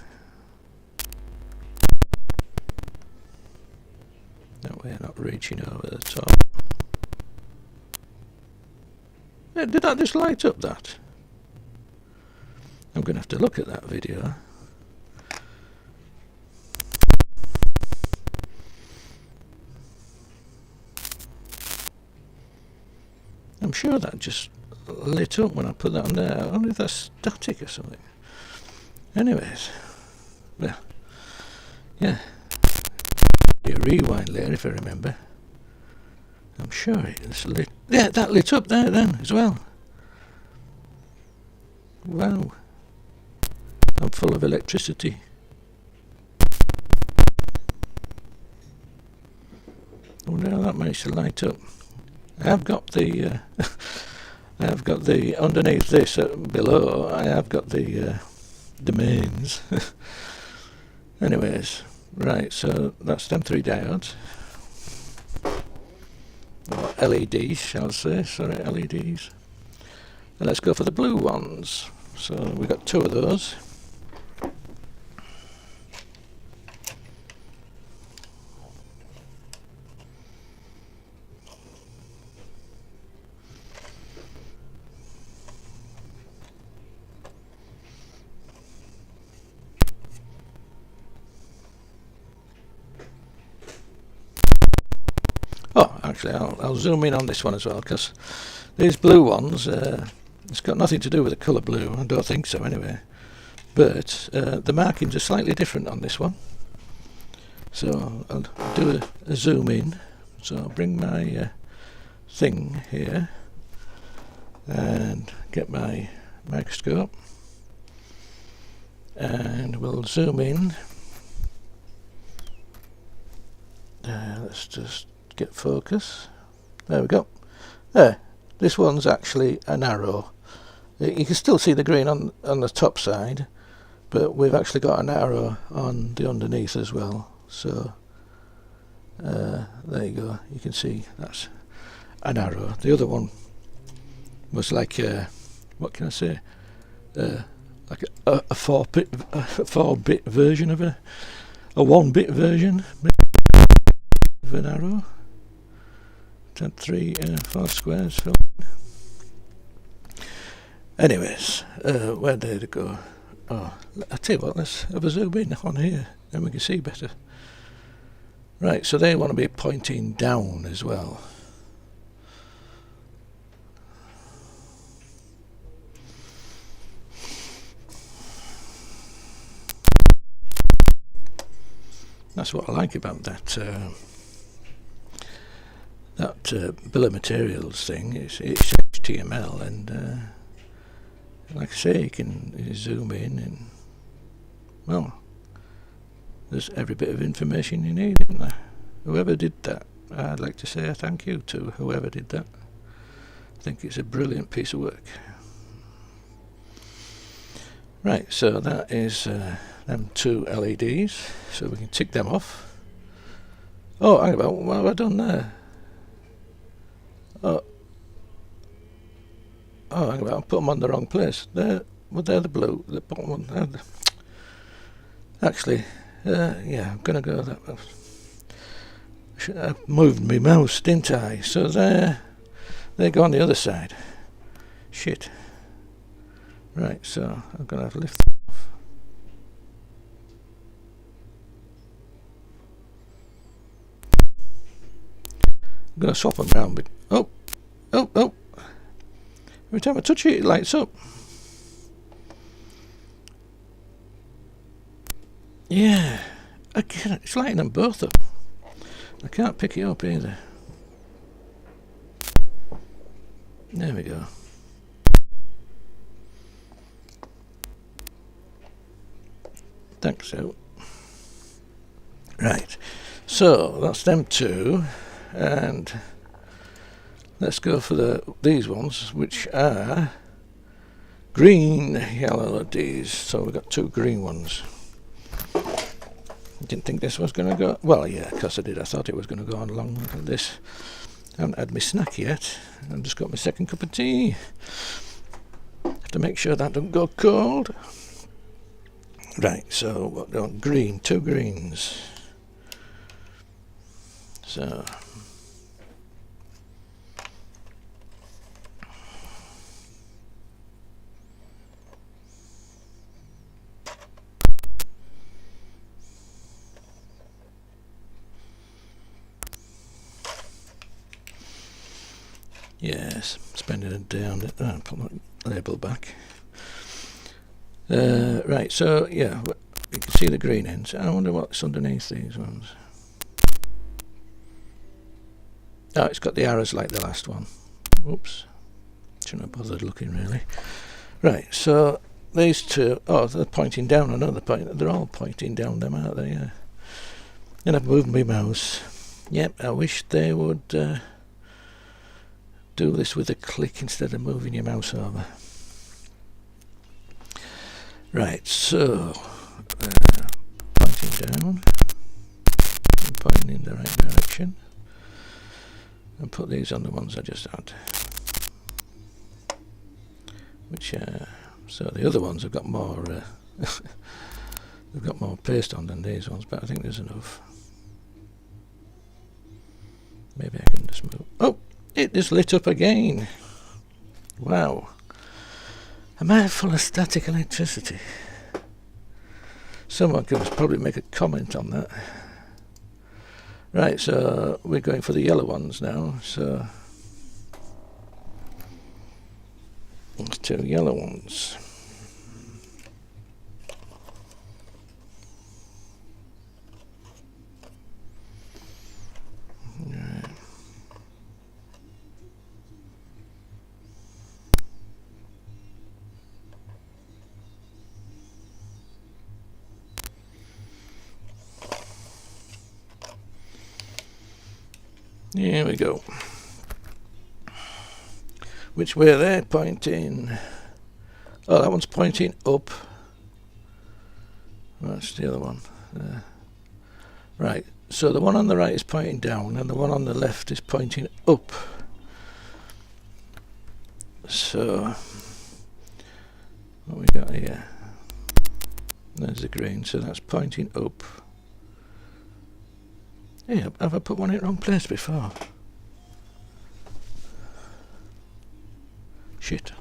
That way I'm not reaching over the top. Yeah, did that just light up that? I'm going to have to look at that video. I'm sure that just lit up when I put that on there. I wonder if that's static or something. Anyways, well, yeah. A rewind later if I remember. I'm sure it's lit. Yeah, that lit up there then as well. Wow, I'm full of electricity. I wonder how that managed to light up. I have got the underneath this below. I have got the mains. Anyways. Right, so that's them three diodes, or LEDs, shall I say, sorry, LEDs. And let's go for the blue ones. So we've got two of those. Oh, actually, I'll zoom in on this one as well, because these blue ones, it's got nothing to do with the colour blue, I don't think so anyway, but the markings are slightly different on this one. So I'll do a zoom in, so I'll bring my thing here and get my microscope, and we'll zoom in. Let's just get focus. There we go. There, this one's actually an arrow. You can still see the green on the top side, but we've actually got an arrow on the underneath as well. So there you go, you can see that's an arrow. The other one was like what can I say? Like a 4-bit version of a 1-bit version of an arrow. It had 4 squares. Anyways, where did it go? Oh, I tell you what, let's have a zoom in on here, then we can see better. Right, so they want to be pointing down as well. That's what I like about that bill of materials thing. It's HTML, and like I say, you can zoom in, and well, there's every bit of information you need, isn't there? Whoever did that, I'd like to say a thank you to whoever did that. I think it's a brilliant piece of work. Right, so that is them 2 LEDs, so we can tick them off. Oh, hang about, what have I done there? Oh, hang about, I put them on the wrong place. They're the blue, the bottom one. Actually, yeah, I'm gonna go that way. Should have moved my mouse, didn't I? So they go on the other side. Shit. Right, so I'm gonna have to lift them off. I'm gonna swap them around, but oh. Every time I touch it, it lights up. Yeah, again, it's lighting them both up. I can't pick it up either. There we go. Thanks, so. Right, so that's them 2, and let's go for these ones, which are green yellow LEDs. So we've got 2 green ones. Didn't think this was going to go. Well, yeah, of course I did. I thought it was going to go on along like this. I haven't had my snack yet. I've just got my second cup of tea. Have to make sure that doesn't go cold. Right, so what do I want? Green, 2 greens. So yes, spending a day on it. Oh, put my label back. Right, so yeah, you can see the green ends. I wonder what's underneath these ones. Oh, it's got the arrows like the last one. Oops, shouldn't have bothered looking really. Right, so these 2, oh, they're pointing down. Another point. They're all pointing down, them, aren't they? Yeah. And I've moved my mouse. Yep, I wish they would do this with a click instead of moving your mouse over. Right, so pointing down and pointing in the right direction, and put these on the ones I just had, which so the other ones have got more they've got more paste on than these ones, but I think there's enough. Maybe I can just move. Oh, it just lit up again. Wow. Am I full of static electricity? Someone could probably make a comment on that. Right, so we're going for the yellow ones now. So there's 2 yellow ones. Right. Here we go. Which way are they pointing? Oh, that one's pointing up. That's the other one. Right, so the one on the right is pointing down and the one on the left is pointing up. So what we got here, there's the green, so that's pointing up. Yeah, have I put one in the wrong place before? Shit.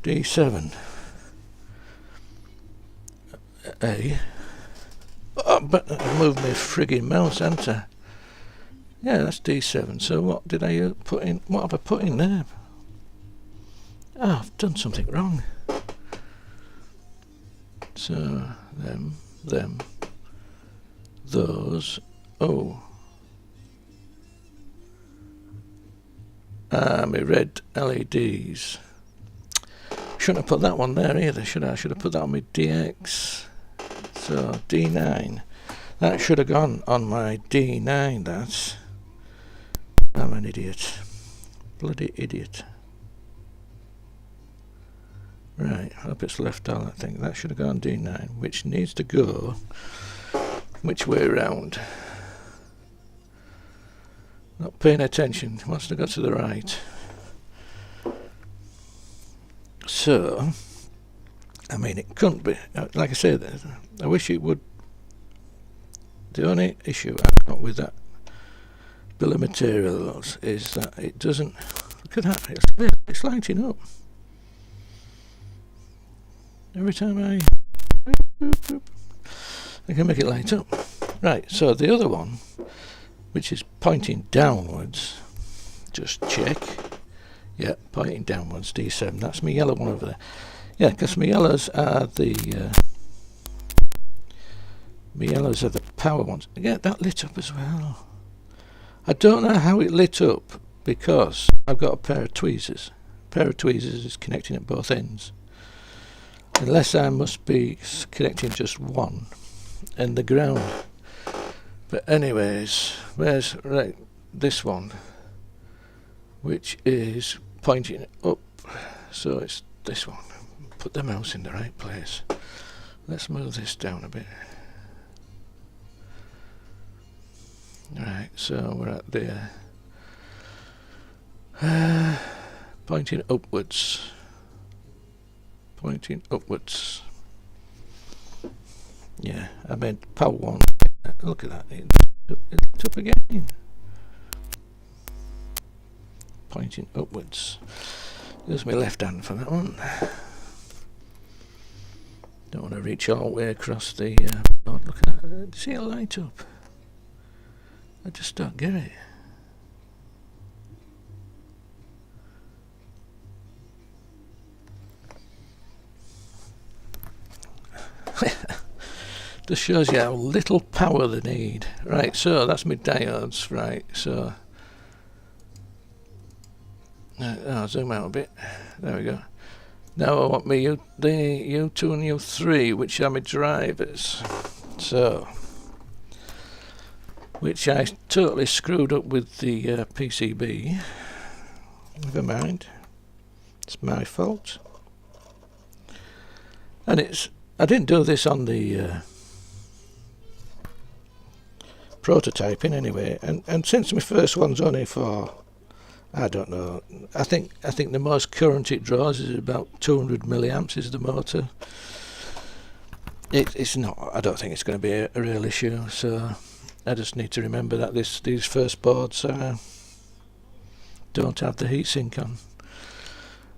D7 A. Oh, but I moved my frigging mouse, haven't I? Yeah, that's D7. So what did I put in? What have I put in there? Oh, I've done something wrong. So them, those. Oh, my red LEDs. Shouldn't have put that one there either, should I? I should have put that on my DX. So D9. That should have gone on my D9. That's. I'm an idiot. Bloody idiot. Right, I hope it's left out, I think. That should have gone D9, which needs to go which way around? Not paying attention, wants to go to the right. So, I mean, it couldn't be, like I said, I wish it would. The only issue I've got with that bill of materials is that it doesn't, look at that, it's lighting up. Every time I can make it light up. Right, so the other one, which is pointing downwards, just check. Yeah, pointing downwards, D7. That's my yellow one over there. Yeah, because my yellows are the power ones. Yeah, that lit up as well. I don't know how it lit up because I've got a pair of tweezers. A pair of tweezers is connecting at both ends. Unless I must be connecting just one and the ground. But anyways, where's right this one, which is pointing up, so it's this one. Put the mouse in the right place. Let's move this down a bit. Right, so we're at there. Pointing upwards. Pointing upwards. Yeah, I meant power one. Look at that, it's up again. Pointing upwards. Use my left hand for that one. Don't want to reach all the way across the board. Look at that. See it light up? I just don't get it. Just shows you how little power they need. Right, so that's my diodes, right, so I'll zoom out a bit. There we go. Now I want the U2 and U3, which are my drivers. So, which I totally screwed up with the PCB. Never mind. It's my fault. And I didn't do this on the prototyping anyway, and since my first one's only for, I don't know, I think the most current it draws is about 200 milliamps is the motor. It's not, I don't think it's going to be a real issue, so I just need to remember that these first boards don't have the heatsink on.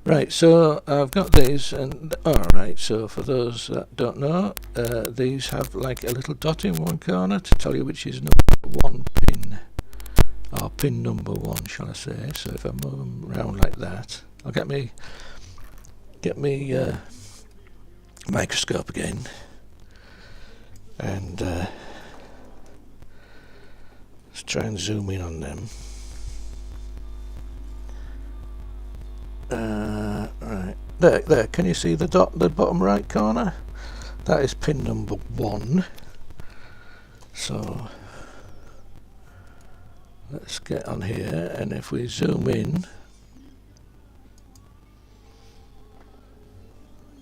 Right, so I've got these, and alright, so for those that don't know, these have like a little dot in one corner to tell you which is number one pin, or pin number one, shall I say. So if I move them around like that, I'll get me microscope again, and let's try and zoom in on them. Right, there, can you see the dot in the bottom right corner? That is pin number 1. So let's get on here, and if we zoom in,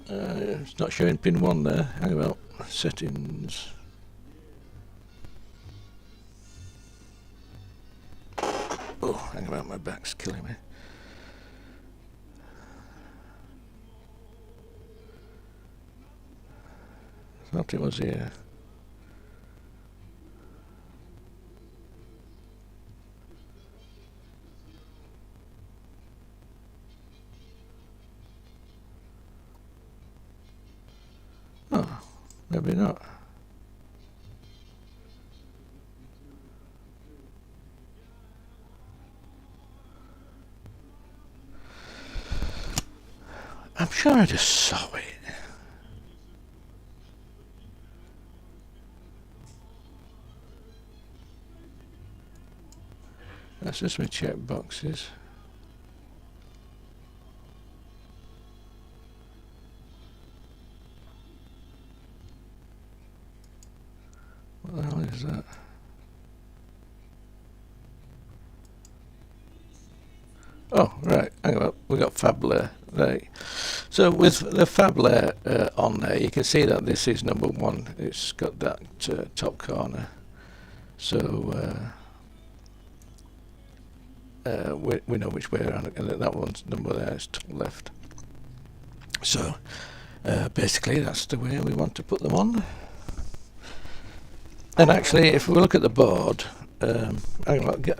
it's not showing pin 1 there. Hang about, settings. Oh, hang about, my back's killing me. I thought it was here. Oh, maybe not. I'm sure I just saw it. That's just my check boxes. What the hell is that? Oh, right, hang on, we got fab layer. Right. So with the fab layer on there, you can see that this is number 1. It's got that top corner. So we know which way around, and that one's number there is top left. So basically that's the way we want to put them on. And actually, if we look at the board, I'll get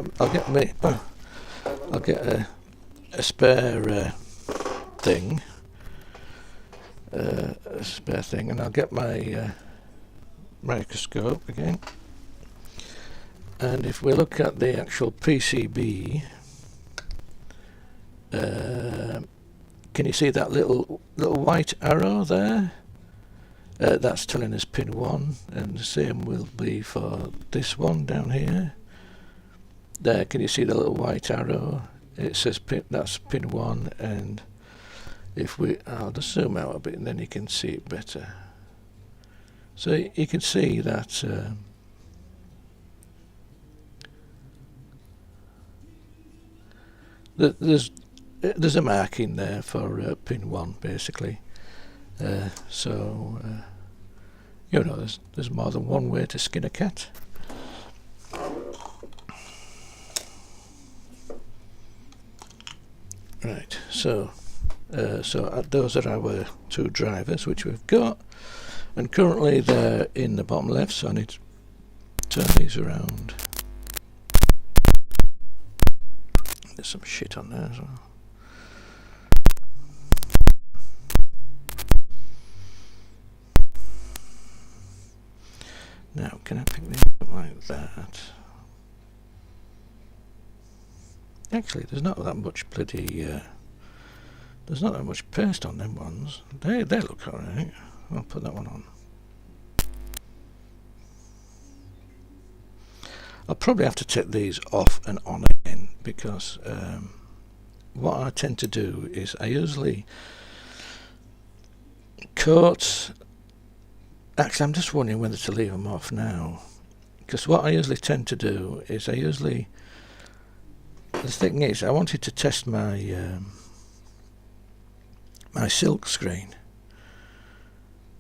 a spare thing, and I'll get my microscope again. And if we look at the actual PCB, can you see that little white arrow there? That's telling us pin 1, and the same will be for this one down here. There, can you see the little white arrow? It says that's pin 1, and if I'll just zoom out a bit, and then you can see it better. So you can see that there's a marking there for pin 1, basically. So you know, there's more than one way to skin a cat. Right, so those are our 2 drivers which we've got, and currently they're in the bottom left, so I need to turn these around. There's some shit on there as well. Now, can I pick these up like that? Actually, there's not that much bloody there's not that much paste on them ones. They look alright. I'll put that one on. I'll probably have to take these off and on again, because what I tend to do is I usually coat. Actually, I'm just wondering whether to leave them off now, because what I usually tend to do is the thing is, I wanted to test my my silk screen.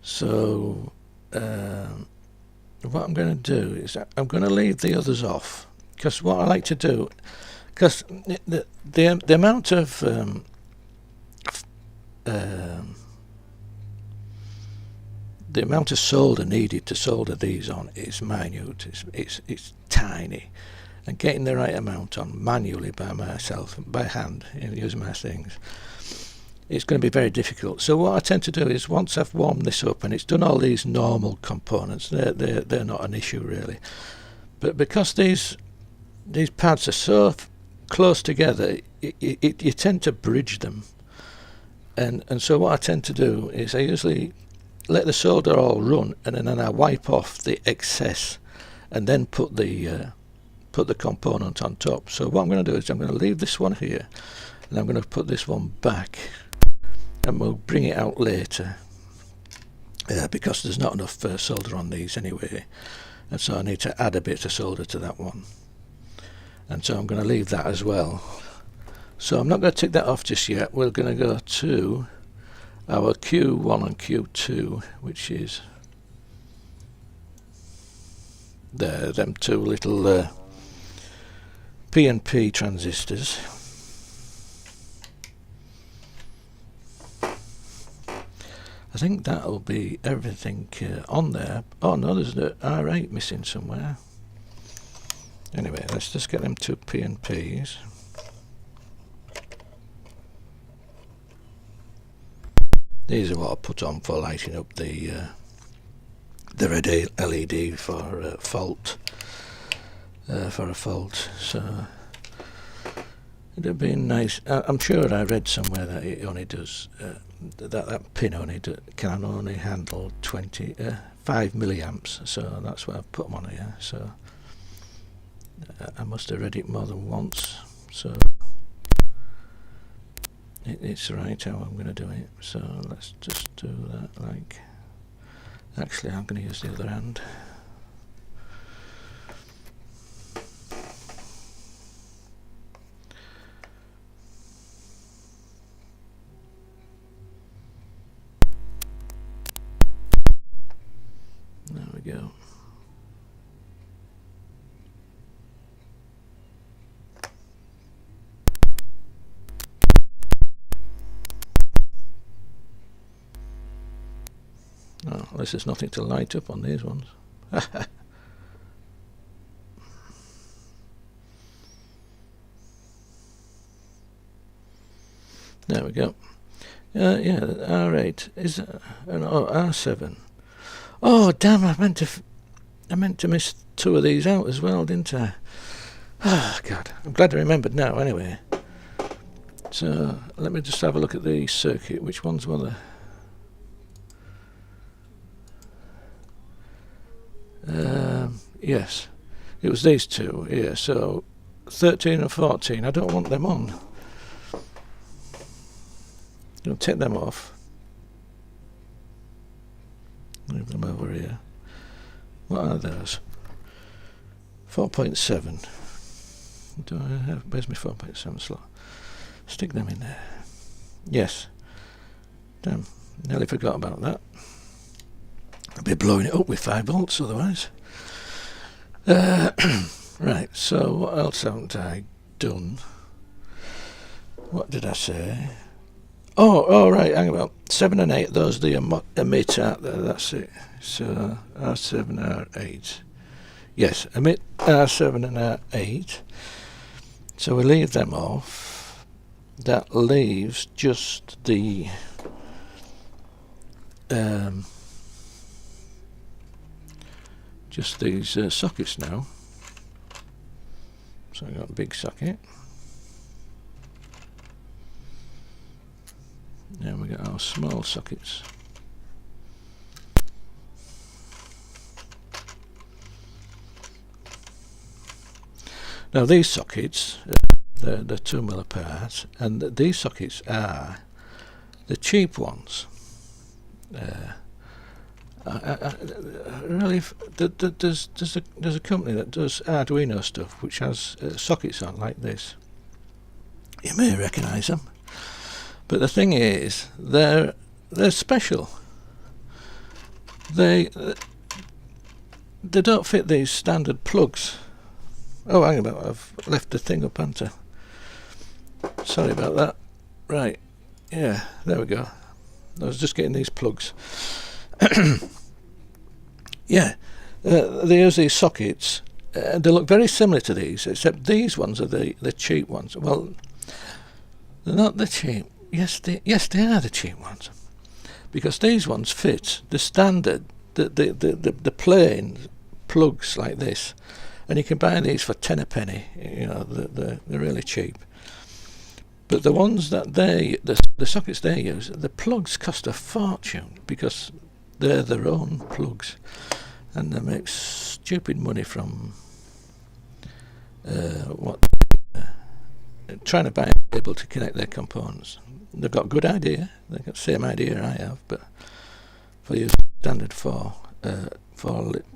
So what I'm going to do is I'm going to leave the others off, because what I like to do, because the amount of the amount of solder needed to solder these on is minute. It's tiny, and getting the right amount on manually by myself, by hand, using my things, it's going to be very difficult. So what I tend to do is, once I've warmed this up and it's done all these normal components, they're not an issue really. But because these pads are so close together, you tend to bridge them. And so what I tend to do is I usually let the solder all run, and then I wipe off the excess, and then put the component on top. So what I'm going to do is I'm going to leave this one here, and I'm going to put this one back, and we'll bring it out later, because there's not enough solder on these anyway, and so I need to add a bit of solder to that one, and so I'm going to leave that as well. So I'm not going to take that off just yet. We're going to go to our Q1 and Q2, which is there, them 2 little PNP transistors. I think that'll be everything on there. Oh no, there's the R8 missing somewhere. Anyway, let's just get them two PNPs. These are what I put on for lighting up the red LED for fault. For a fault. So it'd be nice. I'm sure I read somewhere that it only does that pin can only handle 5 milliamps. So that's why I've put them on here. So I must have read it more than once. So it's right how I'm going to do it. So let's just do that. Like, actually, I'm going to use the other hand. There we go. Oh, at least there's nothing to light up on these ones. There we go. Yeah, R8 is R7. Oh damn! I meant to miss two of these out as well, didn't I? Oh God! I'm glad I remembered now. Anyway, so let me just have a look at the circuit. Which ones were there? Yes, it was these two. Yeah, so 13 and 14. I don't want them on. I'll take them off. Leave them over here. What are those? 4.7. Do I have? Where's my 4.7 slot? Stick them in there. Yes. Damn, nearly forgot about that. I'll be blowing it up with 5 volts otherwise. Right, so what else haven't I done? What did I say? Oh, right, hang about 7 and 8, those are the emit out there, that's it. So R7, R8. Yes, emit R7 and R8. So we leave them off. That leaves just the just these sockets now. So I've got a big socket. Now we got our small sockets. Now these sockets, they're 2 mil apart, and these sockets are the cheap ones. Really, there's a company that does Arduino stuff which has sockets on like this. You may recognise them, but the thing is, they're special. They don't fit these standard plugs. Oh, hang about, I've left the thing up, haven't I? Sorry about that. Right, yeah, there we go. I was just getting these plugs. Yeah, they use these sockets. They look very similar to these, except these ones are the cheap ones. Well, they're not the cheap. Yes, they are the cheap ones, because these ones fit the standard, the plain plugs like this, and you can buy these for 10 a penny. You know, they're really cheap. But the ones that the sockets they use, the plugs cost a fortune because they're their own plugs, and they make stupid money from trying to buy able to connect their components. They've got good idea. They've got the same idea I have, but for your standard four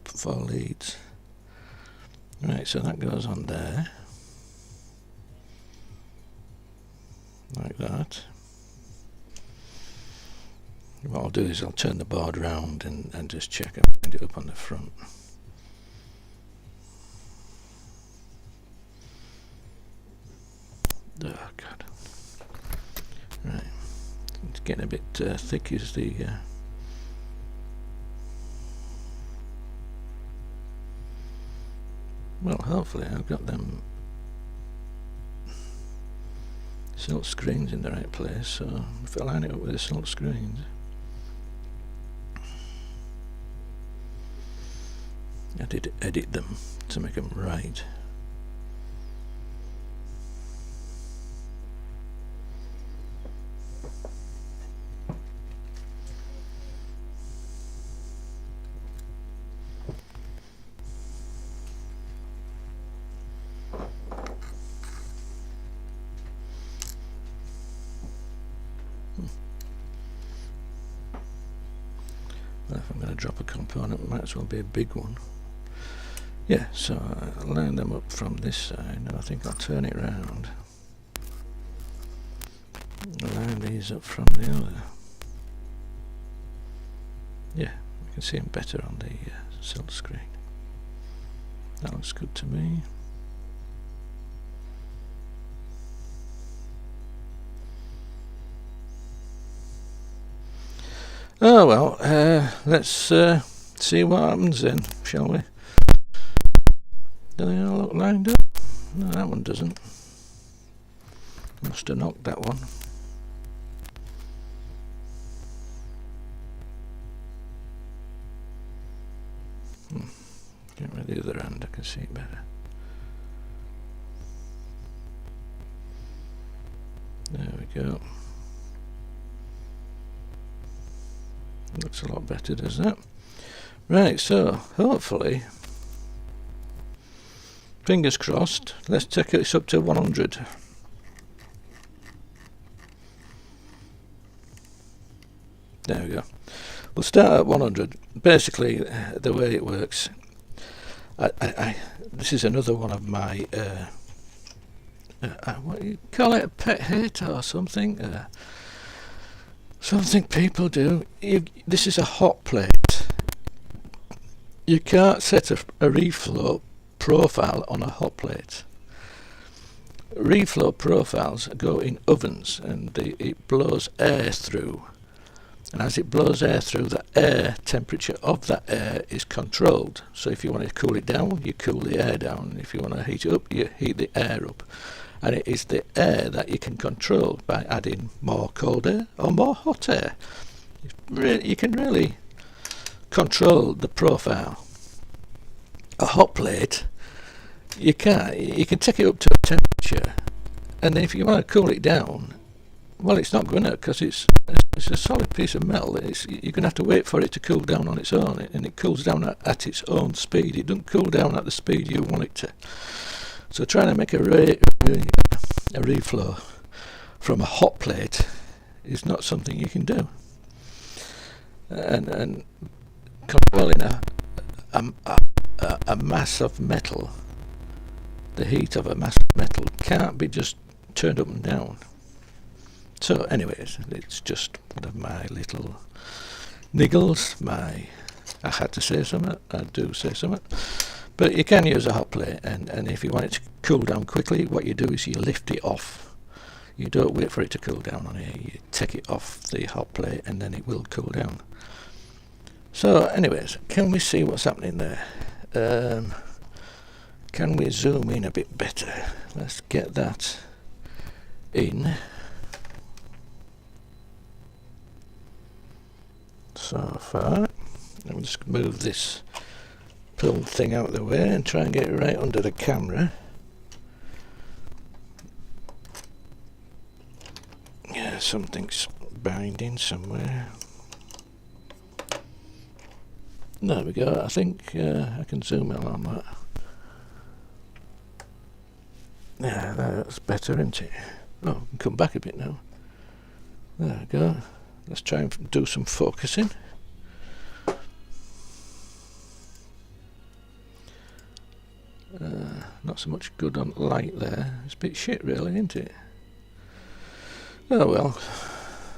leads. Right, so that goes on there like that. What I'll do is I'll turn the board round and just check and find it up on the front. Oh God. Right. It's getting a bit thick, is the well, hopefully I've got them silk screens in the right place, so if I line it up with the silk screens, I did edit them to make them right. Well, if I'm going to drop a component, it might as well be a big one. Yeah, so I line them up from this side, and I think I'll turn it round. Line these up from the other. Yeah, I can see them better on the silk screen. That looks good to me. Oh well, let's see what happens then, shall we? Do they all look lined up? No, that one doesn't. Must have knocked that one. Get rid of the other hand, I can see it better. There we go. Looks a lot better, does that? Right, so hopefully, fingers crossed, let's take this up to 100. There we go. We'll start at 100. Basically, the way it works, this is another one of my what do you call it, a pet hate or something? Something people do. This is a hot plate. You can't set a reflow profile on a hot plate. Reflow profiles go in ovens, and it blows air through. And as it blows air through, the air temperature of that air is controlled. So if you want to cool it down, you cool the air down. If you want to heat it up, you heat the air up. And it is the air that you can control by adding more cold air or more hot air. You can really control the profile. A hot plate, you can take it up to a temperature, and then if you want to cool it down, well, it's not going to, because it's a solid piece of metal. You're going to have to wait for it to cool down on its own, and it cools down at its own speed. It doesn't cool down at the speed you want it to. So trying to make a reflow from a hot plate is not something you can do. And controlling a mass of metal, the heat of a mass of metal can't be just turned up and down. So anyways, it's just one of my little niggles. I had to say something, I do say something. But you can use a hot plate, and if you want it to cool down quickly, what you do is you lift it off. You don't wait for it to cool down on here, you take it off the hot plate and then it will cool down. So anyways, can we see what's happening there? Can we zoom in a bit better? Let's get that in. So far, I'll just move this pulled thing out of the way and try and get it right under the camera. Yeah, something's binding somewhere. There we go. I think I can zoom in on that. Yeah, that's better, isn't it? Oh, come back a bit now. There we go. Let's try and do some focusing. Not so much good on light there. It's a bit shit really, isn't it? Oh well,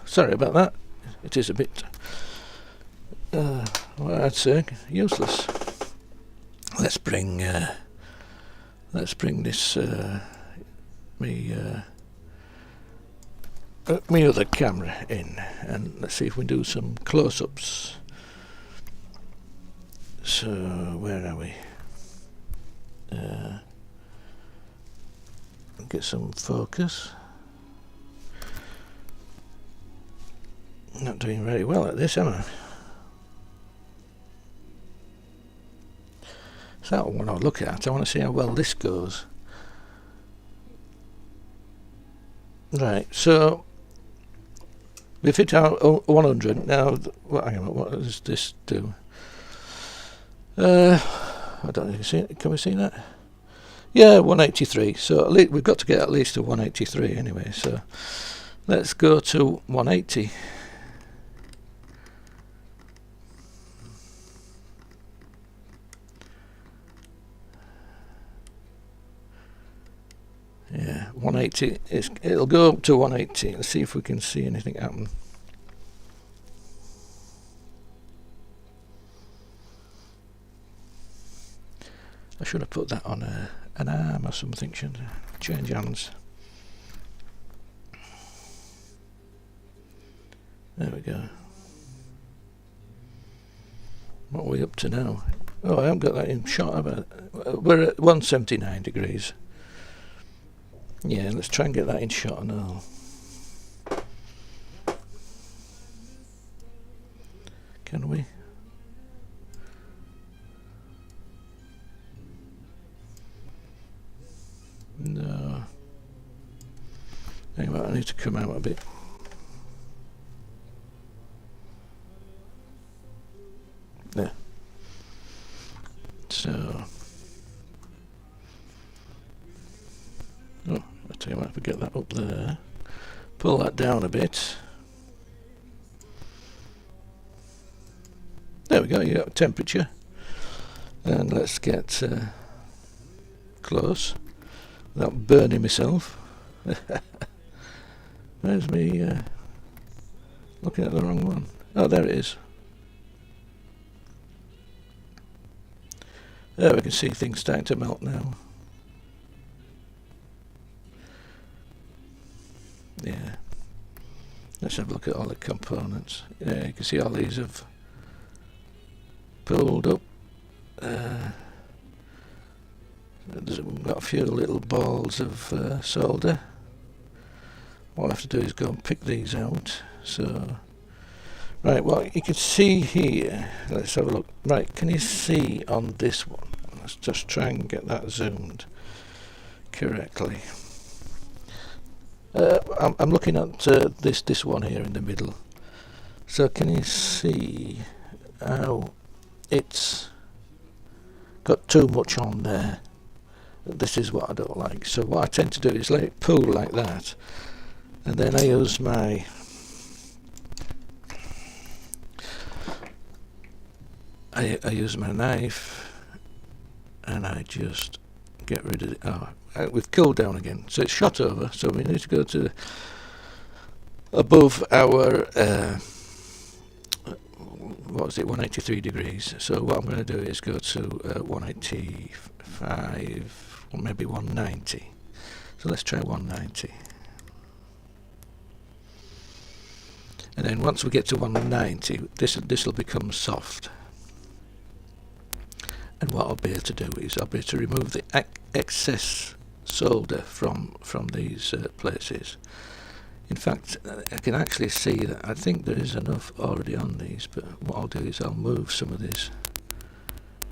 sorry about that. It is a bit what I'd say useless. Let's bring this me my other camera in, and let's see if we do some close-ups. So where are we? Get some focus. Not doing very well at this, am I? So that's what I look at. I want to see how well this goes. Right, so we've hit our 100. Now, hang on, what does this do? I don't know if you see it. Can we see that? Yeah, 183. So at least we've got to get at least a 183 anyway. So let's go to 180. Yeah, 180. It'll go up to 180. Let's see if we can see anything happen. I should have put that on an arm or something, shouldn't I? Change hands. There we go. What are we up to now? Oh, I haven't got that in shot, have I? We're at 179 degrees. Yeah, let's try and get that in shot and all. Can we? No. Anyway, I need to come out a bit. There. So. Oh, I tell you what, if we get that up there, pull that down a bit. There we go, you got temperature. And let's get close without burning myself. Where's me looking at the wrong one? Oh, there it is. There we can see things starting to melt now. Yeah. Let's have a look at all the components. Yeah, you can see all these have pulled up. We've got a few little balls of solder. What I have to do is go and pick these out. So, right, well, you can see here. Let's have a look. Right, can you see on this one? Let's just try and get that zoomed correctly. I'm looking at this one here in the middle. So can you see how it's got too much on there? This is what I don't like. So what I tend to do is let it pull like that, and then I use my I use my knife and I just get rid of it. Oh, we've cooled down again, so it's shot over, so we need to go to above our what was it, 183 degrees. So what I'm going to do is go to 185 or maybe 190. So let's try 190, and then once we get to 190, this will become soft. And what I'll be able to do is I'll be able to remove the excess solder from these places. In fact, I can actually see that I think there is enough already on these, but what I'll do is I'll move some of this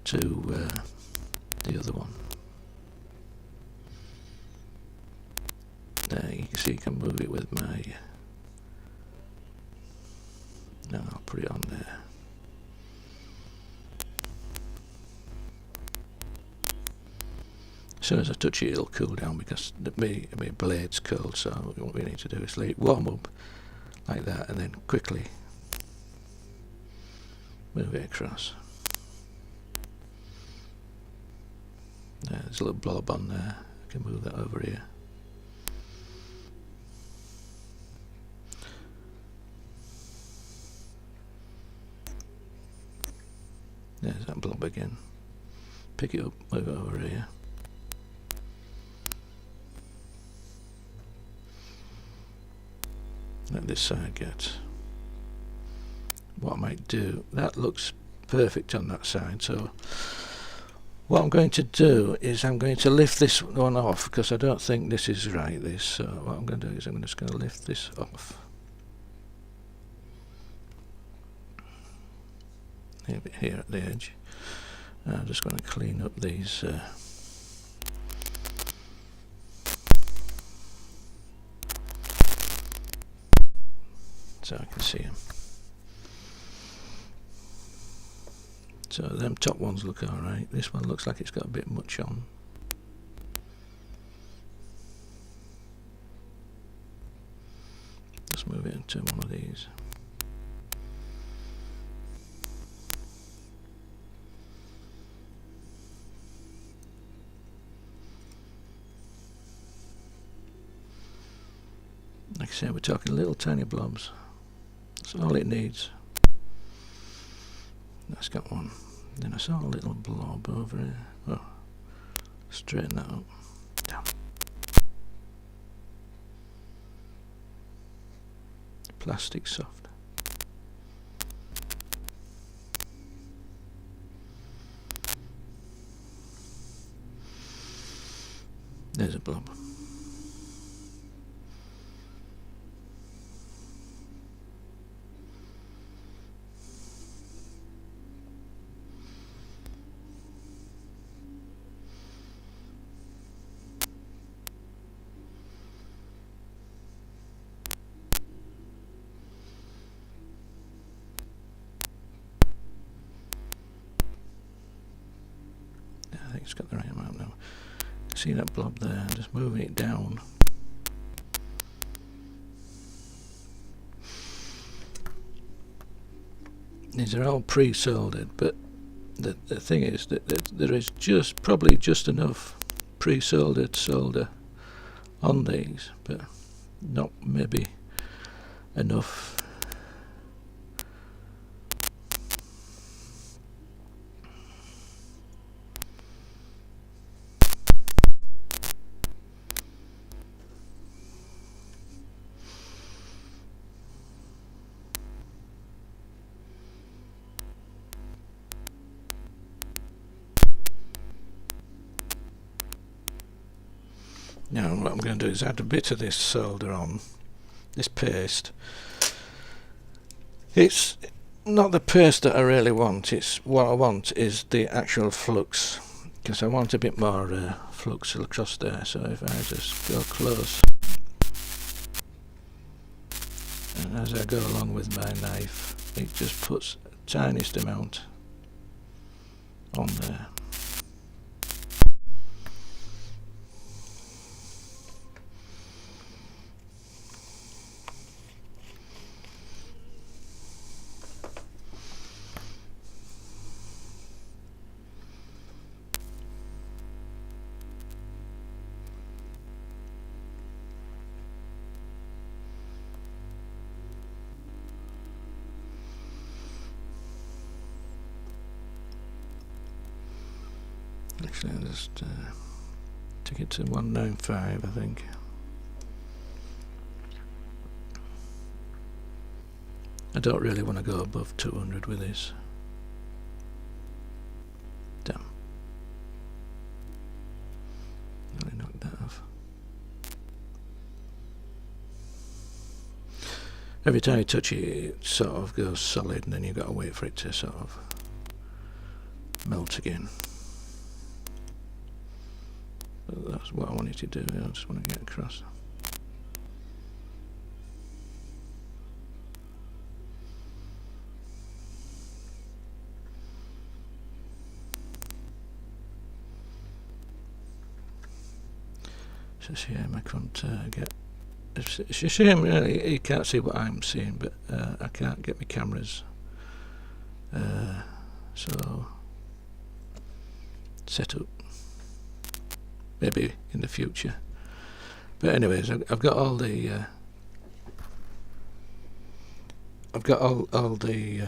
to the other one. There, you can see you can move it with my... No, I'll put it on there. As soon as I touch it, it'll cool down because my blade's cold. So what we need to do is let it warm up like that, and then quickly move it across. There's a little blob on there. I can move that over here. There's that blob again. Pick it up, move it over here. let this side get. What I might do, that looks perfect on that side, so what I'm going to do is I'm going to lift this one off, because I don't think this is right, this. So what I'm going to do is I'm just going to lift this off. Here at the edge. I'm just going to clean up these so I can see them. So them top ones look alright. This one looks like it's got a bit much on. Let's move it into one of these. Like I say, we're talking little tiny blobs. That's all it needs. That's got one. Then I saw a little blob over here. Oh, straighten that up. Down. Plastic soft. There's a blob. I think it's got the right amount now. See that blob there? Just moving it down. These are all pre-soldered, but the thing is that there is probably just enough pre-soldered solder on these, but not maybe enough. Now what I'm going to do is add a bit of this solder on, this paste. It's not the paste that I really want, it's what I want is the actual flux, because I want a bit more flux across there. So if I just go close, and as I go along with my knife, it just puts the tiniest amount on there. Actually, I'll just take it to 195, I think. I don't really want to go above 200 with this. Damn. Nearly knocked that off. Every time you touch it, it sort of goes solid, and then you've got to wait for it to sort of melt again. But that's what I wanted to do. I just want to get across. It's a shame I couldn't get. It's a shame, really. You can't see what I'm seeing, but I can't get my cameras so set up. Maybe in the future. But anyways, I've got all the I've got all the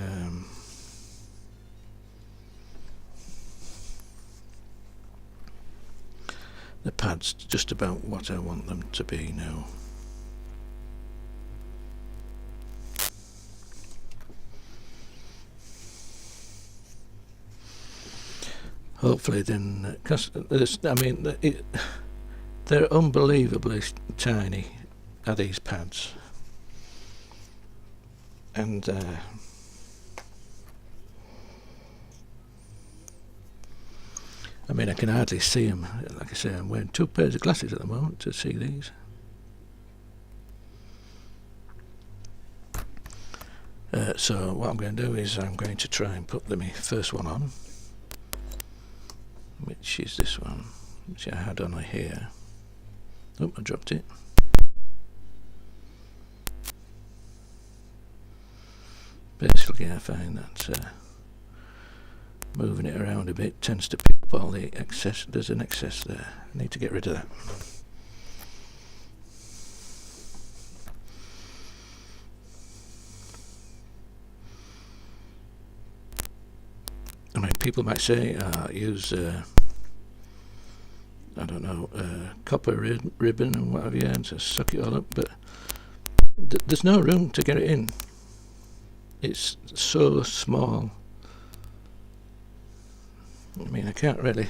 pads just about what I want them to be now. hopefully then, because I mean they're unbelievably tiny, are these pads, and I mean I can hardly see them. Like I say, I'm wearing 2 pairs of glasses at the moment to see these. So what I'm going to do is I'm going to try and put my first one on, which is this one, which I had on here. Oh, I dropped it. Basically I find that moving it around a bit tends to pick up all the excess. There's an excess there, I need to get rid of that. I mean, people might say use I don't know, copper ribbon and whatever, yeah, and just suck it all up, but there's no room to get it in. It's so small. I mean, I can't really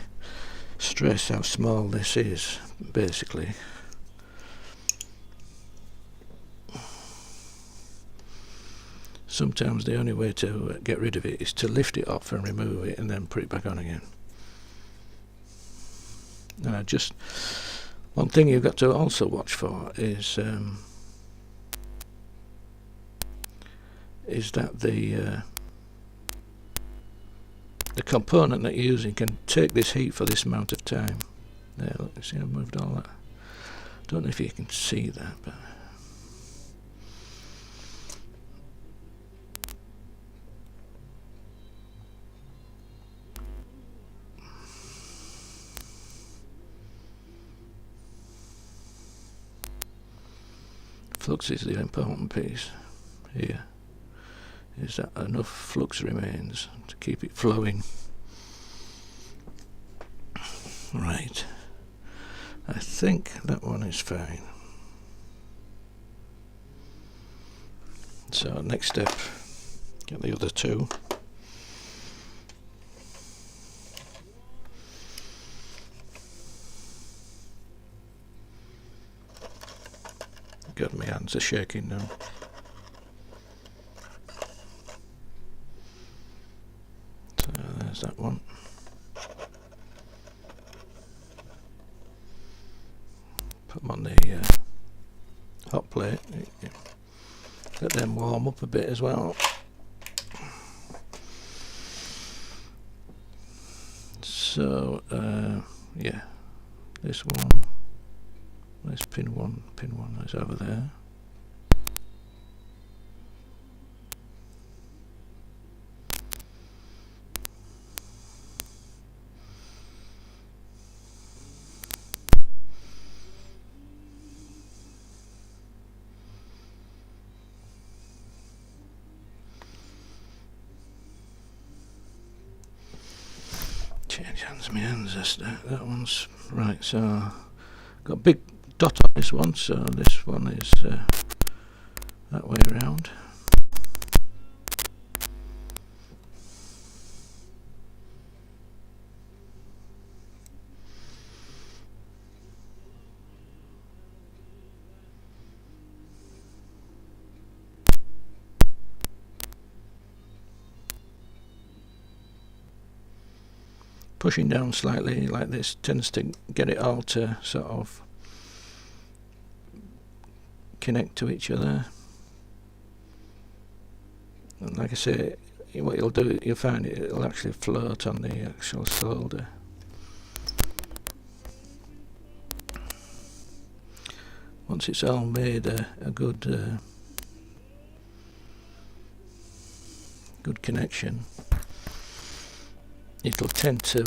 stress how small this is, basically. Sometimes the only way to get rid of it is to lift it off and remove it and then put it back on again. And one thing you've got to also watch for is that the component that you're using can take this heat for this amount of time. There, look, you see I've moved all that. Don't know if you can see that, but flux is the important piece here. Is that enough flux remains to keep it flowing? Right. I think that one is fine. So next step, get the other 2. God, my hands are shaking now. So there's that one. Put them on the hot plate. Let them warm up a bit as well. So yeah, this one. There's pin one is over there. Change hands, my hands, that one's right, so got a big dot on this one, so this one is that way around. Pushing down slightly like this tends to get it all to sort of connect to each other. And like I say, what you'll do, you'll find it'll actually float on the actual solder. Once it's all made a good good connection, it'll tend to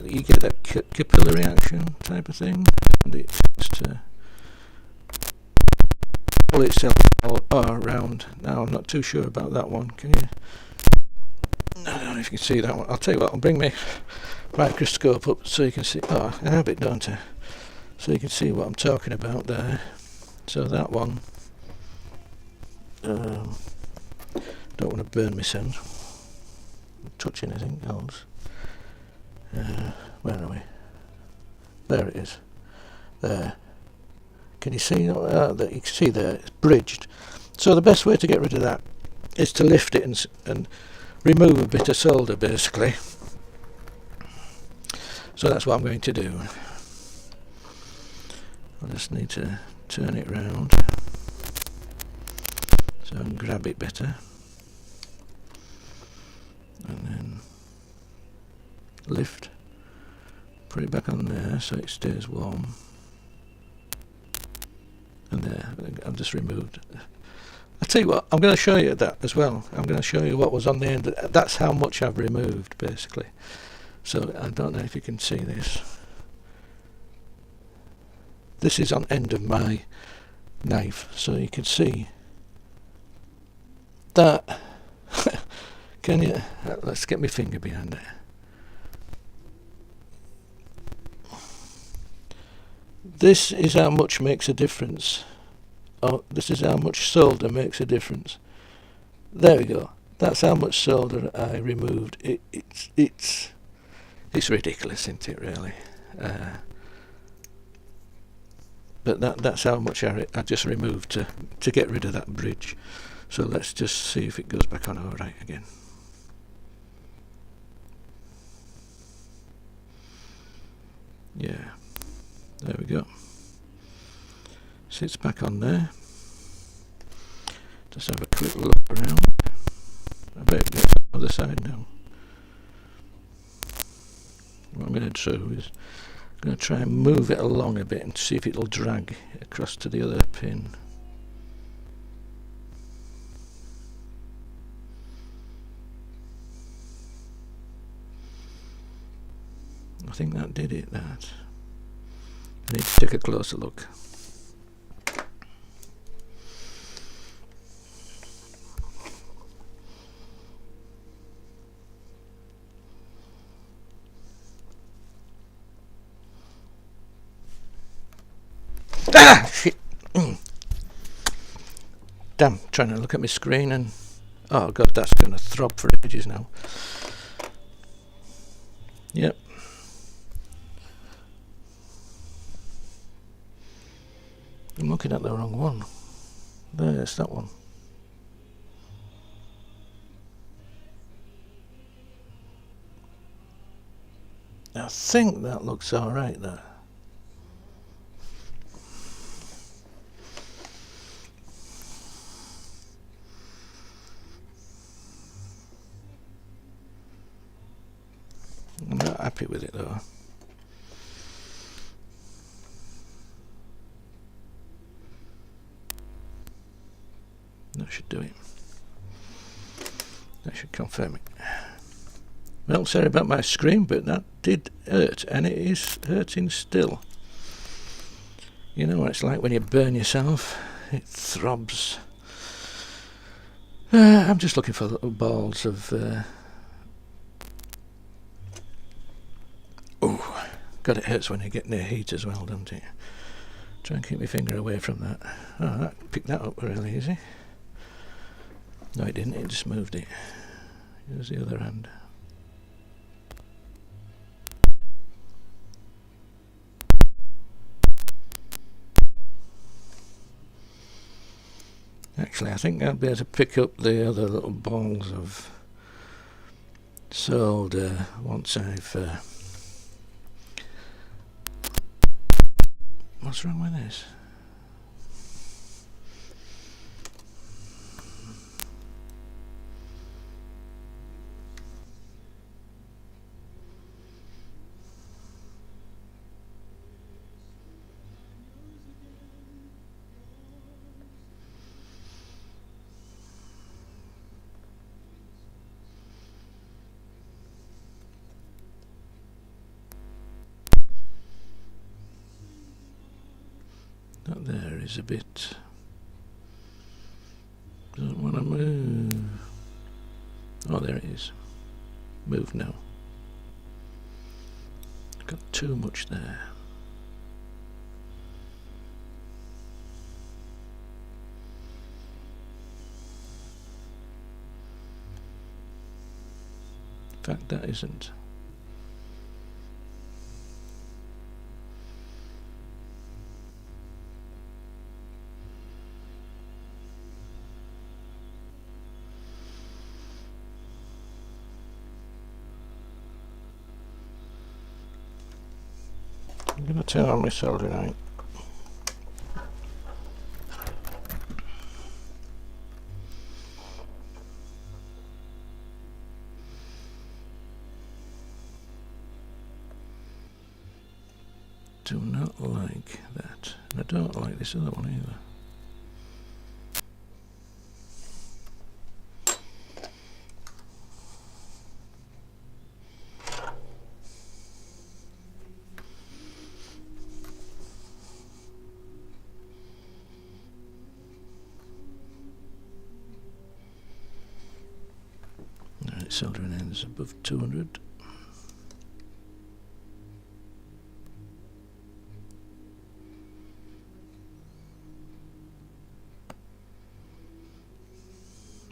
you get that capillary action type of thing, and it tends to pull itself all around. Now I'm not too sure about that one. Can you? I don't know if you can see that one. I'll tell you what, I'll bring my microscope up so you can see. Oh, I have it, don't I? So you can see what I'm talking about there. So that one, don't want to burn myself touch anything else. Where are we? There it is. There. Can you see that? You can see there, it's bridged. So the best way to get rid of that is to lift it and remove a bit of solder, basically. So that's what I'm going to do. I just need to turn it round so I can grab it better, and then lift, put it back on there so it stays warm, and there, I've just removed. I'll tell you what, I'm going to show you that as well. I'm going to show you what was on the end. That's how much I've removed, basically. So I don't know if you can see this. This is on end of my knife, so you can see that. Can you? Let's get my finger behind it. This is how much makes a difference. Oh, this is how much solder makes a difference. There we go. That's how much solder I removed. It's ridiculous, isn't it, really? But that's how much I just removed to get rid of that bridge. So let's just see if it goes back on all right again. Yeah, there we go. Sits back on there. Just have a quick look around. I bet it gets on the other side now. What I'm going to do is I'm going to try and move it along a bit and see if it'll drag across to the other pin. I think that did it, that. I need to take a closer look. Ah! Shit! Damn, trying to look at my screen and... Oh god, that's going to throb for ages now. Yep. I'm looking at the wrong one. There's that one. I think that looks alright there. I'm not happy with it though. That should do it. That should confirm it. Well, sorry about my screen, but that did hurt, and it is hurting still. You know what it's like when you burn yourself? It throbs. I'm just looking for little balls of... Oh, God, it hurts when you get near heat as well, doesn't it? Try and keep my finger away from that. Oh, that picked that up really easy. No, it didn't, it just moved it. Here's the other hand. Actually, I think I'll be able to pick up the other little balls of solder once I've... What's wrong with this? That there is a bit... Doesn't want to move. Oh, there it is. Move now. Got too much there. In fact, that isn't. going to turn on my soldering iron. Do not like that, and I don't like this other one either. Alright, soldering ends above 200.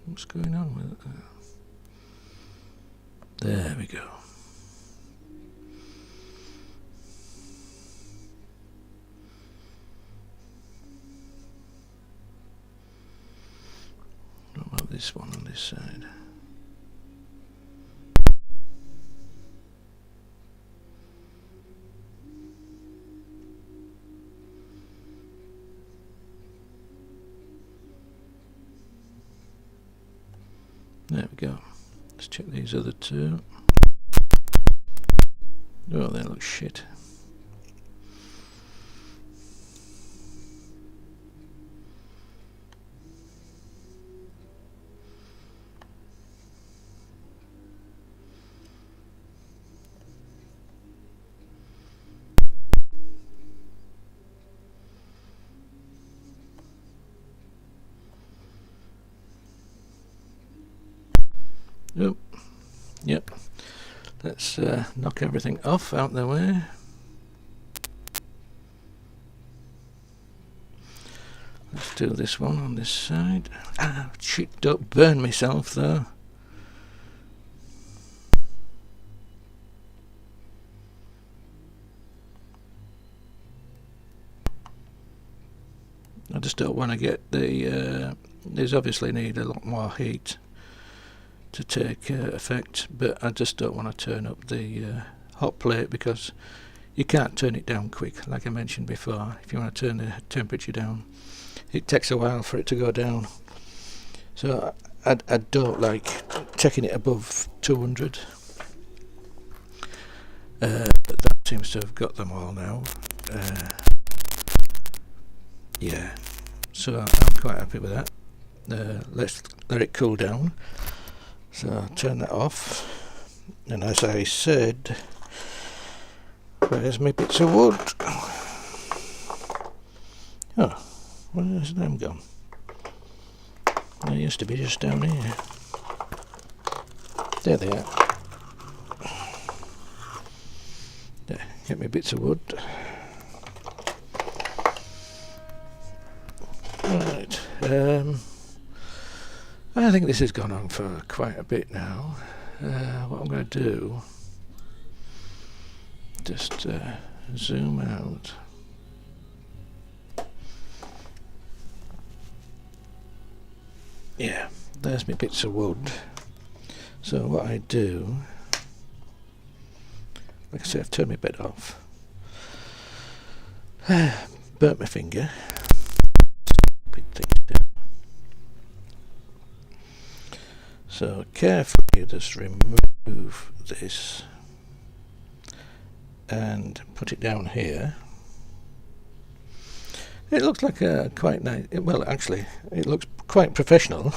What's going on with it? There we go. What about this one on this side? There we go. Let's check these other two. Oh, they look shit. Oh, yep. Let's knock everything off out the way. Let's do this one on this side. Ah, shit, don't burn myself though. I just don't want to get the these obviously need a lot more heat to take effect, but I just don't want to turn up the hot plate, because you can't turn it down quick. Like I mentioned before, if you want to turn the temperature down, it takes a while for it to go down. So I don't like taking it above 200. But that seems to have got them all now. Yeah, so I'm quite happy with that. Let's let it cool down. So turn that off, and as I said, where's my bits of wood? Oh, where's them gone? They used to be just down here. There they are. There, get me bits of wood. Right. I think this has gone on for quite a bit now. What I'm going to do, just zoom out. Yeah, there's my bits of wood. So what I do, like I say, I've turned my bed off. Burnt my finger. So carefully just remove this and put it down here. It looks like a quite nice, well actually it looks quite professional.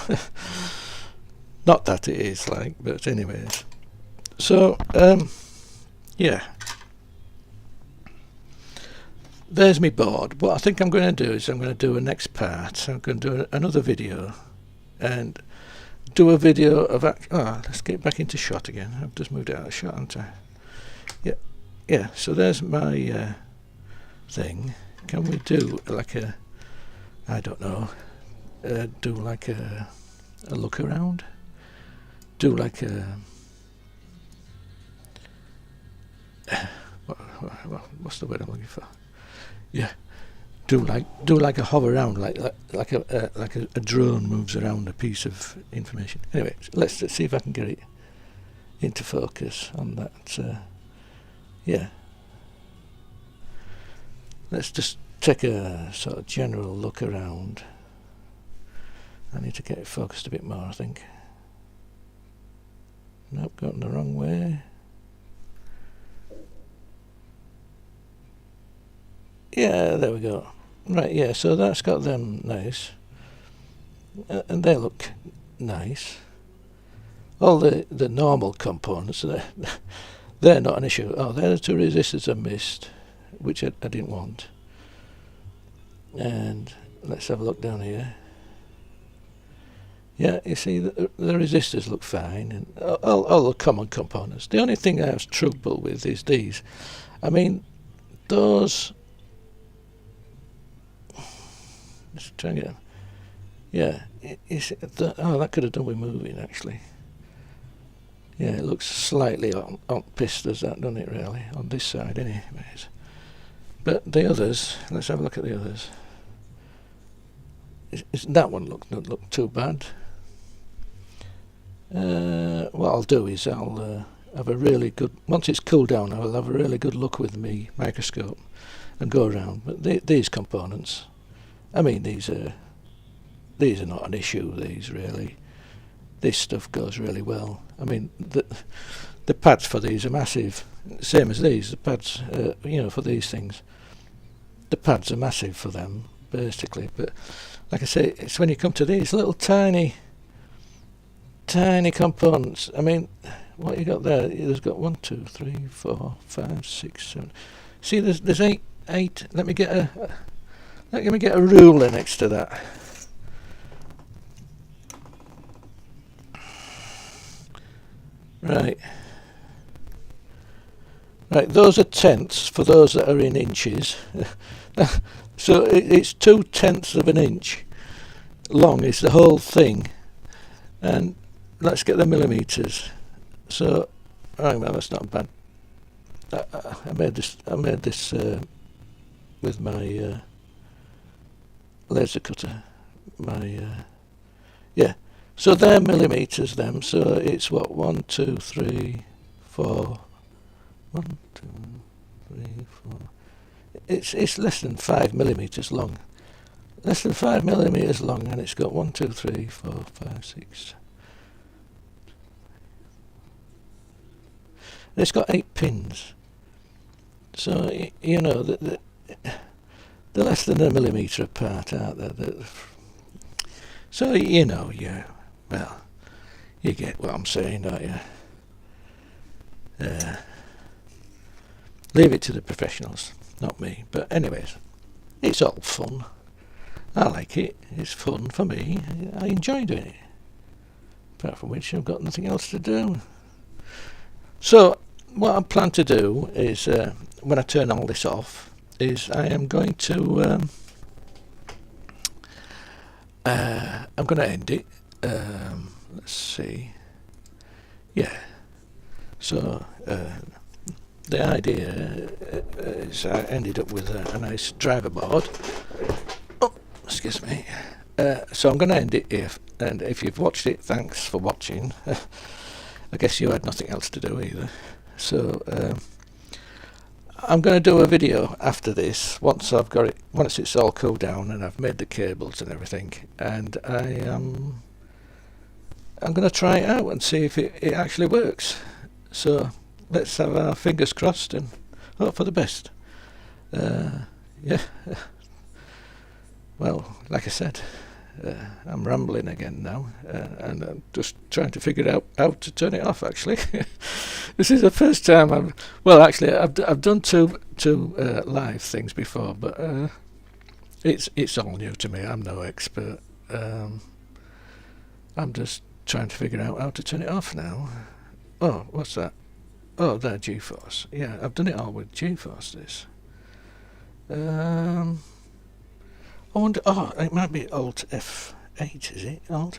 Not that it is like, but anyways. So yeah, there's my board. What I think I'm going to do is I'm going to do a next part. I'm going to do another video and do a video of let's get back into shot again. I've just moved out of shot, haven't I? Yeah, so there's my thing. Can we do like a, I don't know, do like a look around? Do like a what's the word I'm looking for? Yeah, do like a hover around, like a drone moves around a piece of information. Anyway, let's see if I can get it into focus on that. Yeah. let's just take a sort of general look around. I need to get it focused a bit more, I think. Nope, going the wrong way. Yeah, there we go. Right, yeah, so that's got them nice. And they look nice. All the normal components, they're not an issue. Oh, there are two resistors I missed, which I didn't want. And let's have a look down here. Yeah, you see, the resistors look fine, and all the common components. The only thing I have trouble with is these. I mean, those... Let's try again. Yeah, oh, that could have done with moving, actually. Yeah, it looks slightly on pissed as that, doesn't it, really? On this side, anyways. But the others, let's have a look at the others. That one doesn't look too bad. What I'll do is I'll have a really good... Once it's cooled down, I'll have a really good look with my microscope and go around. But these components, I mean, these are not an issue, these, really. This stuff goes really well. I mean, the pads for these are massive. Same as these, the pads, you know, for these things. The pads are massive for them, basically. But like I say, it's when you come to these little tiny components. I mean, what you got there? There's got 1, 2, 3, 4, 5, 6, 7. See, there's eight. Let me get a ruler next to that. Right. Those are tenths for those that are in inches. So it's 2/10 of an inch long is the whole thing, and let's get the millimeters. So, oh well, that's not bad. I made this with my laser cutter. Yeah. So they're millimeters, them. So it's what 1, 2, 3, 4. 1, 2, 3, 4. It's less than 5 millimeters long. Less than 5 millimeters long, and it's got 1, 2, 3, 4, 5, 6. It's got 8 pins. So you know they're less than a millimeter apart, aren't they? So you know, well, you get what I'm saying, don't you? Leave it to the professionals, not me. But anyways, it's all fun. I like it. It's fun for me. I enjoy doing it. Apart from which, I've got nothing else to do. So what I plan to do is, when I turn all this off, is I am going to I'm going to end it. Let's see. Yeah. So the idea is I ended up with a nice driver board. Oh, excuse me. So I'm going to end it here. And if you've watched it, thanks for watching. I guess you had nothing else to do either. So I'm going to do a video after this once I've got it, once it's all cooled down and I've made the cables and everything, and I'm going to try it out and see if it actually works. So let's have our fingers crossed and hope for the best. Yeah. Well, like I said, I'm rambling again now, and I'm just trying to figure out how to turn it off. Actually, this is the first time I've done two live things before, but it's all new to me. I'm no expert. I'm just trying to figure out how to turn it off now. Oh, what's that? Oh, there, G-force. Yeah, I've done it all with G-force. This. I wonder. Oh, it might be Alt F8. Is it Alt?